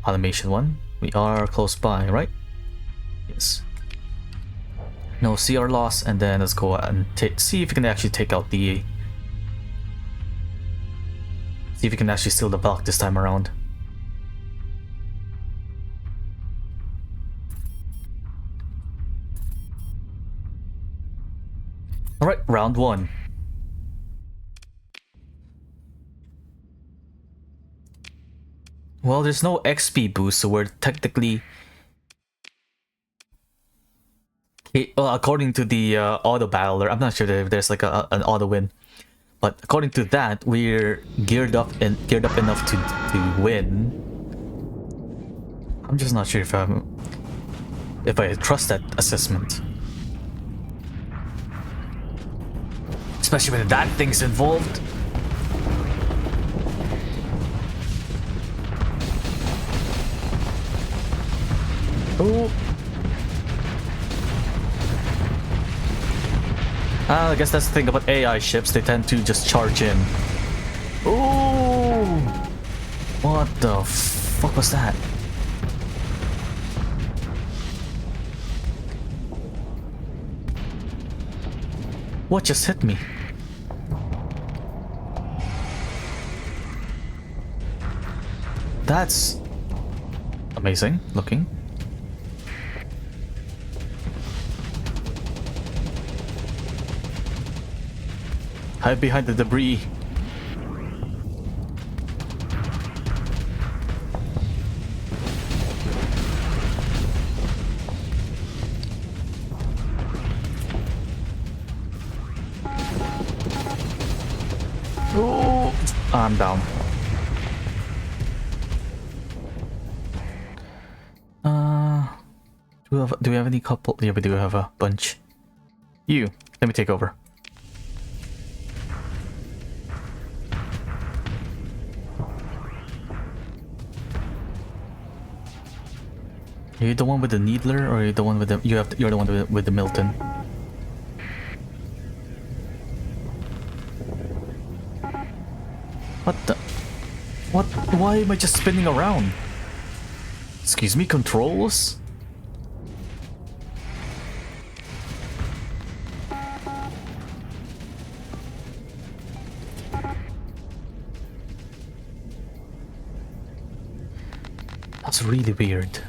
Speaker 1: Automation one. We are close by, right? Yes. No CR loss, and then let's go and see if we can actually take out the... See if we can actually steal the Valk this time around. Alright, round one. Well, there's no XP boost, so we're technically... Well, according to the auto battler, I'm not sure if there's like an auto win, but according to that, we're geared up enough to win. I'm just not sure if I trust that assessment, especially when that thing's involved. Oh. I guess that's the thing about AI ships, they tend to just charge in. Ooh! What the fuck was that? What just hit me? That's amazing looking. Hide behind the debris. Oh, I'm down. Do we have any couple? Yeah, we do have a bunch. You, let me take over. Are you the one with the needler, or are you the one with the you're the one with the Milton? What the? What? Why am I just spinning around? Excuse me, controls? That's really weird.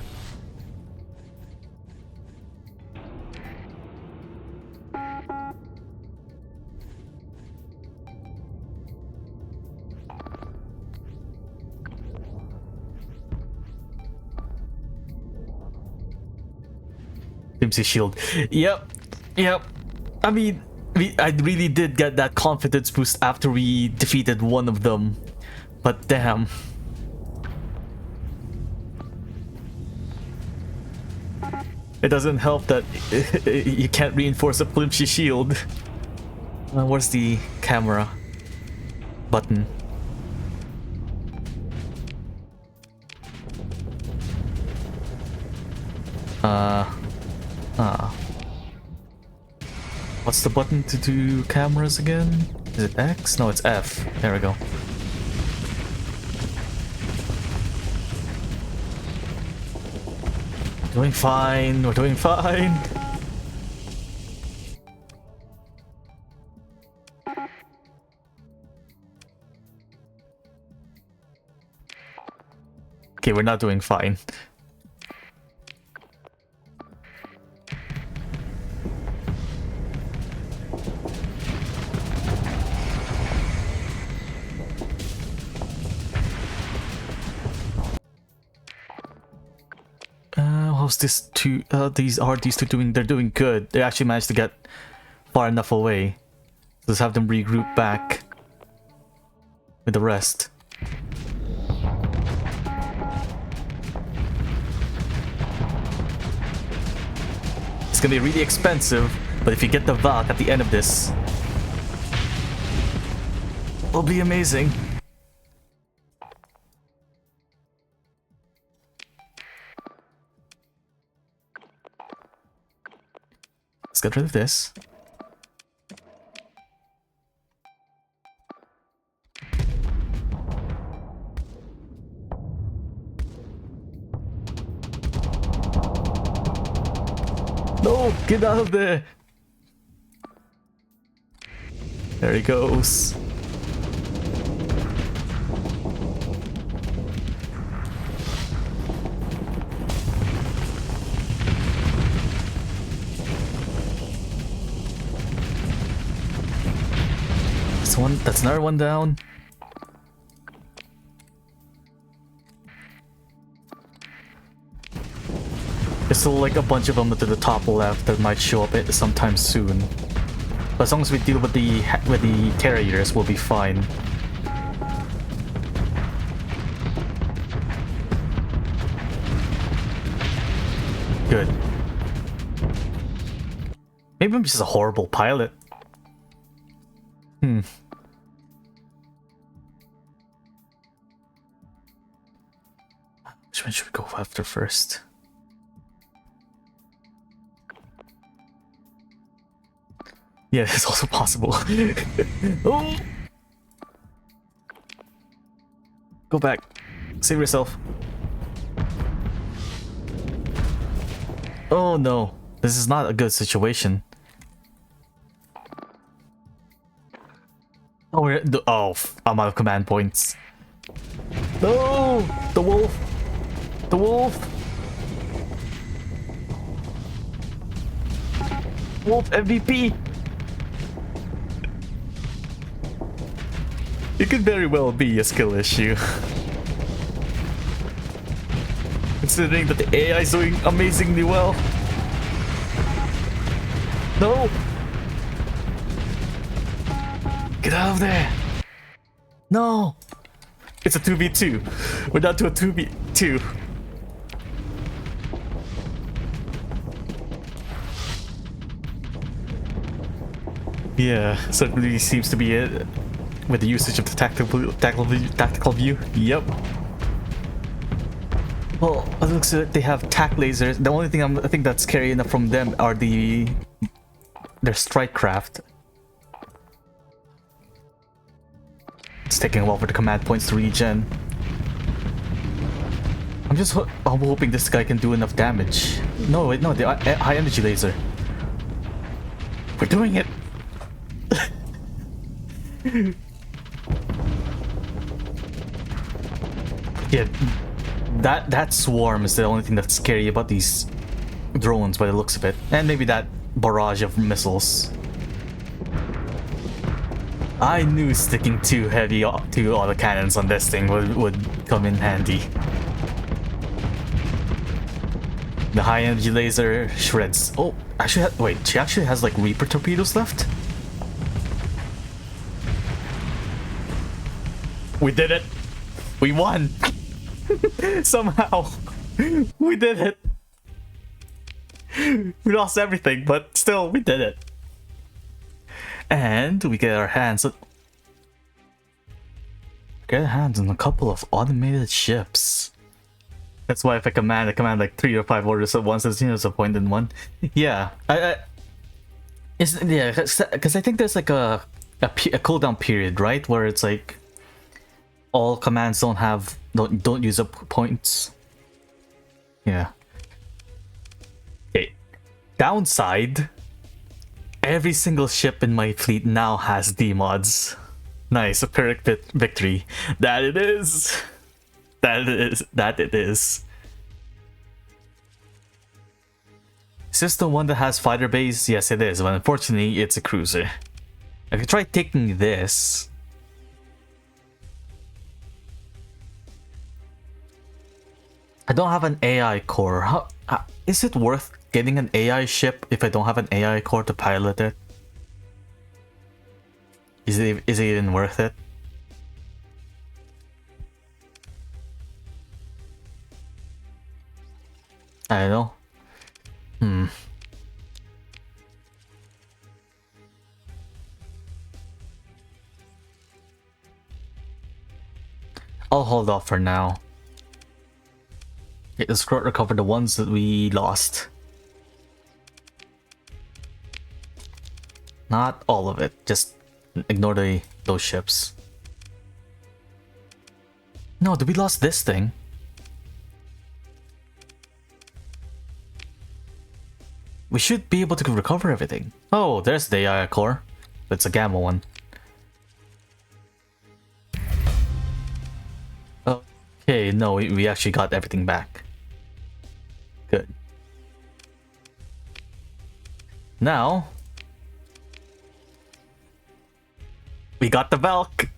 Speaker 1: Shield. Yep. I mean, I really did get that confidence boost after we defeated one of them, but damn. It doesn't help that you can't reinforce a flimsy shield. Where's the camera button? What's the button to do cameras again? Is it X? No, it's F. There we go. Doing fine, we're doing fine. Okay, we're not doing fine. How's this two? These two doing? They're doing good. They actually managed to get far enough away. Let's have them regroup back with the rest. It's gonna be really expensive, but if you get the Valk at the end of this, it'll be amazing. Let's get rid of this. No, get out of there. There he goes. That's another one down. There's still like a bunch of them to the top left that might show up sometime soon. But as long as we deal with the carriers, we'll be fine. Good. Maybe I'm just a horrible pilot. Which one should we go after first? Yeah, it's also possible. Oh! Go back. Save yourself. Oh no. This is not a good situation. Oh, I'm out of command points. No! The wolf! The wolf! Wolf MVP! It could very well be a skill issue. Considering that the AI is doing amazingly well. No! Get out of there! No! It's a 2v2. We're down to a 2v2. Yeah, certainly seems to be it. With the usage of the tactical view. Yep. Well, it looks like they have tac lasers. The only thing I think that's carrying up from them are their strike craft. It's taking a while for the command points to regen. I'm hoping this guy can do enough damage. No, wait, no, the high energy laser. We're doing it. Yeah, that swarm is the only thing that's scary about these drones by the looks of it. And maybe that barrage of missiles. I knew sticking two autocannons on this thing would come in handy. The high energy laser shreds. Oh, actually, wait, she actually has like Reaper torpedoes left? We did it! We won! Somehow! We did it! We lost everything, but still, we did it. And we get our hands on... Get our hands on a couple of automated ships. That's why if I command like 3 or 5 orders at once, there's a point in one. Yeah, because I think there's like a cooldown period, right? Where it's like all commands don't use up points. Yeah. Okay. Downside. Every single ship in my fleet now has D-mods. Nice, a Pyrrhic victory. That it is. That it is. Is this the one that has fighter base? Yes, it is, but unfortunately, it's a cruiser. I could try taking this. I don't have an AI core. Is it worth getting an AI ship if I don't have an AI core to pilot it? Is it even worth it? I don't know. I'll hold off for now. Okay, let's recover the ones that we lost. Not all of it, just ignore those ships. No, did we lost this thing? We should be able to recover everything. Oh, there's the AI core. It's a gamma one. Okay, no, we actually got everything back. Good. Now, we got the Valk.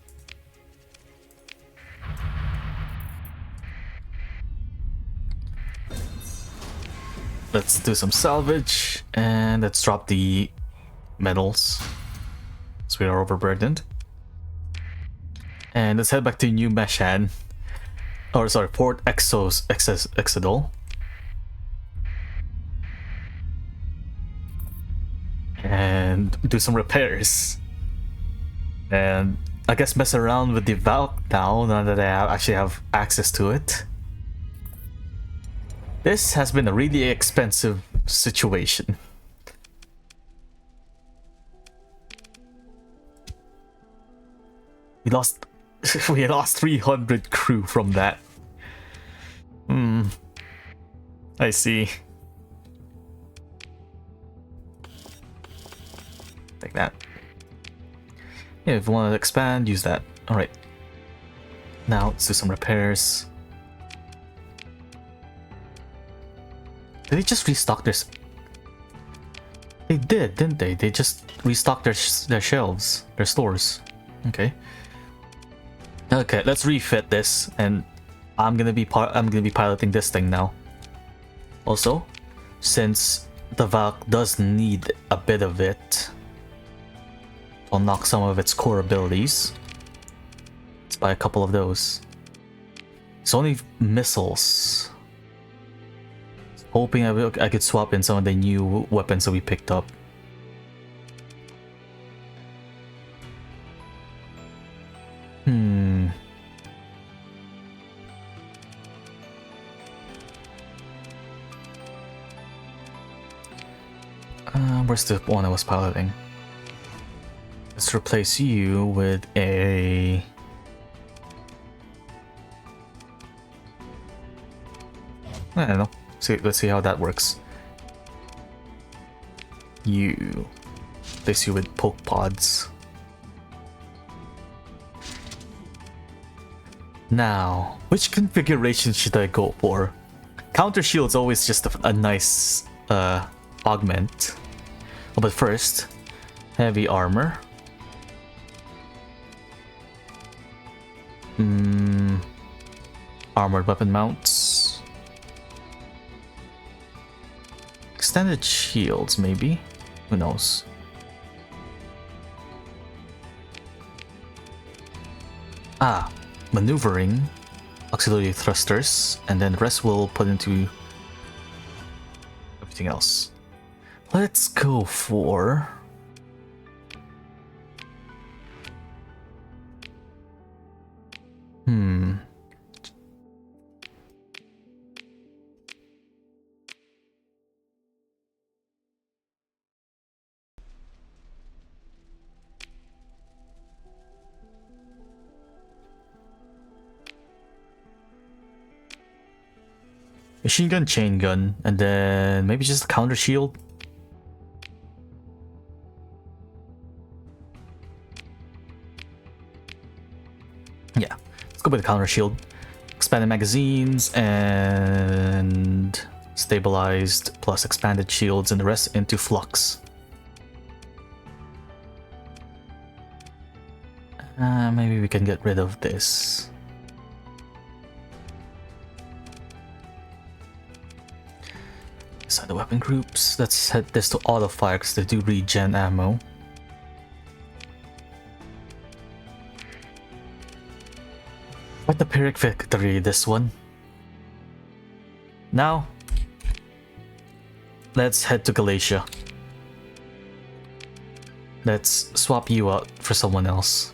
Speaker 1: Let's do some salvage and let's drop the metals, so we are overburdened. And let's head back to New Meshan. Or sorry, Port Exodol. And do some repairs. And I guess mess around with the Valk now that I actually have access to it. This has been a really expensive situation. We lost 300 crew from that. I see. Take that. Yeah, if you want to expand, use that. Alright. Now let's do some repairs. Did they just restock their... They did, didn't they? They just restocked their shelves, their stores. Okay. Okay, let's refit this, and I'm gonna be piloting this thing now. Also, since the Valk does need a bit of it to unlock some of its core abilities, let's buy a couple of those. It's only missiles. Hoping I could swap in some of the new weapons that we picked up. Where's the one I was piloting? Let's replace you with a... I don't know. Let's see how that works. You replace you with poke pods. Now, which configuration should I go for? Counter shield's always just a nice augment. Oh, but first, heavy armor. Armored weapon mounts. Extended shields, maybe? Who knows? Maneuvering, auxiliary thrusters, and then the rest we'll put into anything else. Let's go for... Machine gun, chain gun, and then maybe just a counter shield. Yeah, let's go with the counter shield. Expanded magazines and stabilized plus expanded shields, and the rest into flux. Maybe we can get rid of this. Assign the weapon groups. Let's set this to auto fire because they do regen ammo. What the Pyrrhic victory, this one. Now, let's head to Galatia. Let's swap you out for someone else.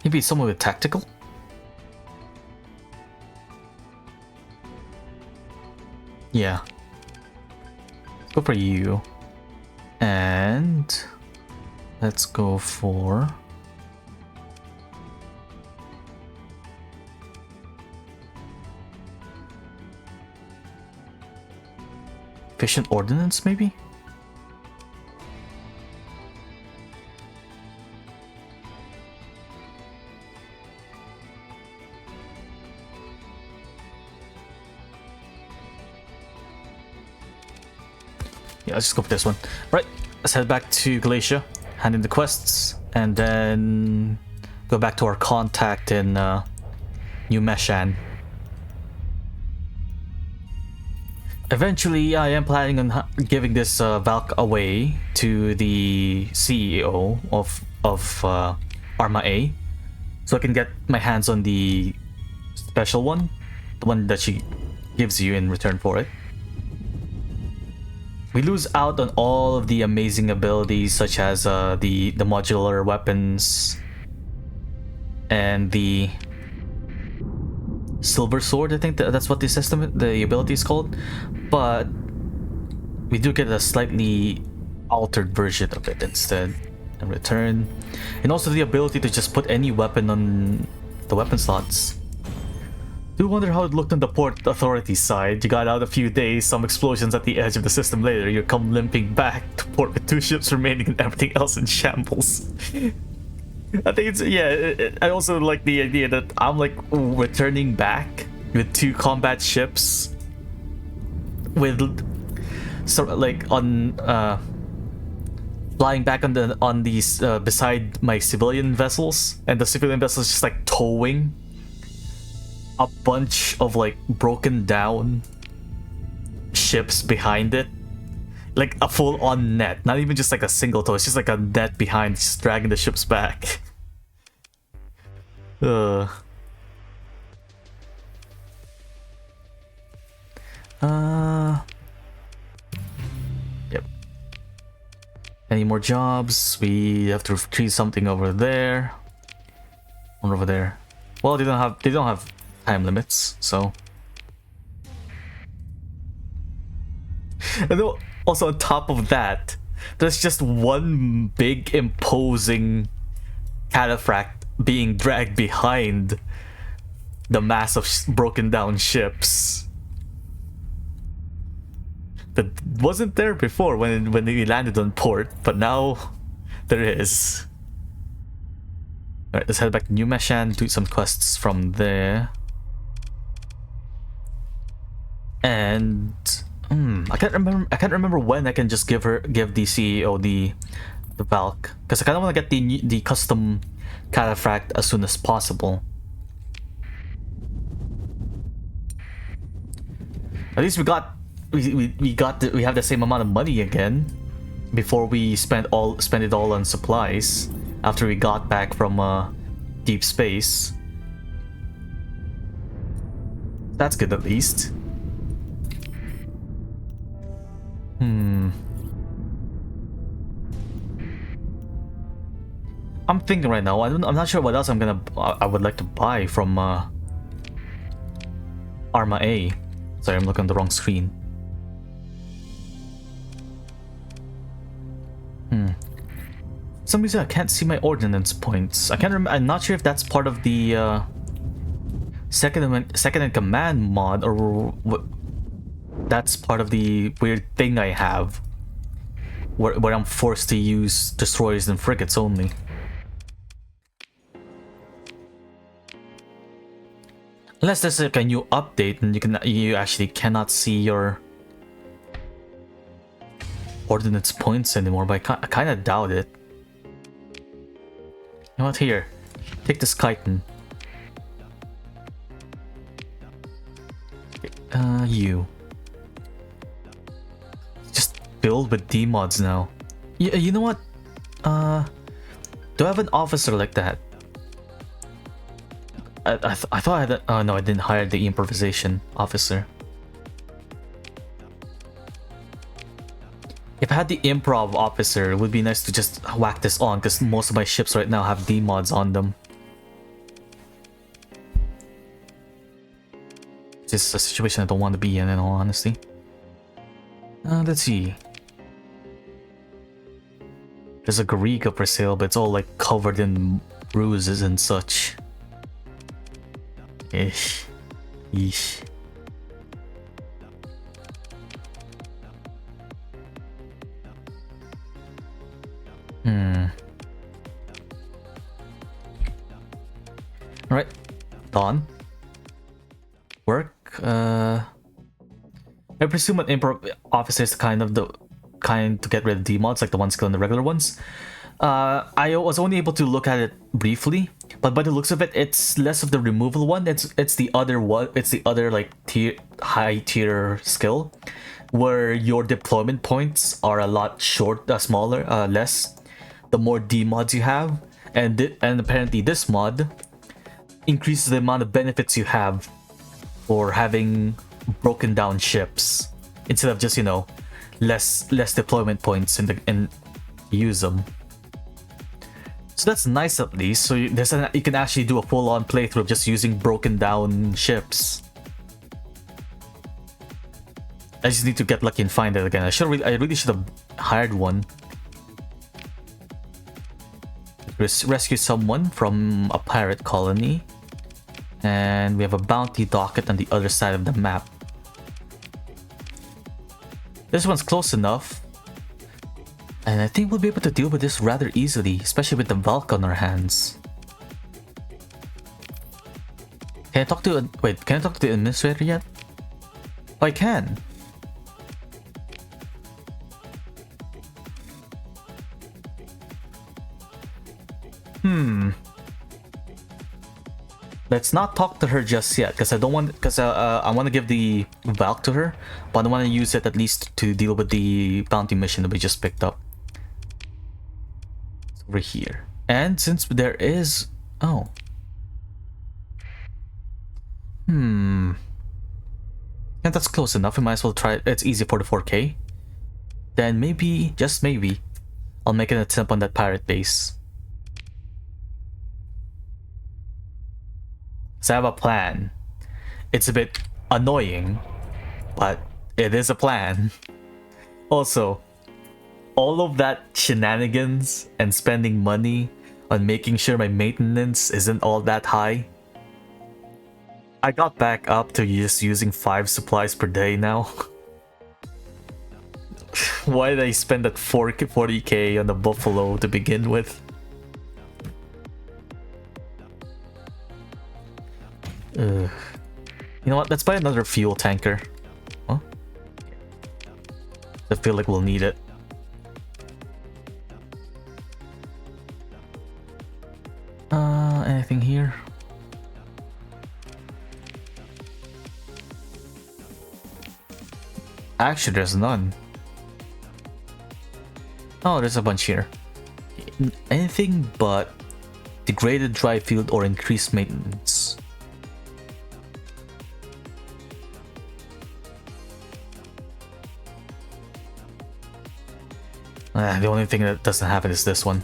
Speaker 1: Maybe someone with tactical? Yeah. Let's go for you. And let's go for... efficient ordnance, maybe? Yeah, let's just go for this one. Right, let's head back to Galatia, hand in the quests, and then go back to our contact in New Meshan. Eventually, I am planning on giving this Valk away to the CEO of Arma A, so I can get my hands on the special one, the one that she gives you in return for it. We lose out on all of the amazing abilities such as the modular weapons and the silver sword. I think that's what the ability is called, but we do get a slightly altered version of it instead in return, and also the ability to just put any weapon on the weapon slots. Do wonder how it looked on the port authorities side. You got out a few days, some explosions at the edge of the system later, you come limping back to port with 2 ships remaining and everything else in shambles. I think it's, yeah, I also like the idea that I'm like returning back with 2 combat ships with sort of like on flying back on these beside my civilian vessels, and the civilian vessels just like towing a bunch of like broken down ships behind it, like a full-on net, not even just like a single tow, it's just like a net behind, just dragging the ships back. Yep. Any more jobs? We have to retrieve something over there. One over there. Well, they don't have time limits, so. And also on top of that, there's just one big imposing cataphract being dragged behind the mass of broken down ships that wasn't there before when we landed on port, but now there is. Alright, let's head back to New Meshan, do some quests from there. And I can't remember when I can just give the CEO the Valk, because I kind of want to get the custom cataphract as soon as possible. At least we got we have the same amount of money again before we spend it all on supplies after we got back from deep space. That's good at least. I'm thinking right now. I'm not sure what else I would like to buy from Arma A. Sorry, I'm looking at the wrong screen. For some reason I can't see my ordnance points. I can't remember. I'm not sure if that's part of the second in command mod or what. That's part of the weird thing I have, where I'm forced to use destroyers and frigates only. Unless there's like a new update and you actually cannot see your ordnance points anymore, but I kind of doubt it. You know what? Here, take this chitin. You. Just build with D mods now. You know what? Do I have an officer like that? I thought I had. Oh no, I didn't hire the improvisation officer. If I had the improv officer, it would be nice to just whack this on, because most of my ships right now have D mods on them. This is a situation I don't want to be in all honesty. Let's see. There's a Garriga for sale, but it's all like covered in bruises and such. Ish. Yeesh. Alright. Dawn. Work. I presume an improv officer is kind of the kind to get rid of D-mods, like the ones killing the regular ones. I was only able to look at it briefly, but by the looks of it, it's less of the removal one. It's the other one. It's the other like high tier skill, where your deployment points are a lot smaller, less. The more D mods you have, and apparently this mod increases the amount of benefits you have for having broken down ships instead of just, you know, less deployment points and use them. So that's nice at least. So you can actually do a full-on playthrough of just using broken down ships. I just need to get lucky and find it again. I really should have hired one. Rescue someone from a pirate colony. And we have a bounty docket on the other side of the map. This one's close enough. And I think we'll be able to deal with this rather easily, especially with the Valk on our hands. Can I talk to the administrator yet? Oh, I can. Let's not talk to her just yet, because I want to give the Valk to her, but I want to use it at least to deal with the bounty mission that we just picked up. It's over here. And since there is... Oh. Yeah, that's close enough. We might as well try it. It's easy for the 4K. Then maybe, just maybe, I'll make an attempt on that pirate base. So I have a plan. It's a bit annoying, but it is a plan. Also, all of that shenanigans and spending money on making sure my maintenance isn't all that high. I got back up to just using 5 supplies per day now. Why did I spend that 40k on the buffalo to begin with? You know what? Let's buy another fuel tanker. Huh? I feel like we'll need it. Anything here? Actually, there's none. Oh, there's a bunch here. Anything but degraded dry field or increased maintenance. The only thing that doesn't happen is this one.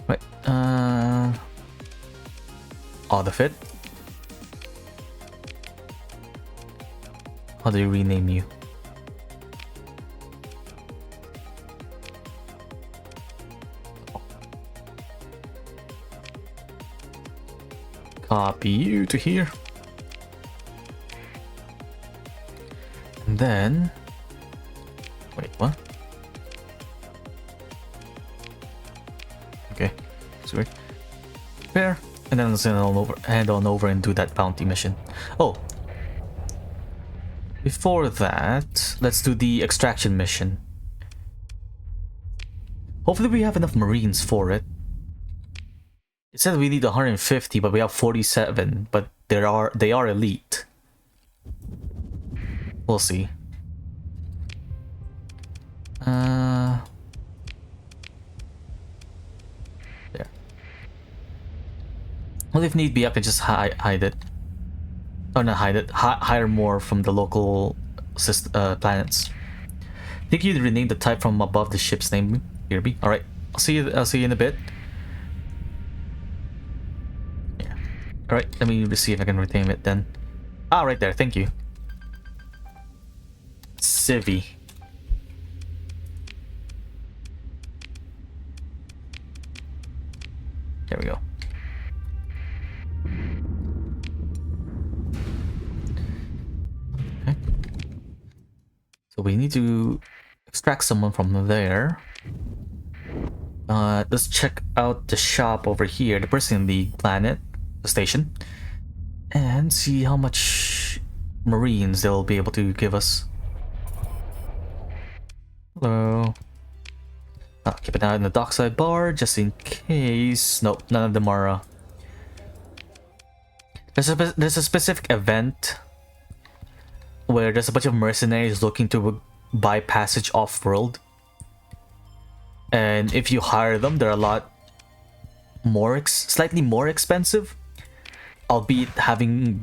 Speaker 1: Right. Auto fit. How do you rename you? Copy you to here. And then... Wait, what? Okay, sweet. Fair. And then let's head on over and do that bounty mission. Oh! Before that, let's do the extraction mission. Hopefully we have enough marines for it. It says we need 150, but we have 47. But they are elite. We'll see. There. Well, if need be, I can just hide it. Or not hide it. Hire more from the local planets. I think you'd rename the type from above the ship's name. Here be. All right. I'll see you in a bit. Yeah. All right. Let me see if I can rename it then. Ah, right there. Thank you. Civi. There we go. Okay. So we need to extract someone from there. Let's check out the shop over here, the Prison League planet, the station, and see how much marines they'll be able to give us. Hello. Keep an eye on the dockside bar just in case. Nope, none of them are. There's a specific event where there's a bunch of mercenaries looking to buy passage off-world, and if you hire them, they're a lot more, slightly more expensive, albeit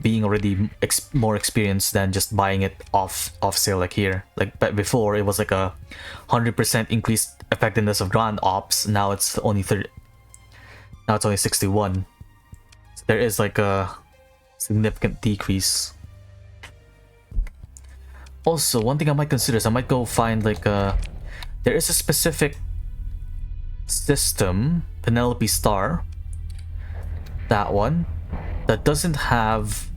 Speaker 1: being already more experienced than just buying it off sale like here. Like before, it was like a 100% increased effectiveness of ground ops. Now it's only 30. Now it's only 61. So there is like a significant decrease. Also, one thing I might consider is I might go find like there is a specific system, Penelope Star, that one, that doesn't have,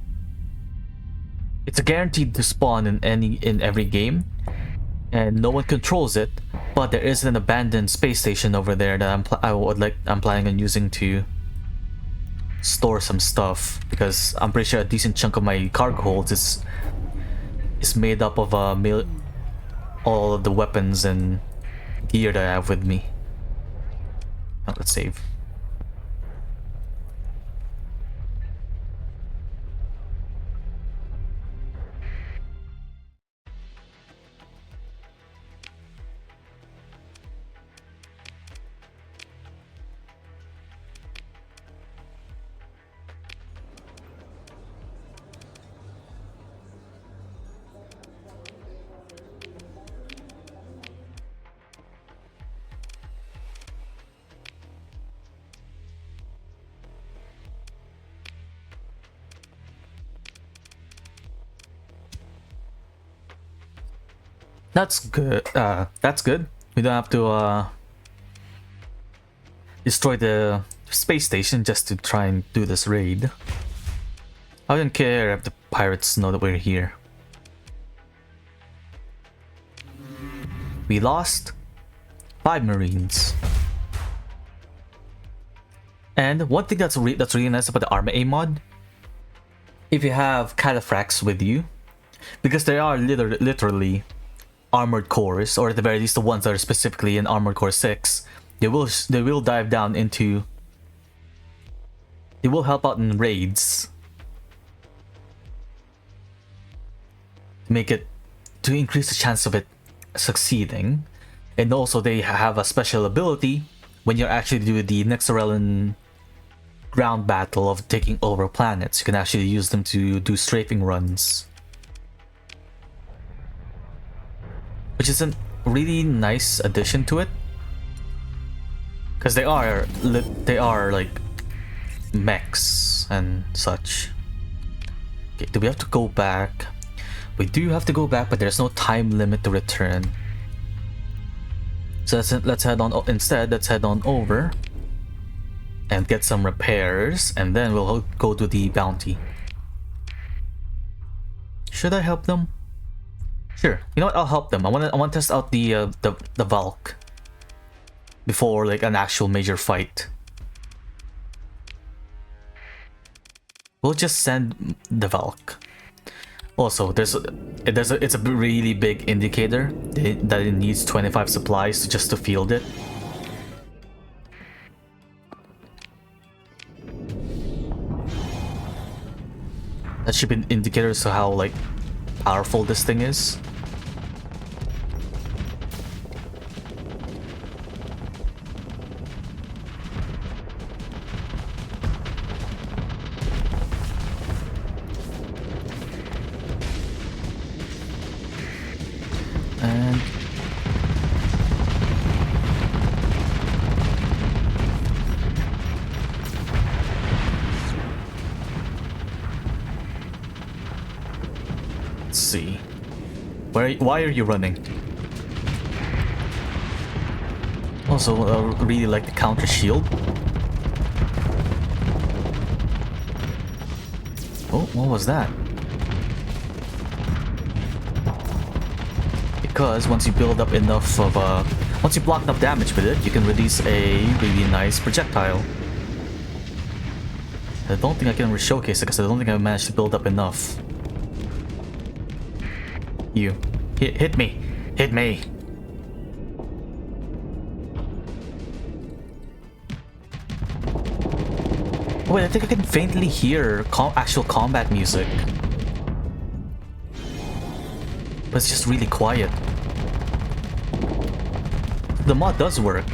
Speaker 1: it's a guaranteed to spawn in every game, and no one controls it, but there is an abandoned space station over there that I'm planning on using to store some stuff, because I'm pretty sure a decent chunk of my cargo holds is made up of all of the weapons and gear that I have with me. Now let's save. That's good. That's good. We don't have to destroy the space station just to try and do this raid. I don't care if the pirates know that we're here. We lost 5 marines. And one thing that's really nice about the Arma A mod, if you have cataphracts with you, because they are literally armored cores, or at the very least the ones that are specifically in Armored Core 6, they will dive down into, they will help out in raids. make it to increase the chance of it succeeding. And also they have a special ability when you're actually doing the Nexarellan ground battle of taking over planets. You can actually use them to do strafing runs, which is a really nice addition to it, because they are like mechs and such. Okay, do we have to go back? We do have to go back, but there's no time limit to return. So let's head on instead. Let's head on over and get some repairs, and then we'll go to the bounty. Should I help them? Sure. You know what? I'll help them. I want to test out the Valk before like an actual major fight. We'll just send the Valk. Also, it's a really big indicator that it needs 25 supplies just to field it. That should be indicators of how like powerful this thing is. And let's see. Why are you running? Also, I really like the counter shield. Oh, what was that? Because once you build up enough of once you block enough damage with it, you can release a really nice projectile. I don't think I can showcase it because I don't think I managed to build up enough. You hit me, hit me. Oh, wait, I think I can faintly hear actual combat music, but it's just really quiet. The mod does work.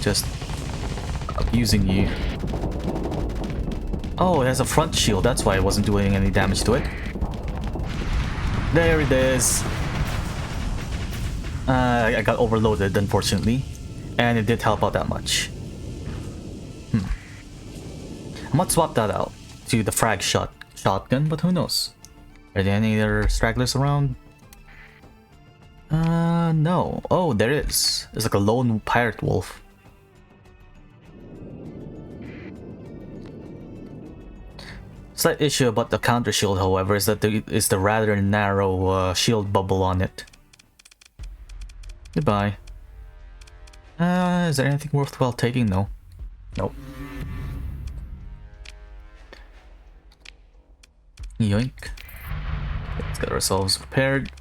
Speaker 1: Just abusing you. Oh, it has a front shield. That's why I wasn't doing any damage to it. There it is. I got overloaded, unfortunately, and it did help out that much. I might swap that out to the frag shotgun, but who knows? Are there any other stragglers around? No. Oh, there is. It's like a lone pirate wolf. Slight issue about the counter shield, however, is that is the rather narrow shield bubble on it. Goodbye. Is there anything worthwhile taking? No. Nope. Yoink. Let's get ourselves prepared.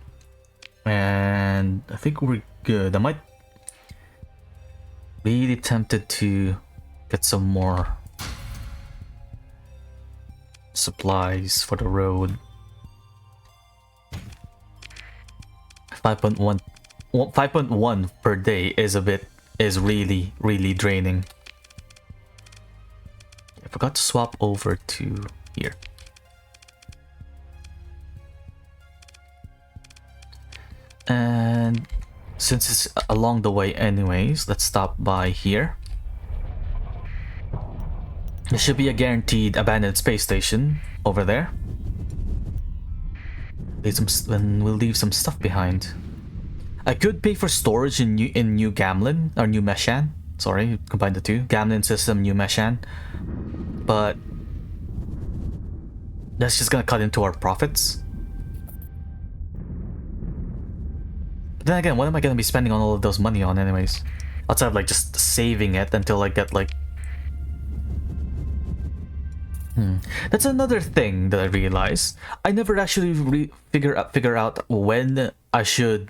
Speaker 1: And I think we're good. I might be tempted to get some more supplies for the road. 5.1 per day is really draining. I forgot to swap over to here. And since it's along the way anyways, let's stop by here. There should be a guaranteed abandoned space station over there. We'll leave some stuff behind. I could pay for storage in New Gamlen or New Meshan. Sorry, combine the two. Gamlen system, New Meshan. But that's just gonna cut into our profits. But then again, what am I gonna be spending on all of those money on anyways? Outside of like just saving it until I get like... That's another thing that I realized. I never actually figure out when I should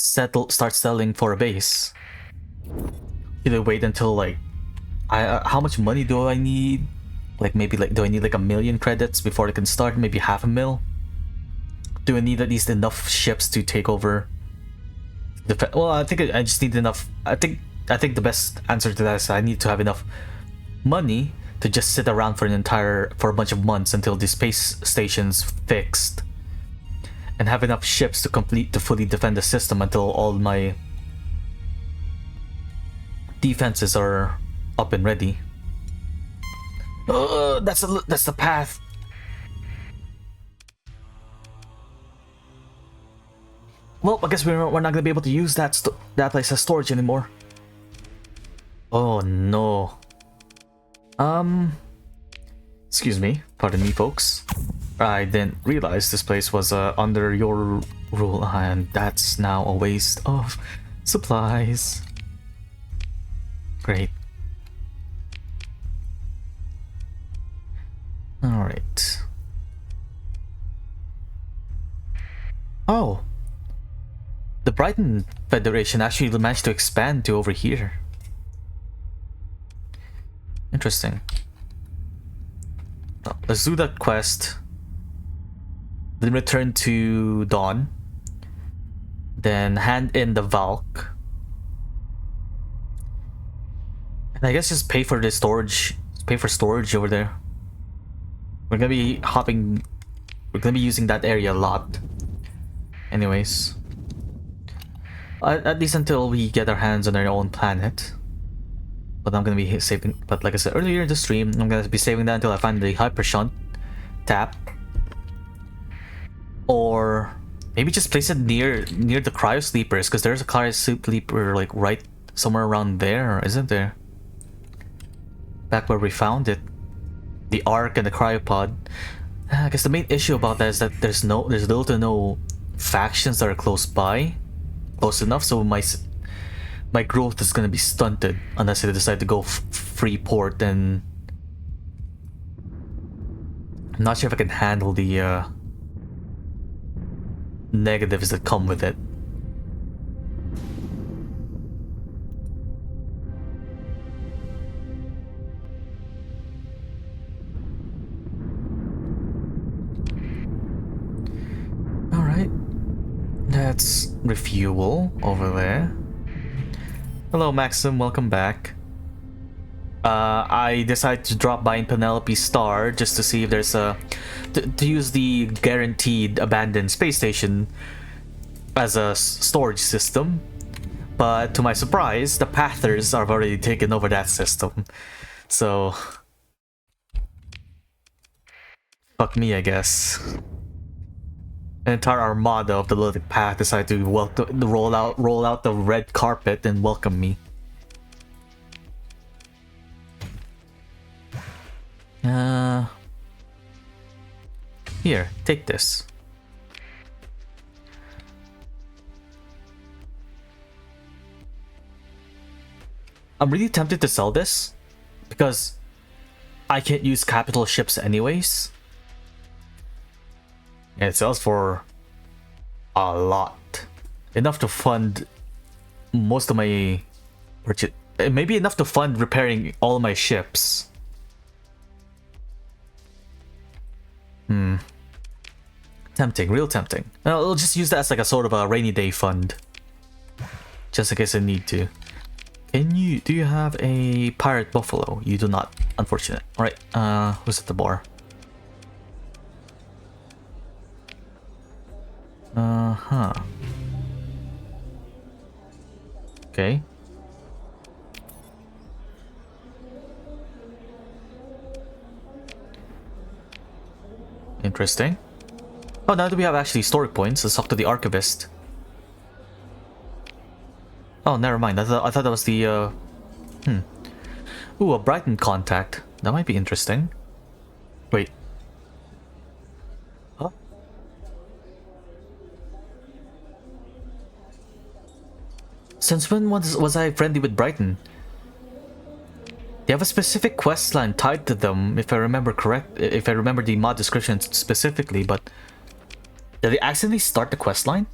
Speaker 1: start selling for a base? Either wait until like how much money do I need? Like maybe like do I need like 1,000,000 credits before I can start? Maybe 500,000? Do I need at least enough ships to take over? Well, I think I just need enough. I think the best answer to that is I need to have enough money to just sit around for a bunch of months until the space station's fixed, and have enough ships to fully defend the system until all my defenses are up and ready. That's the path. Well, I guess we're not gonna be able to use that place as storage anymore. Oh no. Excuse me, pardon me, folks. I didn't realize this place was under your rule, and that's now a waste of supplies. Great. All right. Oh. The Brighton Federation actually managed to expand to over here. Interesting. Oh, let's do that quest. Then return to Dawn. Then hand in the Valk. And I guess just pay for the storage. Pay for storage over there. We're gonna be using that area a lot. Anyways. At least until we get our hands on our own planet. But I'm gonna be saving. But like I said earlier in the stream, I'm gonna be saving that until I find the hyper shunt tap, or maybe just place it near the cryo sleepers, because there's a cryo sleeper like right somewhere around there, isn't there? Back where we found it, the Ark and the cryopod. I guess the main issue about that is that there's little to no factions that are close enough, so my growth is gonna be stunted unless I decide to go free port, and I'm not sure if I can handle the negatives that come with it. Alright. Let's refuel over there. Hello Maxim, welcome back. I decided to drop by in Penelope Star just to see if there's to use the guaranteed abandoned space station as a storage system, but to my surprise, the Pathers have already taken over that system. So fuck me, I guess. An entire armada of the Lilith Path decided to roll out the red carpet and welcome me. Here, take this. I'm really tempted to sell this because I can't use capital ships anyways. And it sells for a lot. Enough to fund most of my purchase. Maybe enough to fund repairing all my ships. Tempting, real tempting. I'll just use that as like a sort of a rainy day fund. Just in case I need to. Do you have a pirate buffalo? You do not, unfortunate. Alright, who's at the bar? Okay. Interesting. Oh, now that we have actually story points, let's talk to the archivist. Oh, never mind. I thought that was the Ooh, a Brighton contact. That might be interesting. Wait. Huh? Since when was I friendly with Brighton? They have a specific quest line tied to them, if I remember the mod description specifically, but did they accidentally start the quest line?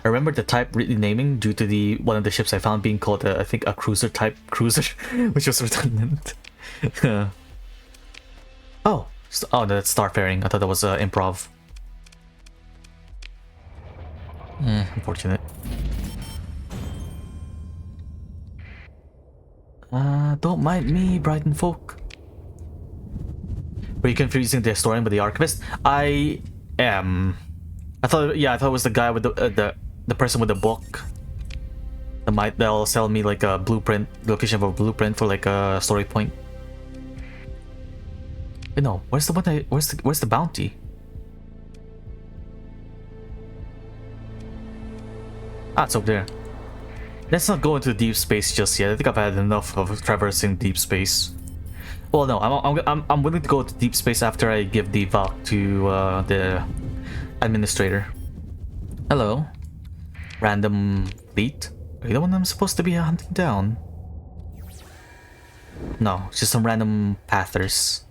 Speaker 1: I remember the type renaming due to the one of the ships I found being called, I think, a cruiser type cruiser, which was redundant. Oh, oh, that's starfaring. I thought that was improv. Unfortunate. Don't mind me, Brighton folk. Were you confusing the historian with the archivist? I am. I thought, yeah, I thought it was the guy with the person with the book. They'll sell me like a blueprint, location of a blueprint for like a story point. Wait, no, where's the bounty? Ah, it's over there. Let's not go into deep space just yet. I think I've had enough of traversing deep space. Well, no, I'm willing to go to deep space after I give the Valk to the administrator. Hello, random fleet. Are you the one I'm supposed to be hunting down? No, it's just some random pathers.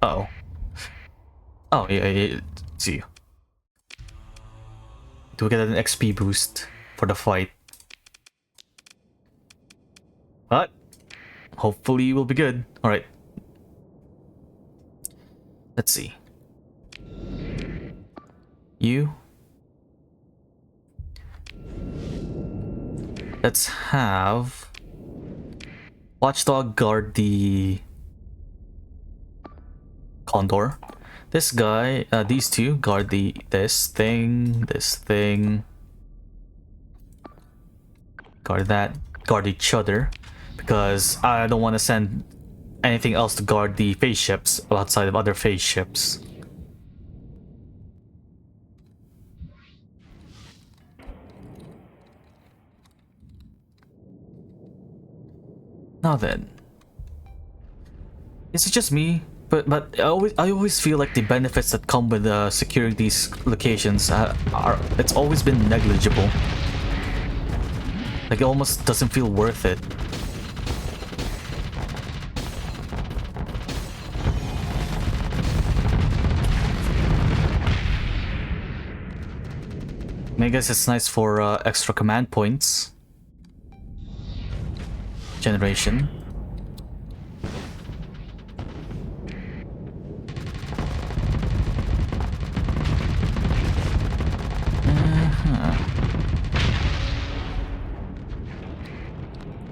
Speaker 1: Uh oh. Oh yeah. See you. Do we get an XP boost for the fight? But hopefully we'll be good. Alright. Let's see. You. Let's have Watchdog guard the Condor. This guy, these two guard this thing, guard that, guard each other, because I don't want to send anything else to guard the phase ships outside of other phase ships. Now then, is it just me? But I always feel like the benefits that come with securing these locations it's always been negligible. Like it almost doesn't feel worth it. I guess it's nice for extra command points generation.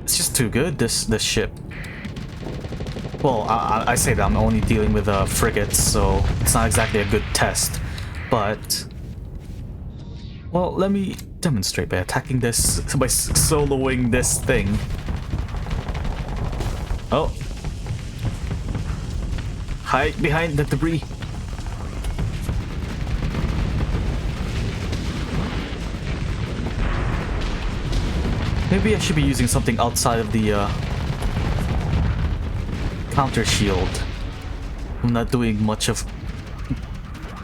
Speaker 1: It's just too good, this ship. Well, I say that I'm only dealing with frigates, so it's not exactly a good test, but well, let me demonstrate by attacking this, by soloing this thing. Oh. Hide behind the debris. Maybe I should be using something outside of the counter shield. I'm not doing much of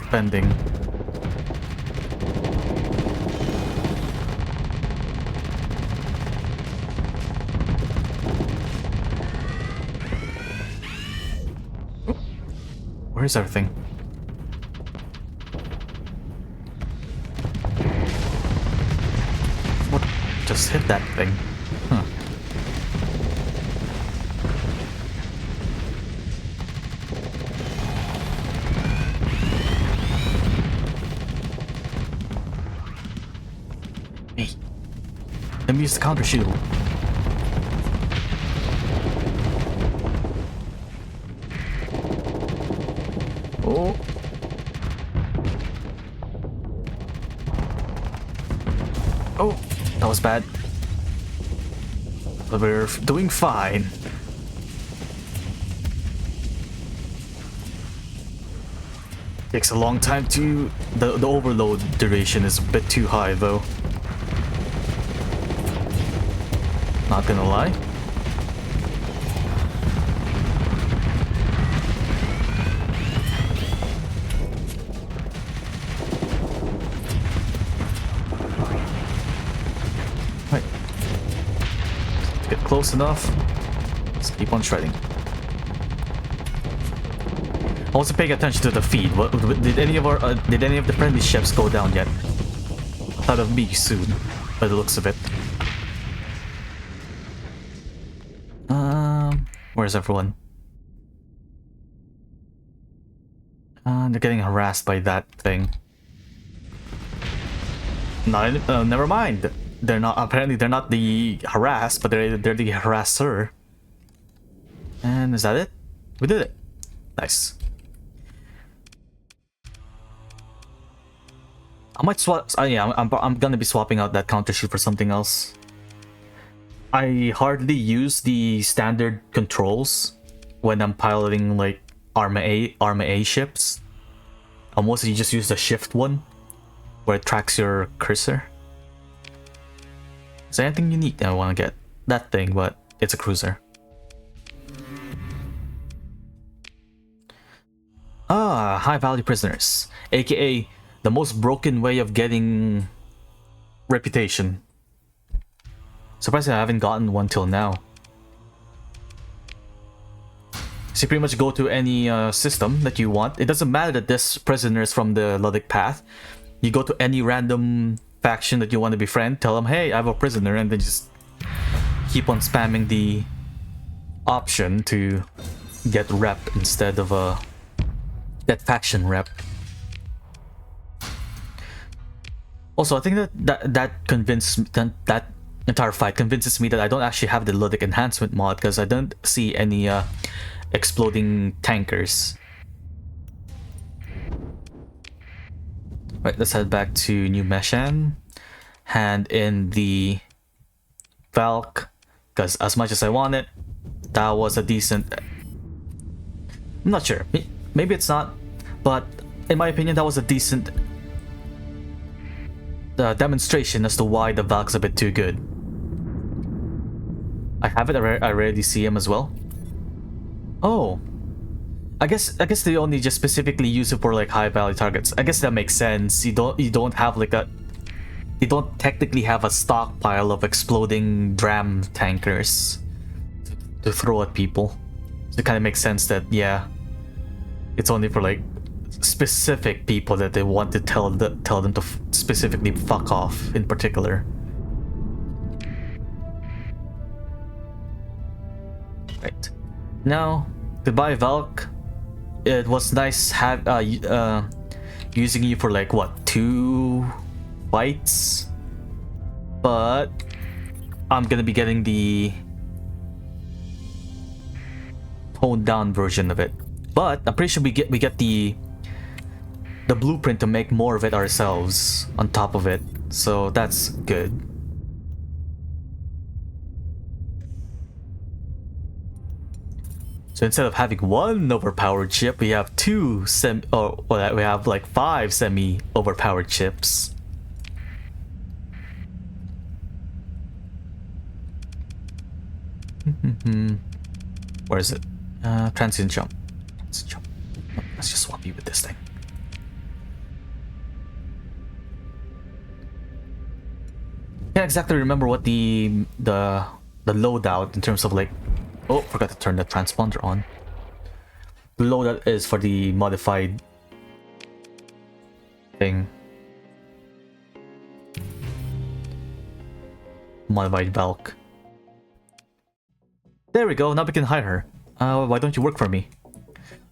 Speaker 1: defending. Where's everything? What just hit that thing? Huh. Hey, let me use the counter shield. Oh. Oh, that was bad. But we're doing fine. Takes a long time to... The overload duration is a bit too high though. Not gonna lie. Close enough. Let's keep on shredding. I wasn't paying attention to the feed. Did any of the friendly ships go down yet? Thought of me soon, by the looks of it. Where's everyone? They're getting harassed by that thing. No, never mind. They're not. Apparently, they're not the harassed, but they're the harasser. And is that it? We did it. Nice. I might swap. Yeah, I'm gonna be swapping out that counter shoot for something else. I hardly use the standard controls when I'm piloting like Arma A ships. I mostly just use the shift one, where it tracks your cursor. Is there anything unique that I want to get? That thing, but it's a cruiser. High value prisoners, aka the most broken way of getting reputation. Surprisingly, I haven't gotten one till now. So you pretty much go to any system that you want. It doesn't matter that this prisoner is from the Luddic path. You go to any random faction that you want to befriend, tell them, hey, I have a prisoner, and then just keep on spamming the option to get rep instead of get faction rep. Also, I think that entire fight convinces me that I don't actually have the Luddic enhancement mod, because I don't see any exploding tankers. Right, let's head back to New Meshan. Hand in the Valk, because as much as I want it, that was a decent... I'm not sure. Maybe it's not, but in my opinion, that was a decent demonstration as to why the Valk's a bit too good. I have it. I rarely see him as well. Oh, I guess they only just specifically use it for like high value targets. I guess that makes sense. You don't have like you don't technically have a stockpile of exploding dram tankers to throw at people. So it kind of makes sense that, yeah, it's only for like specific people that they want to tell them to specifically fuck off in particular. Right. Now, goodbye Valk. It was nice using you for like what, 2 fights, but I'm gonna be getting the toned down version of it. But I'm pretty sure we get the blueprint to make more of it ourselves on top of it, so that's good. So instead of having 1 overpowered ship, we have 2 we have like 5 semi overpowered ships. Where is it? Transient jump. Let's just swap you with this thing. Can't exactly remember what the loadout in terms of like... Oh, forgot to turn the transponder on. The loadout is for the modified thing. Modified Valk. There we go, now we can hire her. Why don't you work for me?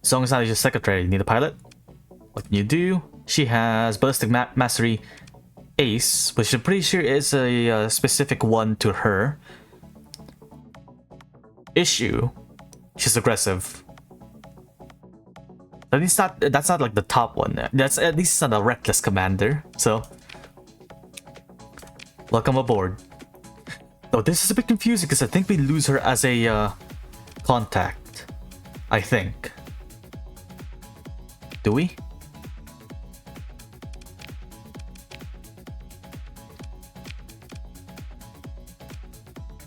Speaker 1: As long as I'm your secretary, you need a pilot? What can you do? She has Ballistic Mastery Ace, which I'm pretty sure is a specific one to her. Issue, she's aggressive. At least that's not like the top one. That's at least not a reckless commander. So welcome aboard. Oh, this is a bit confusing because I think we lose her as a contact. I think. Do we?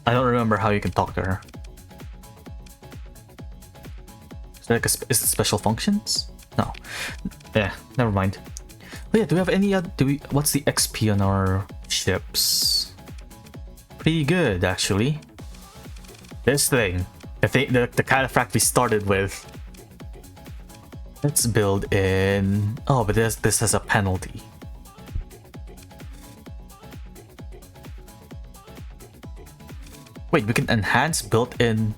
Speaker 1: I don't remember how you can talk to her. Is it special functions? No. Yeah, never mind. Oh yeah, do we have any what's the XP on our ships? Pretty good, actually. This thing. The cataphact we started with. Let's build in... Oh, but this has a penalty. Wait, we can enhance built-in...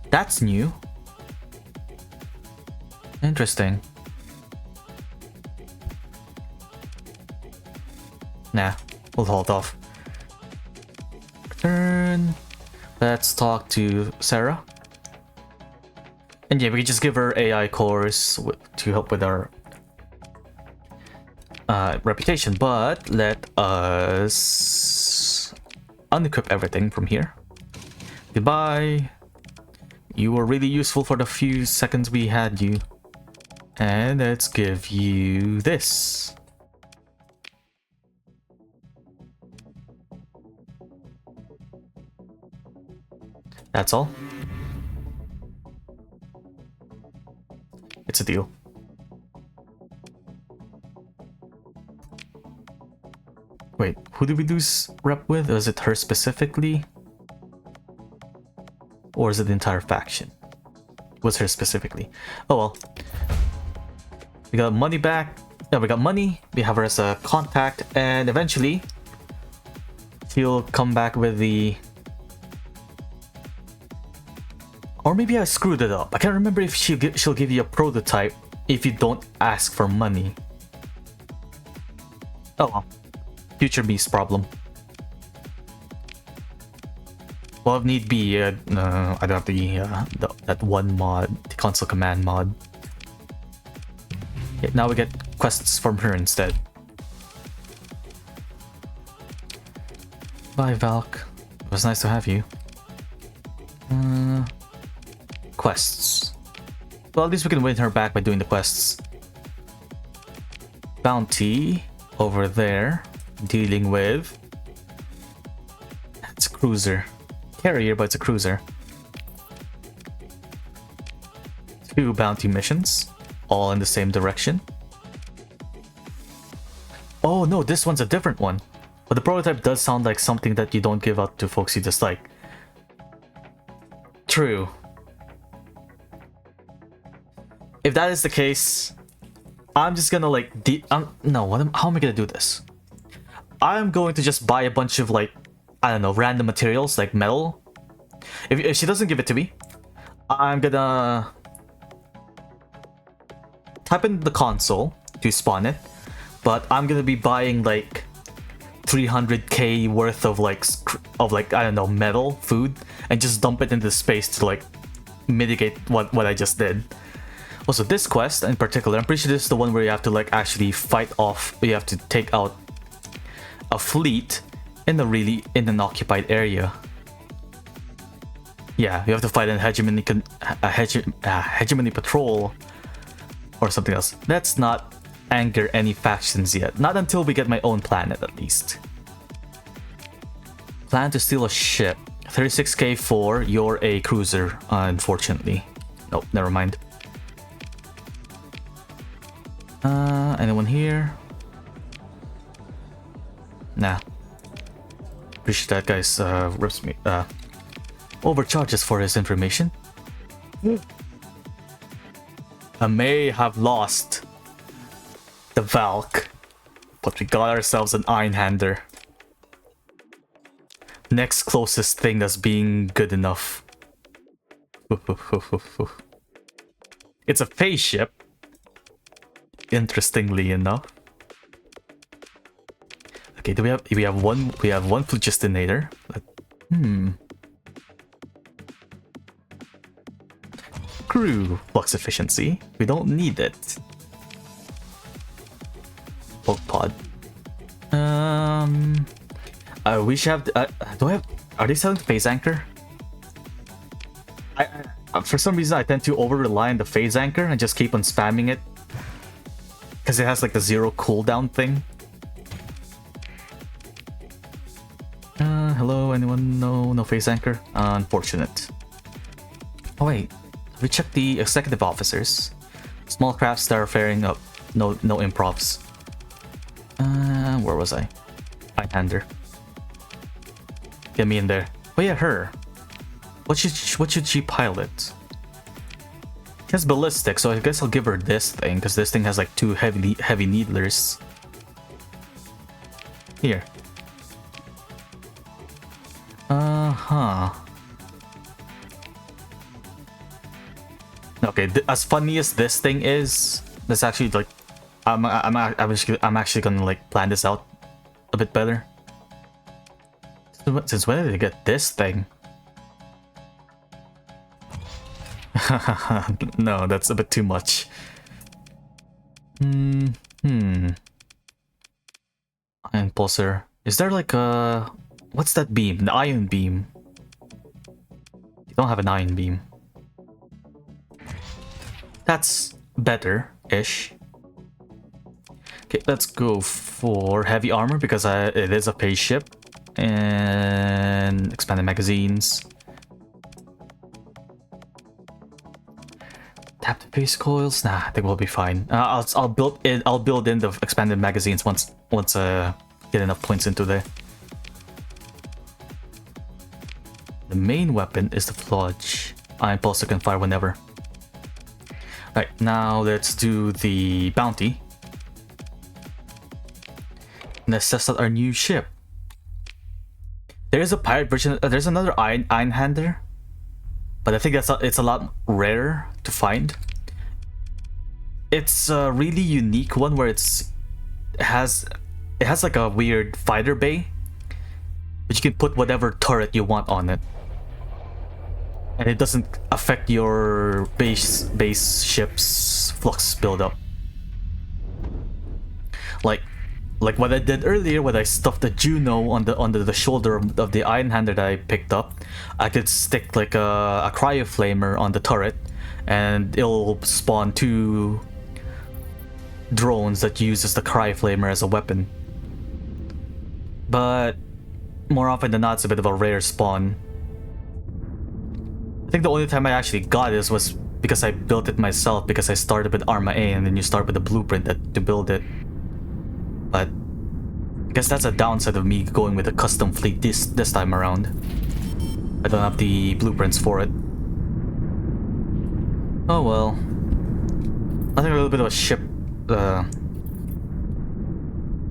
Speaker 1: That's new. Interesting. Nah, we'll hold off. Turn. Let's talk to Sarah. And yeah, we can just give her AI cores to help with our reputation, but let us unequip everything from here. Goodbye. You were really useful for the few seconds we had you. And let's give you this. That's all. It's a deal. Wait, who did we lose rep with? Was it her specifically? Or is it the entire faction? It was her specifically. Oh well. We got money back. Yeah, we got money. We have her as a contact. And eventually, she'll come back with the... Or maybe I screwed it up. I can't remember if she'll give you a prototype if you don't ask for money. Oh well. Future me's problem. Well, if need be, I don't have that one mod, the console command mod. Yeah, now we get quests from her instead. Bye, Valk. It was nice to have you. Quests. Well, at least we can win her back by doing the quests. Bounty over there, dealing with... It's a cruiser. Carrier, but it's a cruiser. 2 bounty missions, all in the same direction. Oh no, this one's a different one. But the prototype does sound like something that you don't give out to folks you dislike. True. If that is the case, I'm just gonna like no, how am I gonna do this? I'm going to just buy a bunch of like, I don't know, random materials like metal. If she doesn't give it to me, I'm gonna type in the console to spawn it, but I'm gonna be buying like 300k worth of like I don't know, metal food and just dump it into space to like mitigate what I just did. Also, this quest in particular, I'm pretty sure this is the one where you have to like actually fight off, you have to take out a fleet in an occupied area. Yeah, you have to fight a hegemony patrol or something else. Let's not anger any factions yet. Not until we get my own planet, at least. Plan to steal a ship. 36k for you're a cruiser, unfortunately. Nope, never mind. Anyone here? Nah. Pretty sure that guy's rips me overcharges for his information. I may have lost the Valk, but we got ourselves an Ironhander. Next closest thing that's being good enough. It's a phase ship, interestingly enough. Okay, do we have one phlogistonator. Crew flux efficiency. We don't need it. Bulk pod. We should have. Do I have? Are they selling the phase anchor? For some reason I tend to over rely on the phase anchor and just keep on spamming it because it has like the 0 cooldown thing. Hello, anyone? No phase anchor. Unfortunate. Oh wait, we checked the executive officers. Small crafts that are faring up. No improvs. Where was I? Ironhander. Get me in there. Oh yeah, her. What should she pilot? She has ballistic, so I guess I'll give her this thing, because this thing has like 2 heavy needlers. Here. Okay, as funny as this thing is, that's actually like, I'm actually gonna like plan this out a bit better. Since when did I get this thing? No, that's a bit too much. Ion pulsar. Is there like a... What's that beam? The ion beam. You don't have an ion beam. That's better-ish. Okay, let's go for heavy armor because it is a phase ship. And expanded magazines. Tap the base coils. Nah, I think we'll be fine. I'll build in the expanded magazines once get enough points into there. The main weapon is the fludge. Iron pulsar can fire whenever. Right, now let's do the bounty. Let's test out our new ship. There is a pirate version. There's another iron hander, but I think it's a lot rarer to find. It's a really unique one where it has like a weird fighter bay, but you can put whatever turret you want on it, and it doesn't affect your base ship's flux buildup. Like what I did earlier when I stuffed the Juno under the shoulder of the iron hander that I picked up. I could stick like a cryo flamer on the turret, and it'll spawn 2 drones that uses the cryo flamer as a weapon. But more often than not, it's a bit of a rare spawn. I think the only time I actually got this was because I built it myself, because I started with Arma A and then you start with the blueprint to build it. But I guess that's a downside of me going with a custom fleet this time around. I don't have the blueprints for it. Oh well. I think a little bit of a ship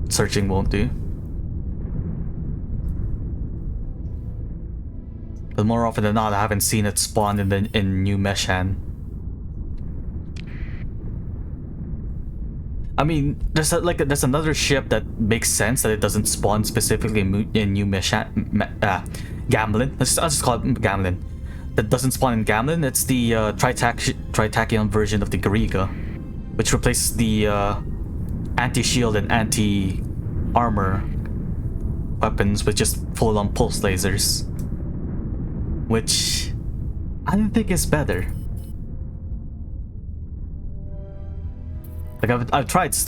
Speaker 1: searching won't do. But more often than not, I haven't seen it spawn in New Meshan. I mean, there's another ship that makes sense that it doesn't spawn specifically in New Meshan, Gamlin. I'll just call it Gamlin. That doesn't spawn in Gamlin. It's the Tritachyon version of the Gariga, which replaces the anti-shield and anti-armor weapons with just full-on pulse lasers, which I don't think is better. Like I've tried just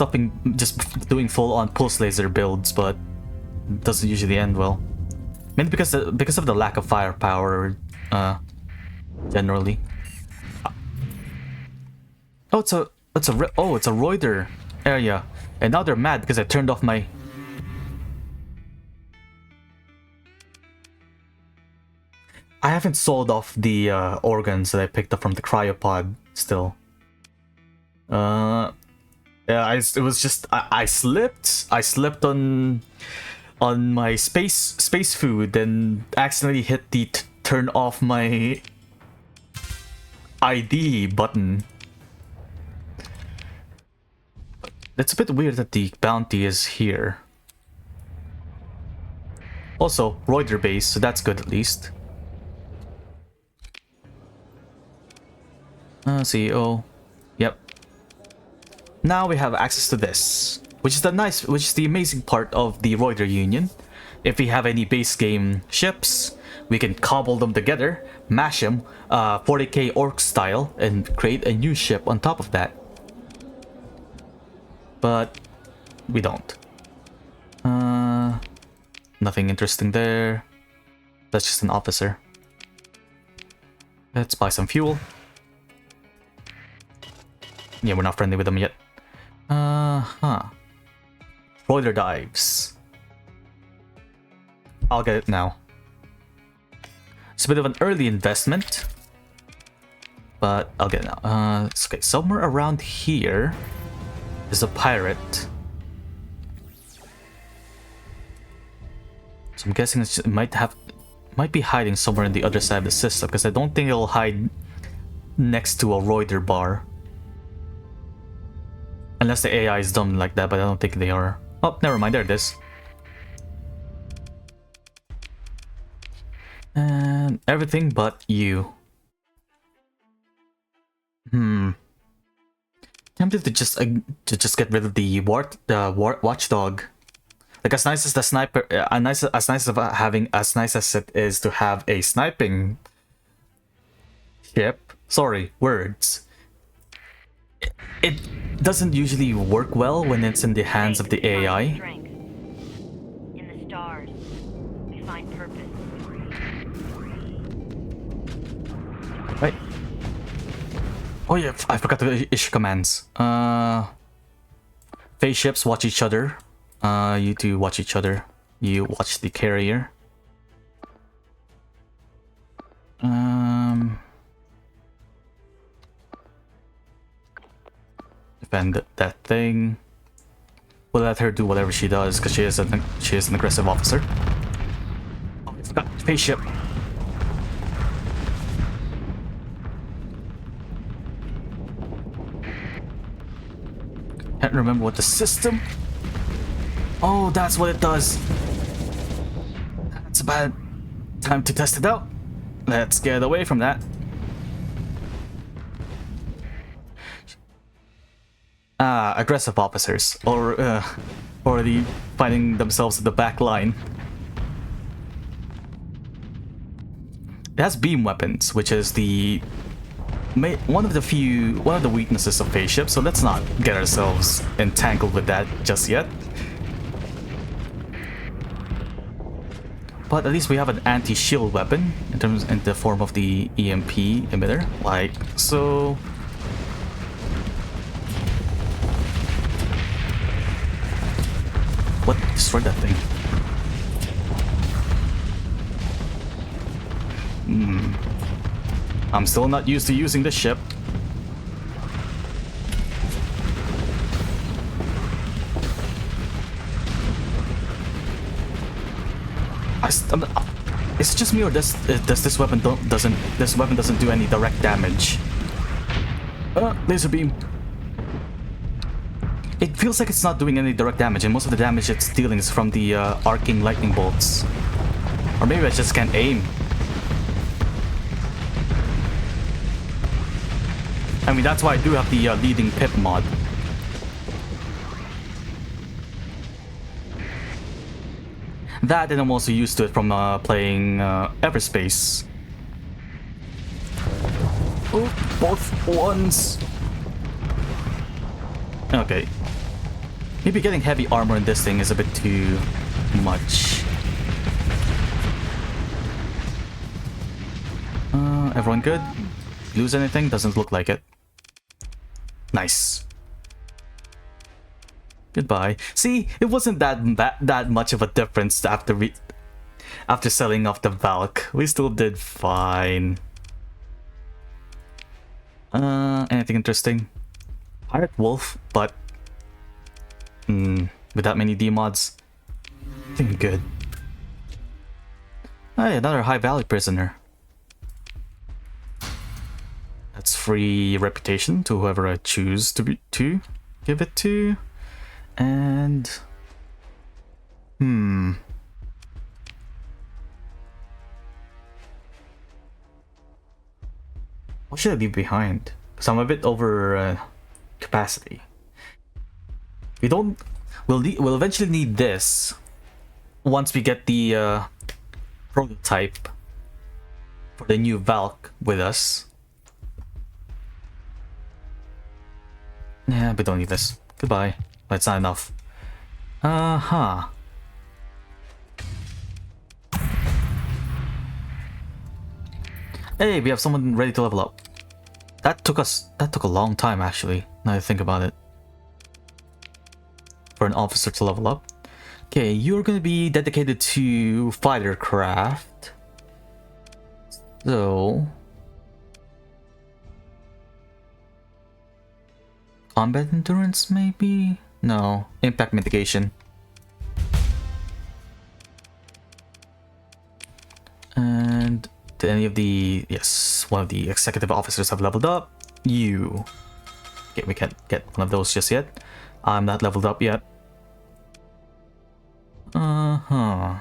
Speaker 1: doing full-on pulse laser builds, but it doesn't usually end well. Mainly because of the lack of firepower, generally. Oh, it's a Reuter area, and now they're mad because I turned off my. I haven't sold off the organs that I picked up from the cryopod still. Yeah, it was just I slipped on my space food and accidentally hit the turn off my ID button. It's a bit weird that the bounty is here. Also, Reuter base, so that's good at least. CEO. Yep. Now we have access to this, which is the amazing part of the Reuter Union. If we have any base game ships, we can cobble them together, mash them, 40k orc style, and create a new ship on top of that. But we don't. Nothing interesting there. That's just an officer. Let's buy some fuel. Yeah, we're not friendly with them yet. Reuter dives. I'll get it now. It's a bit of an early investment, but I'll get it now. Okay, somewhere around here is a pirate. So I'm guessing it might be hiding somewhere on the other side of the system, because I don't think it'll hide next to a Reuter bar. Unless the AI is dumb like that, but I don't think they are. Oh, never mind, there it is. And everything but you. Tempted to just get rid of the watchdog. Like, as nice as the sniper, as nice as it is to have a sniping ship. Sorry, words. It doesn't usually work well when it's in the hands of the AI.
Speaker 2: In the stars, we find purpose.
Speaker 1: Right. Oh yeah, I forgot to issue commands. Phase ships watch each other. You two watch each other. You watch the carrier. Defend that thing. We'll let her do whatever she does, because she is an aggressive officer. Oh, I forgot. Spaceship. Can't remember what the system. Oh, that's what it does. That's about time to test it out. Let's get away from that. Aggressive officers, or already finding themselves at the back line. It has beam weapons, which is one of the weaknesses of phase ships. So let's not get ourselves entangled with that just yet. But at least we have an anti-shield weapon in the form of the EMP emitter, like so. What destroyed that thing? I'm still not used to using this ship. It's just me, or does this weapon doesn't do any direct damage? Laser beam. It feels like it's not doing any direct damage, and most of the damage it's dealing is from the arcing lightning bolts. Or maybe I just can't aim. I mean, that's why I do have the leading pip mod. That, and I'm also used to it from playing Everspace. Oh, both ones. Okay. Maybe getting heavy armor in this thing is a bit too much. Everyone good? Lose anything? Doesn't look like it. Nice. Goodbye. See, it wasn't that much of a difference after selling off the Valk. We still did fine. Anything interesting? Pirate Wolf, but with that many D mods, I think good. Hey, another high value prisoner. That's free reputation to whoever I choose to give it to. And what should I leave behind? Because I'm a bit over capacity. We'll eventually need this once we get the prototype for the new Valk with us. Yeah, we don't need this. Goodbye. But it's not enough. Hey, we have someone ready to level up. That took a long time, actually, now I think about it. For an officer to level up. Okay, you're gonna be dedicated to fighter craft. So Combat endurance, maybe? No. Impact mitigation. And did any of the... Yes, one of the executive officers have leveled up. You. Okay, we can't get one of those just yet. I'm not leveled up yet. Uh-huh.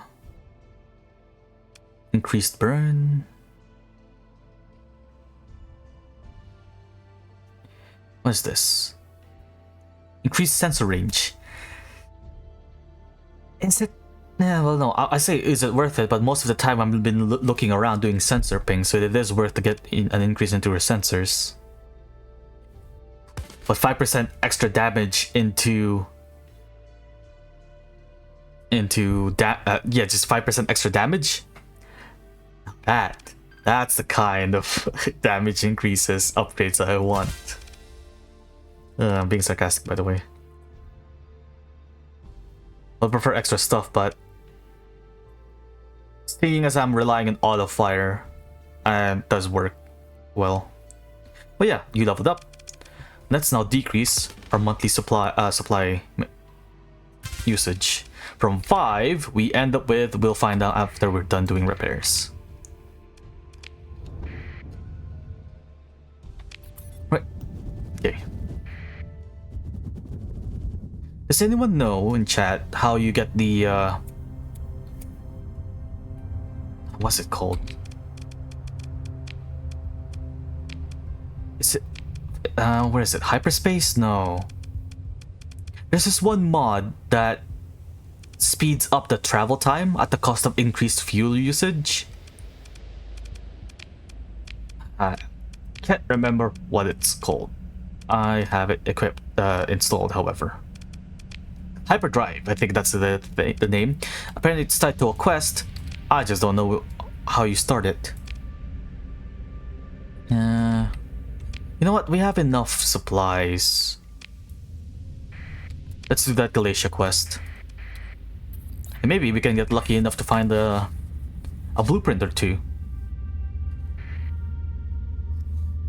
Speaker 1: Increased burn. What is this? Increased sensor range. Is it? Yeah, well, no. I say, is it worth it? But most of the time, I've been looking around doing sensor ping, so it is worth to get an increase into your sensors. But 5% extra damage into just 5% extra damage. That's the kind of damage increases upgrades I want. I'm being sarcastic, by the way. I prefer extra stuff, but seeing as I'm relying on auto fire, does work well. But yeah, you leveled up. Let's now decrease our monthly supply usage. From 5, we end up with, we'll find out after we're done doing repairs. Right. Okay. Does anyone know in chat how you get the what's it called? Is it where is it? Hyperspace? No. There's this one mod that speeds up the travel time at the cost of increased fuel usage. I can't remember what it's called. I have it equipped, installed, however. Hyperdrive, I think that's the name. Apparently it's tied to a quest. I just don't know how you start it. You know what? We have enough supplies. Let's do that Galatia quest. And maybe we can get lucky enough to find a blueprint or two.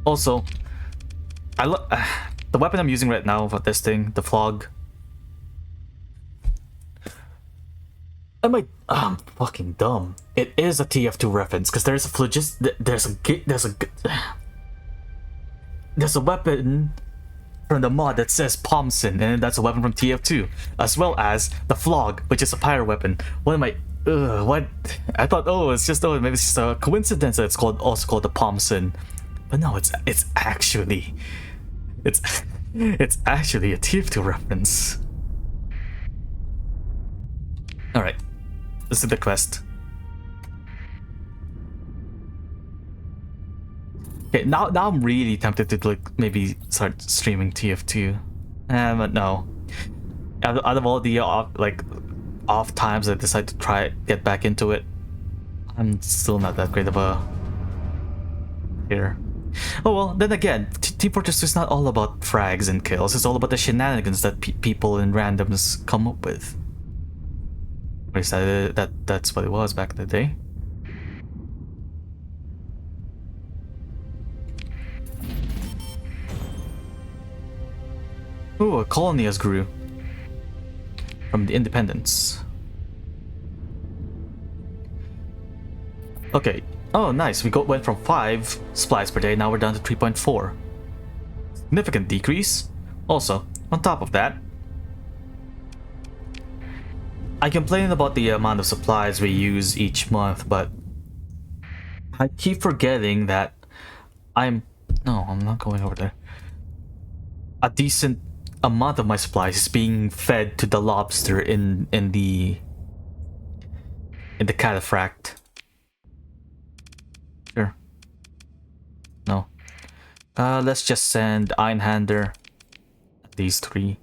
Speaker 1: Also, the weapon I'm using right now for this thing, the flog. I'm fucking dumb. It is a TF2 reference because there's a weapon from the mod that says Pomson, and that's a weapon from TF2, as well as the flog, which is a pyre weapon. What am I? What? I thought, maybe it's just a coincidence that it's also called the Pomson, but no, it's actually a TF2 reference. All right. This is the quest. Okay, now I'm really tempted to like maybe start streaming TF2, but no. Out of all the off times I decide to get back into it, I'm still not that great of a player. Oh well, then again, Team Fortress 2 is not all about frags and kills. It's all about the shenanigans that people and randoms come up with. That's what it was back in the day. Ooh, a colony has grew from the independence. Okay. Oh, nice. We went from 5 supplies per day. Now we're down to 3.4. Significant decrease. Also, on top of that, I complain about the amount of supplies we use each month, but I keep forgetting that I'm not going over there. A decent amount of my supplies is being fed to the lobster in the cataphract. Sure. No. Let's just send Einhander. These 3.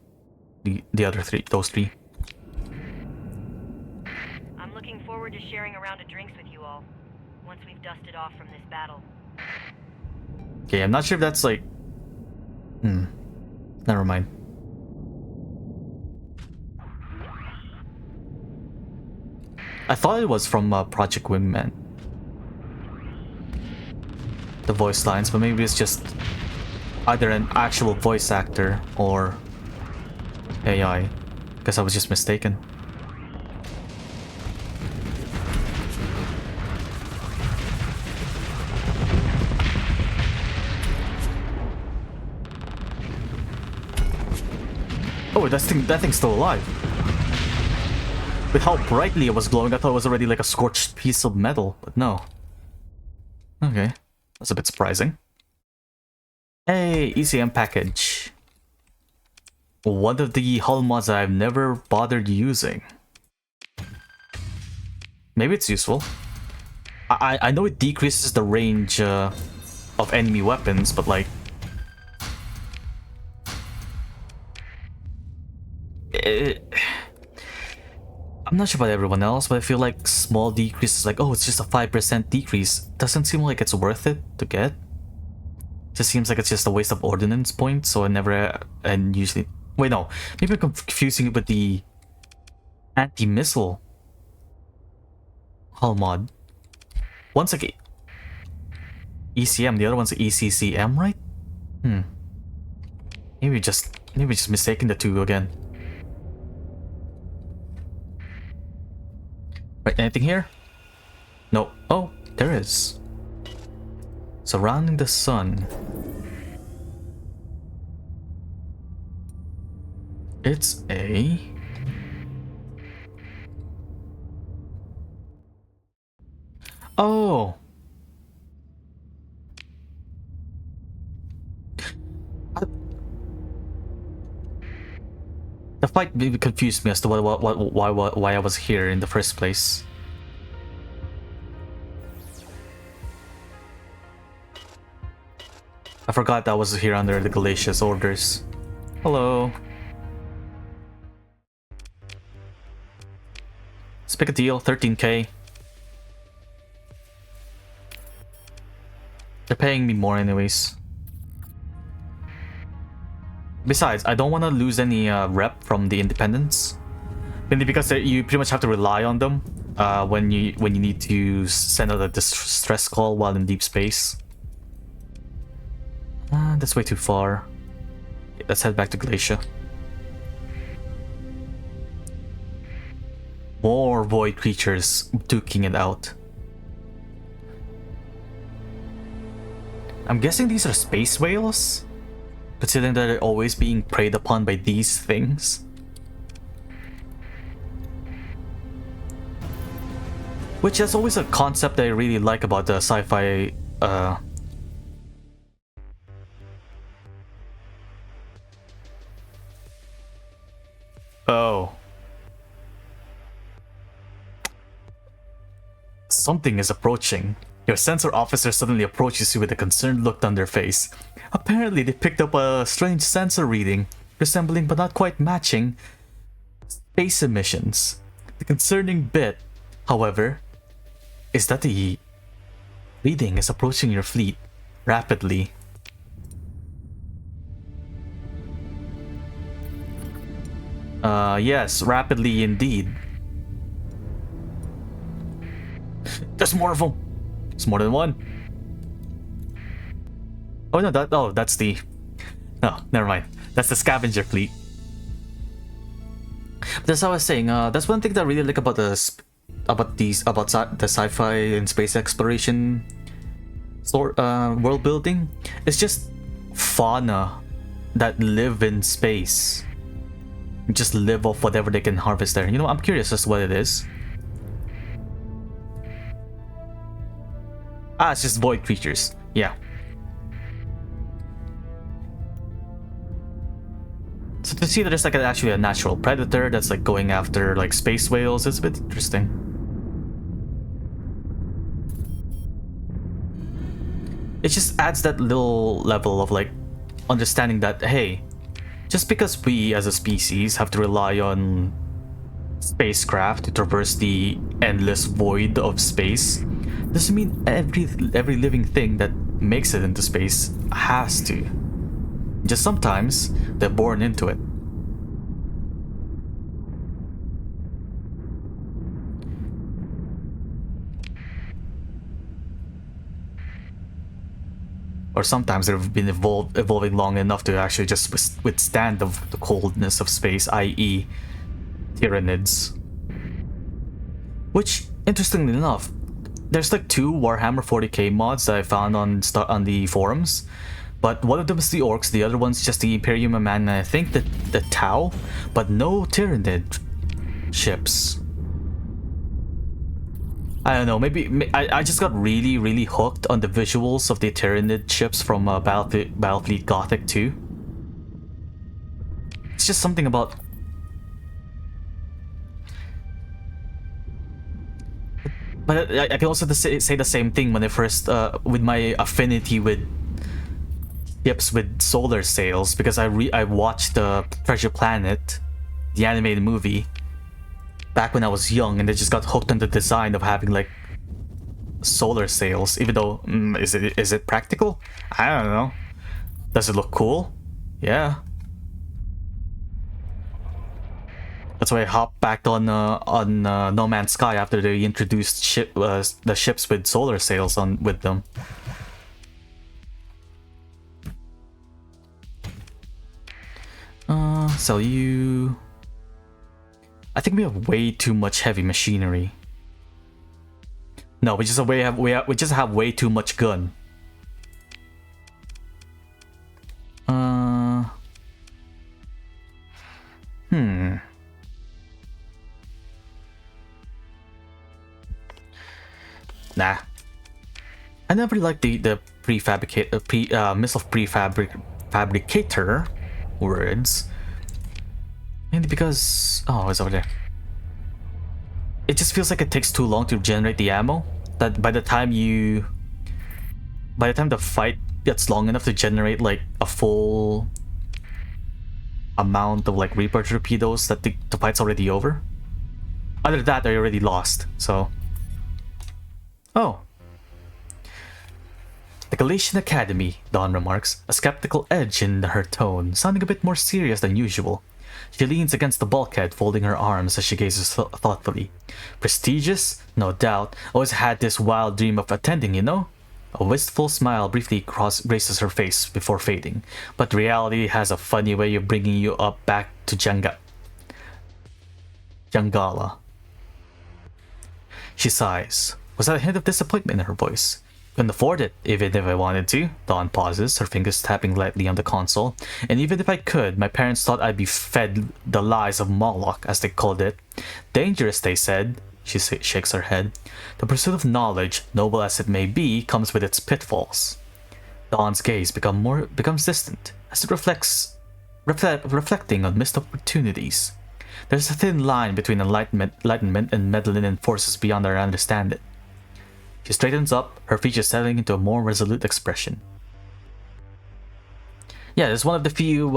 Speaker 1: The other 3. Those 3.
Speaker 2: To sharing a round of drinks with you all once we've dusted off from this battle.
Speaker 1: Okay, I'm not sure if that's like... Never mind. I thought it was from Project Wingman. The voice lines, but maybe it's just either an actual voice actor or AI. Guess I was just mistaken. Oh, that thing's still alive. With how brightly it was glowing, I thought it was already like a scorched piece of metal, but no. Okay, that's a bit surprising. Hey, ECM package. One of the hull mods I've never bothered using. Maybe it's useful. I know it decreases the range of enemy weapons, but like... I'm not sure about everyone else, but I feel like small decreases, like, oh, it's just a 5% decrease, doesn't seem like it's worth it to get. Just seems like it's just a waste of ordnance points, so I never, and usually... Wait, no. Maybe I'm confusing it with the anti-missile hull mod. One's like ECM, the other one's ECCM, right? Maybe just mistaking the two again. Right, anything here? No. Oh, there is. Surrounding the sun. It's a... Oh! The fight maybe confused me as to why I was here in the first place. I forgot that was here under the Galatia's orders. Hello. Let's pick a deal, 13k. They're paying me more anyways. Besides, I don't want to lose any rep from the independents. Mainly because you pretty much have to rely on them when you need to send out a distress call while in deep space. That's way too far. Let's head back to Glacia. More void creatures duking it out. I'm guessing these are space whales? Considering that they're always being preyed upon by these things. Which is always a concept that I really like about the sci-fi Oh. Something is approaching. Your sensor officer suddenly approaches you with a concerned look on their face. Apparently, they picked up a strange sensor reading, resembling but not quite matching space emissions. The concerning bit, however, is that the reading is approaching your fleet rapidly. Yes, rapidly indeed. There's more of them. It's more than one. Oh no, that's the... No, never mind. That's the scavenger fleet. But that's how I was saying. That's one thing that I really like about the sci-fi and space exploration world building. It's just fauna that live in space. Just live off whatever they can harvest there. You know, I'm curious as to what it is. Ah, it's just void creatures. Yeah. So to see that there's like actually a natural predator that's like going after like space whales, it's a bit interesting. It just adds that little level of like understanding that, hey, just because we as a species have to rely on spacecraft to traverse the endless void of space doesn't mean every living thing that makes it into space has to. Just sometimes they're born into it. Or sometimes they've been evolving long enough to actually just withstand the coldness of space, i.e. Tyranids. Which, interestingly enough, there's like 2 Warhammer 40k mods that I found on the forums, but one of them is the Orcs, the other one's just the Imperium Man, and I think the Tau, but no Tyranid ships. I don't know, maybe I just got really hooked on the visuals of the Tyranid ships from Battlefleet Gothic 2. It's just something about... But I can also say the same thing when I first, with my affinity with ships with solar sails, because I watched Treasure Planet, the animated movie, back when I was young, and I just got hooked on the design of having like solar sails. Even though, is it practical? I don't know. Does it look cool? Yeah. That's why I hopped back on No Man's Sky after they introduced the ships with solar sails with them. Sell you. I think we have way too much heavy machinery. No, we just have way too much gun. Nah. I never liked the missile fabricator words. Mainly because... Oh, it's over there. It just feels like it takes too long to generate the ammo. That by the time the fight gets long enough to generate like a full amount of like Reaper torpedoes, that the fight's already over. Other than that, they're already lost, so... Oh. The Galatian Academy, Dawn remarks, a skeptical edge in her tone, sounding a bit more serious than usual. She leans against the bulkhead, folding her arms as she gazes thoughtfully. Prestigious? No doubt. Always had this wild dream of attending, you know? A wistful smile briefly graces her face before fading, but reality has a funny way of bringing you up back to Jangala. She sighs. Was that a hint of disappointment in her voice? Couldn't afford it, even if I wanted to. Dawn pauses, her fingers tapping lightly on the console. And even if I could, my parents thought I'd be fed the lies of Moloch, as they called it. Dangerous, they said. She shakes her head. The pursuit of knowledge, noble as it may be, comes with its pitfalls. Dawn's gaze becomes distant, as it reflecting on missed opportunities. There's a thin line between enlightenment and meddling in forces beyond our understanding. She straightens up, her features settling into a more resolute expression. Yeah, it's one of the few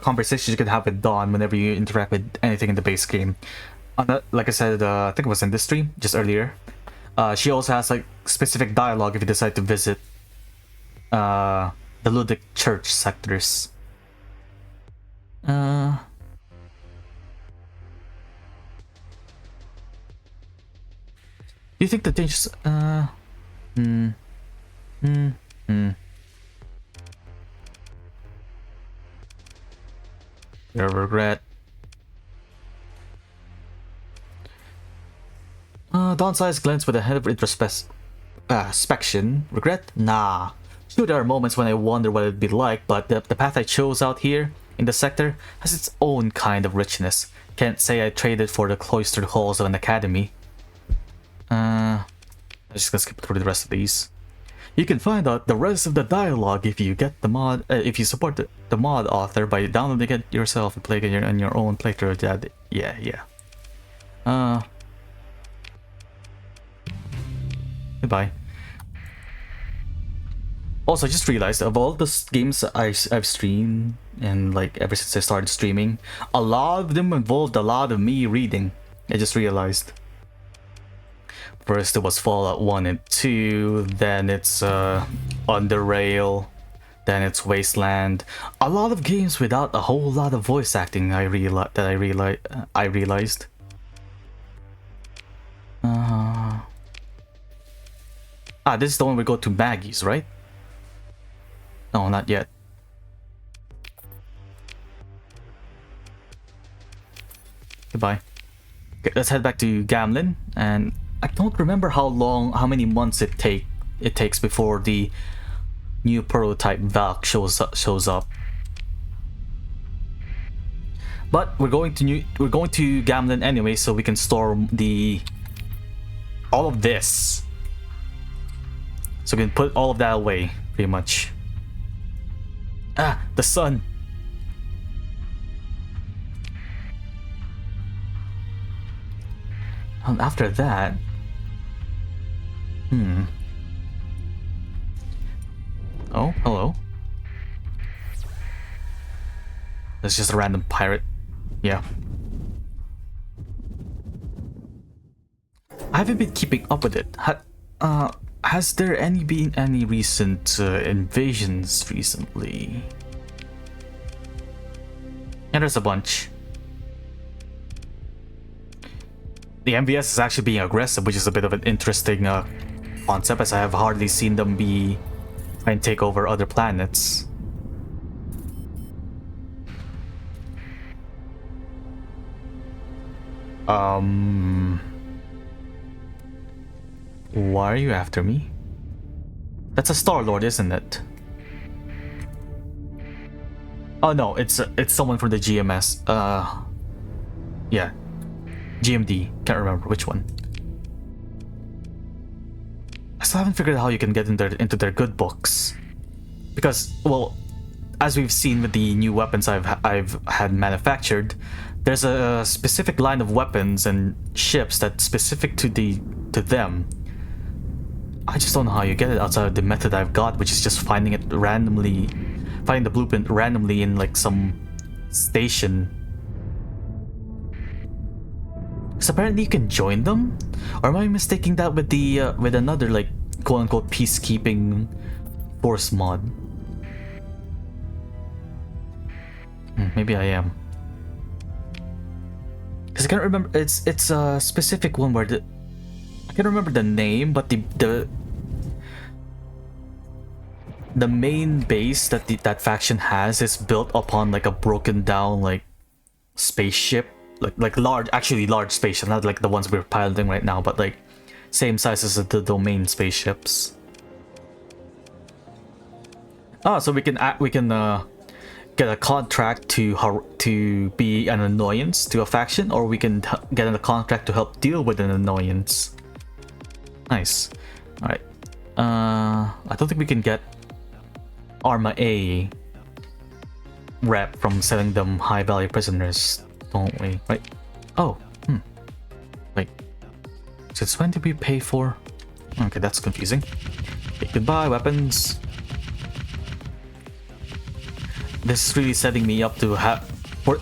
Speaker 1: conversations you can have with Dawn whenever you interact with anything in the base game. Like I said, I think it was in this stream, just earlier. She also has like specific dialogue if you decide to visit the Ludic Church sectors. Do you think the dangers... Your regret. Dawn's eyes glance with a hint of introspection. Regret? Nah. Sure, there are moments when I wonder what it'd be like, but the path I chose out here, in the sector, has its own kind of richness. Can't say I traded for the cloistered halls of an academy. I'm just gonna skip through the rest of these. You can find out the rest of the dialogue if you get the mod, if you support the mod author by downloading it yourself and playing it on your own playthrough. Yeah. Goodbye. Also, I just realized of all the games I've streamed and like ever since I started streaming, a lot of them involved a lot of me reading. I just realized. First it was Fallout 1 and 2, then it's Under Rail, then it's Wasteland. A lot of games without a whole lot of voice acting. I realized. This is the one we go to Maggie's, right? No, not yet. Goodbye. Okay, let's head back to Gamlin, and I don't remember how many months it takes before the new prototype Valk shows up. But we're going to Gamlin anyway, so we can store all of this. So we can put all of that away, pretty much. Ah, the sun. And after that, oh, hello. That's just a random pirate. Yeah. I haven't been keeping up with it. Has there been any recent invasions recently? Yeah, there's a bunch. The MVS is actually being aggressive, which is a bit of an interesting concept, as I have hardly seen them try and take over other planets. Why are you after me? That's a Star-Lord, isn't it? Oh no, it's someone from the GMS. Yeah. GMD, can't remember which one. I still haven't figured out how you can get into their good books. Because, well, as we've seen with the new weapons I've had manufactured, there's a specific line of weapons and ships that's specific to them. I just don't know how you get it outside of the method I've got, which is just finding the blueprint randomly in like some station. Because apparently you can join them, or am I mistaking that with with another like quote-unquote peacekeeping force mod? Maybe I am. Because I can't remember. It's a specific one where I can't remember the name, but the main base that that faction has is built upon like a broken down like spaceship, like large spaceship, not like the ones we're piloting right now, but like same size as the domain spaceships. So we can get a contract to be an annoyance to a faction, or we can get a contract to help deal with an annoyance. Nice. All right. I don't think we can get Arma A rep from selling them high value prisoners, don't we? Right. Oh. Wait. Since when did we pay for? Okay, that's confusing. Okay, goodbye, weapons. This is really setting me up to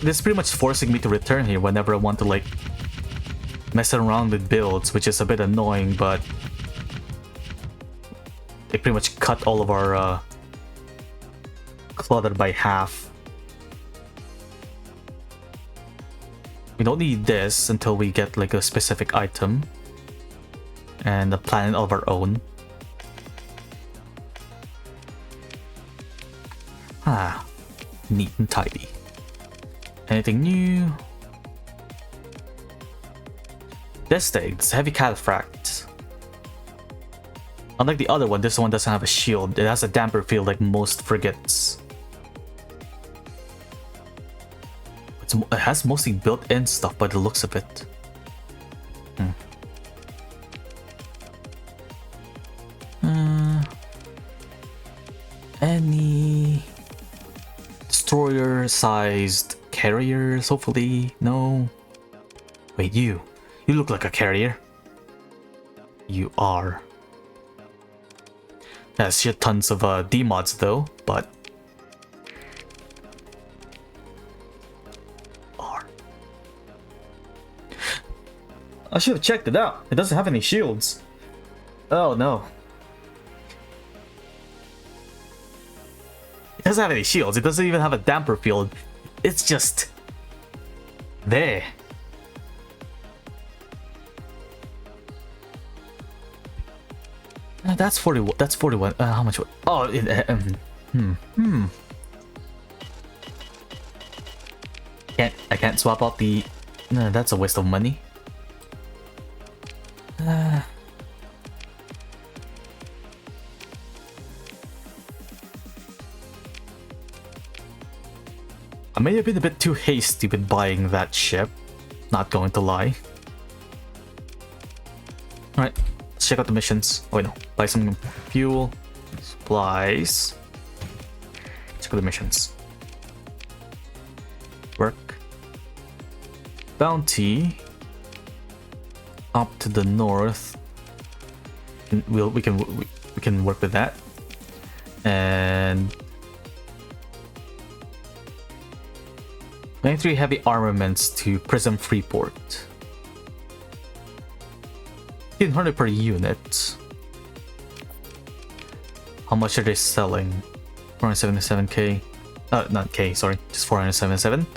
Speaker 1: this is pretty much forcing me to return here whenever I want to like mess around with builds, which is a bit annoying, but they pretty much cut all of our clutter by half. We don't need this until we get like a specific item and a planet of our own. Neat and tidy. Anything new? Destigs, heavy cataphract. Unlike the other one, this one doesn't have a shield. It has a damper field like most frigates. It has mostly built-in stuff by the looks of it. Any destroyer-sized carriers? Hopefully, no. Wait, you look like a carrier. You are. Has shit tons of D-mods though, but I should have checked it out. It doesn't have any shields. Oh no. It doesn't have any shields. It doesn't even have a damper field. It's just there. That's 41. That's 41. How much? Oh, I can't swap out the... No, that's a waste of money. I may have been a bit too hasty with buying that ship. Not going to lie. Alright, let's check out the missions. Oh wait, no. Buy some fuel, supplies. Check out the missions. Work. Bounty. Up to the north. We can work with that. And 23 heavy armaments to Prism Freeport. 1500 per unit. How much are they selling? 477k. Not K, sorry. Just 477.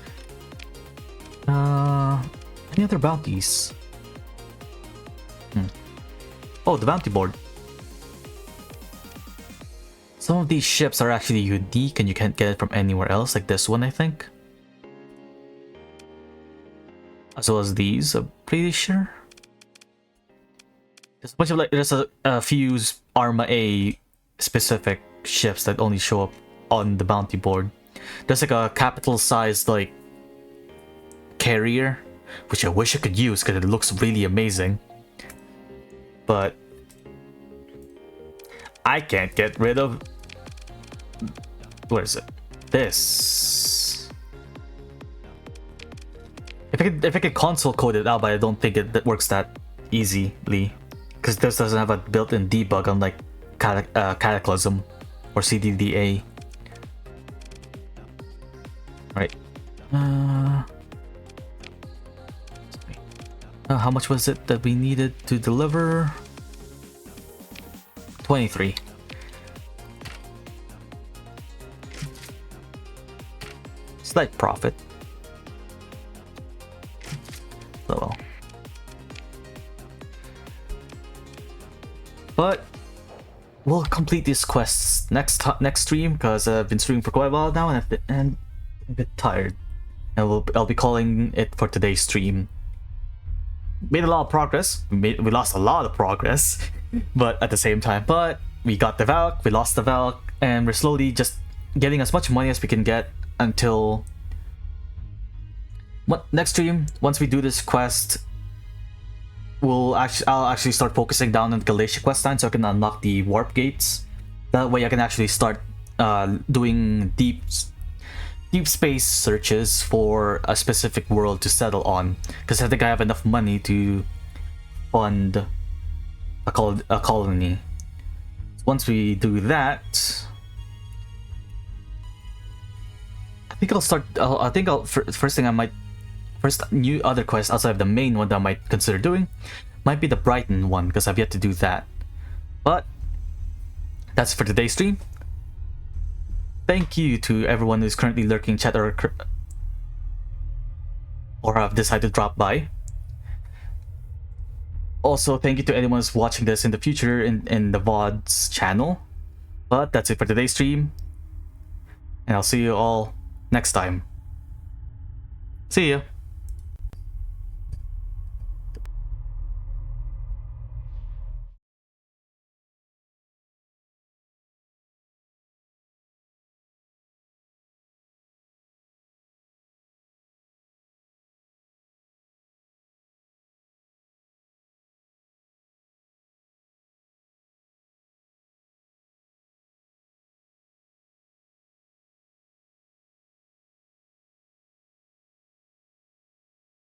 Speaker 1: Any other bounties? Oh, the bounty board. Some of these ships are actually unique and you can't get it from anywhere else, like this one, I think. As well as these, I'm pretty sure. There's a bunch of there's a few Arma A specific ships that only show up on the bounty board. There's like a capital sized like carrier, which I wish I could use because it looks really amazing. But I can't get rid of... What is it? This. If I could console code it out, but I don't think it works that easily. Because this doesn't have a built-in debug unlike Cataclysm or CDDA. Right. How much was it that we needed to deliver? 23. Slight profit. Oh well. But we'll complete these quests next stream because I've been streaming for quite a while now and I'm a bit tired. And I'll be calling it for today's stream. Made a lot of progress. We lost a lot of progress, but at the same time, we got the Valk, we lost the Valk, and we're slowly just getting as much money as we can get until next stream. Once we do this quest, I'll actually start focusing down on Galatia quest line so I can unlock the warp gates. That way I can actually start doing deep space searches for a specific world to settle on, because I think I have enough money to fund a colony. Once we do that, I think I'll start. First thing I might, new other quest outside of the main one that I might consider doing might be the Brighton one, because I've yet to do that. But that's for today's stream. Thank you to everyone who's currently lurking chat or have decided to drop by. Also, thank you to anyone who's watching this in the future in the VOD's channel. But that's it for today's stream. And I'll see you all next time. See ya.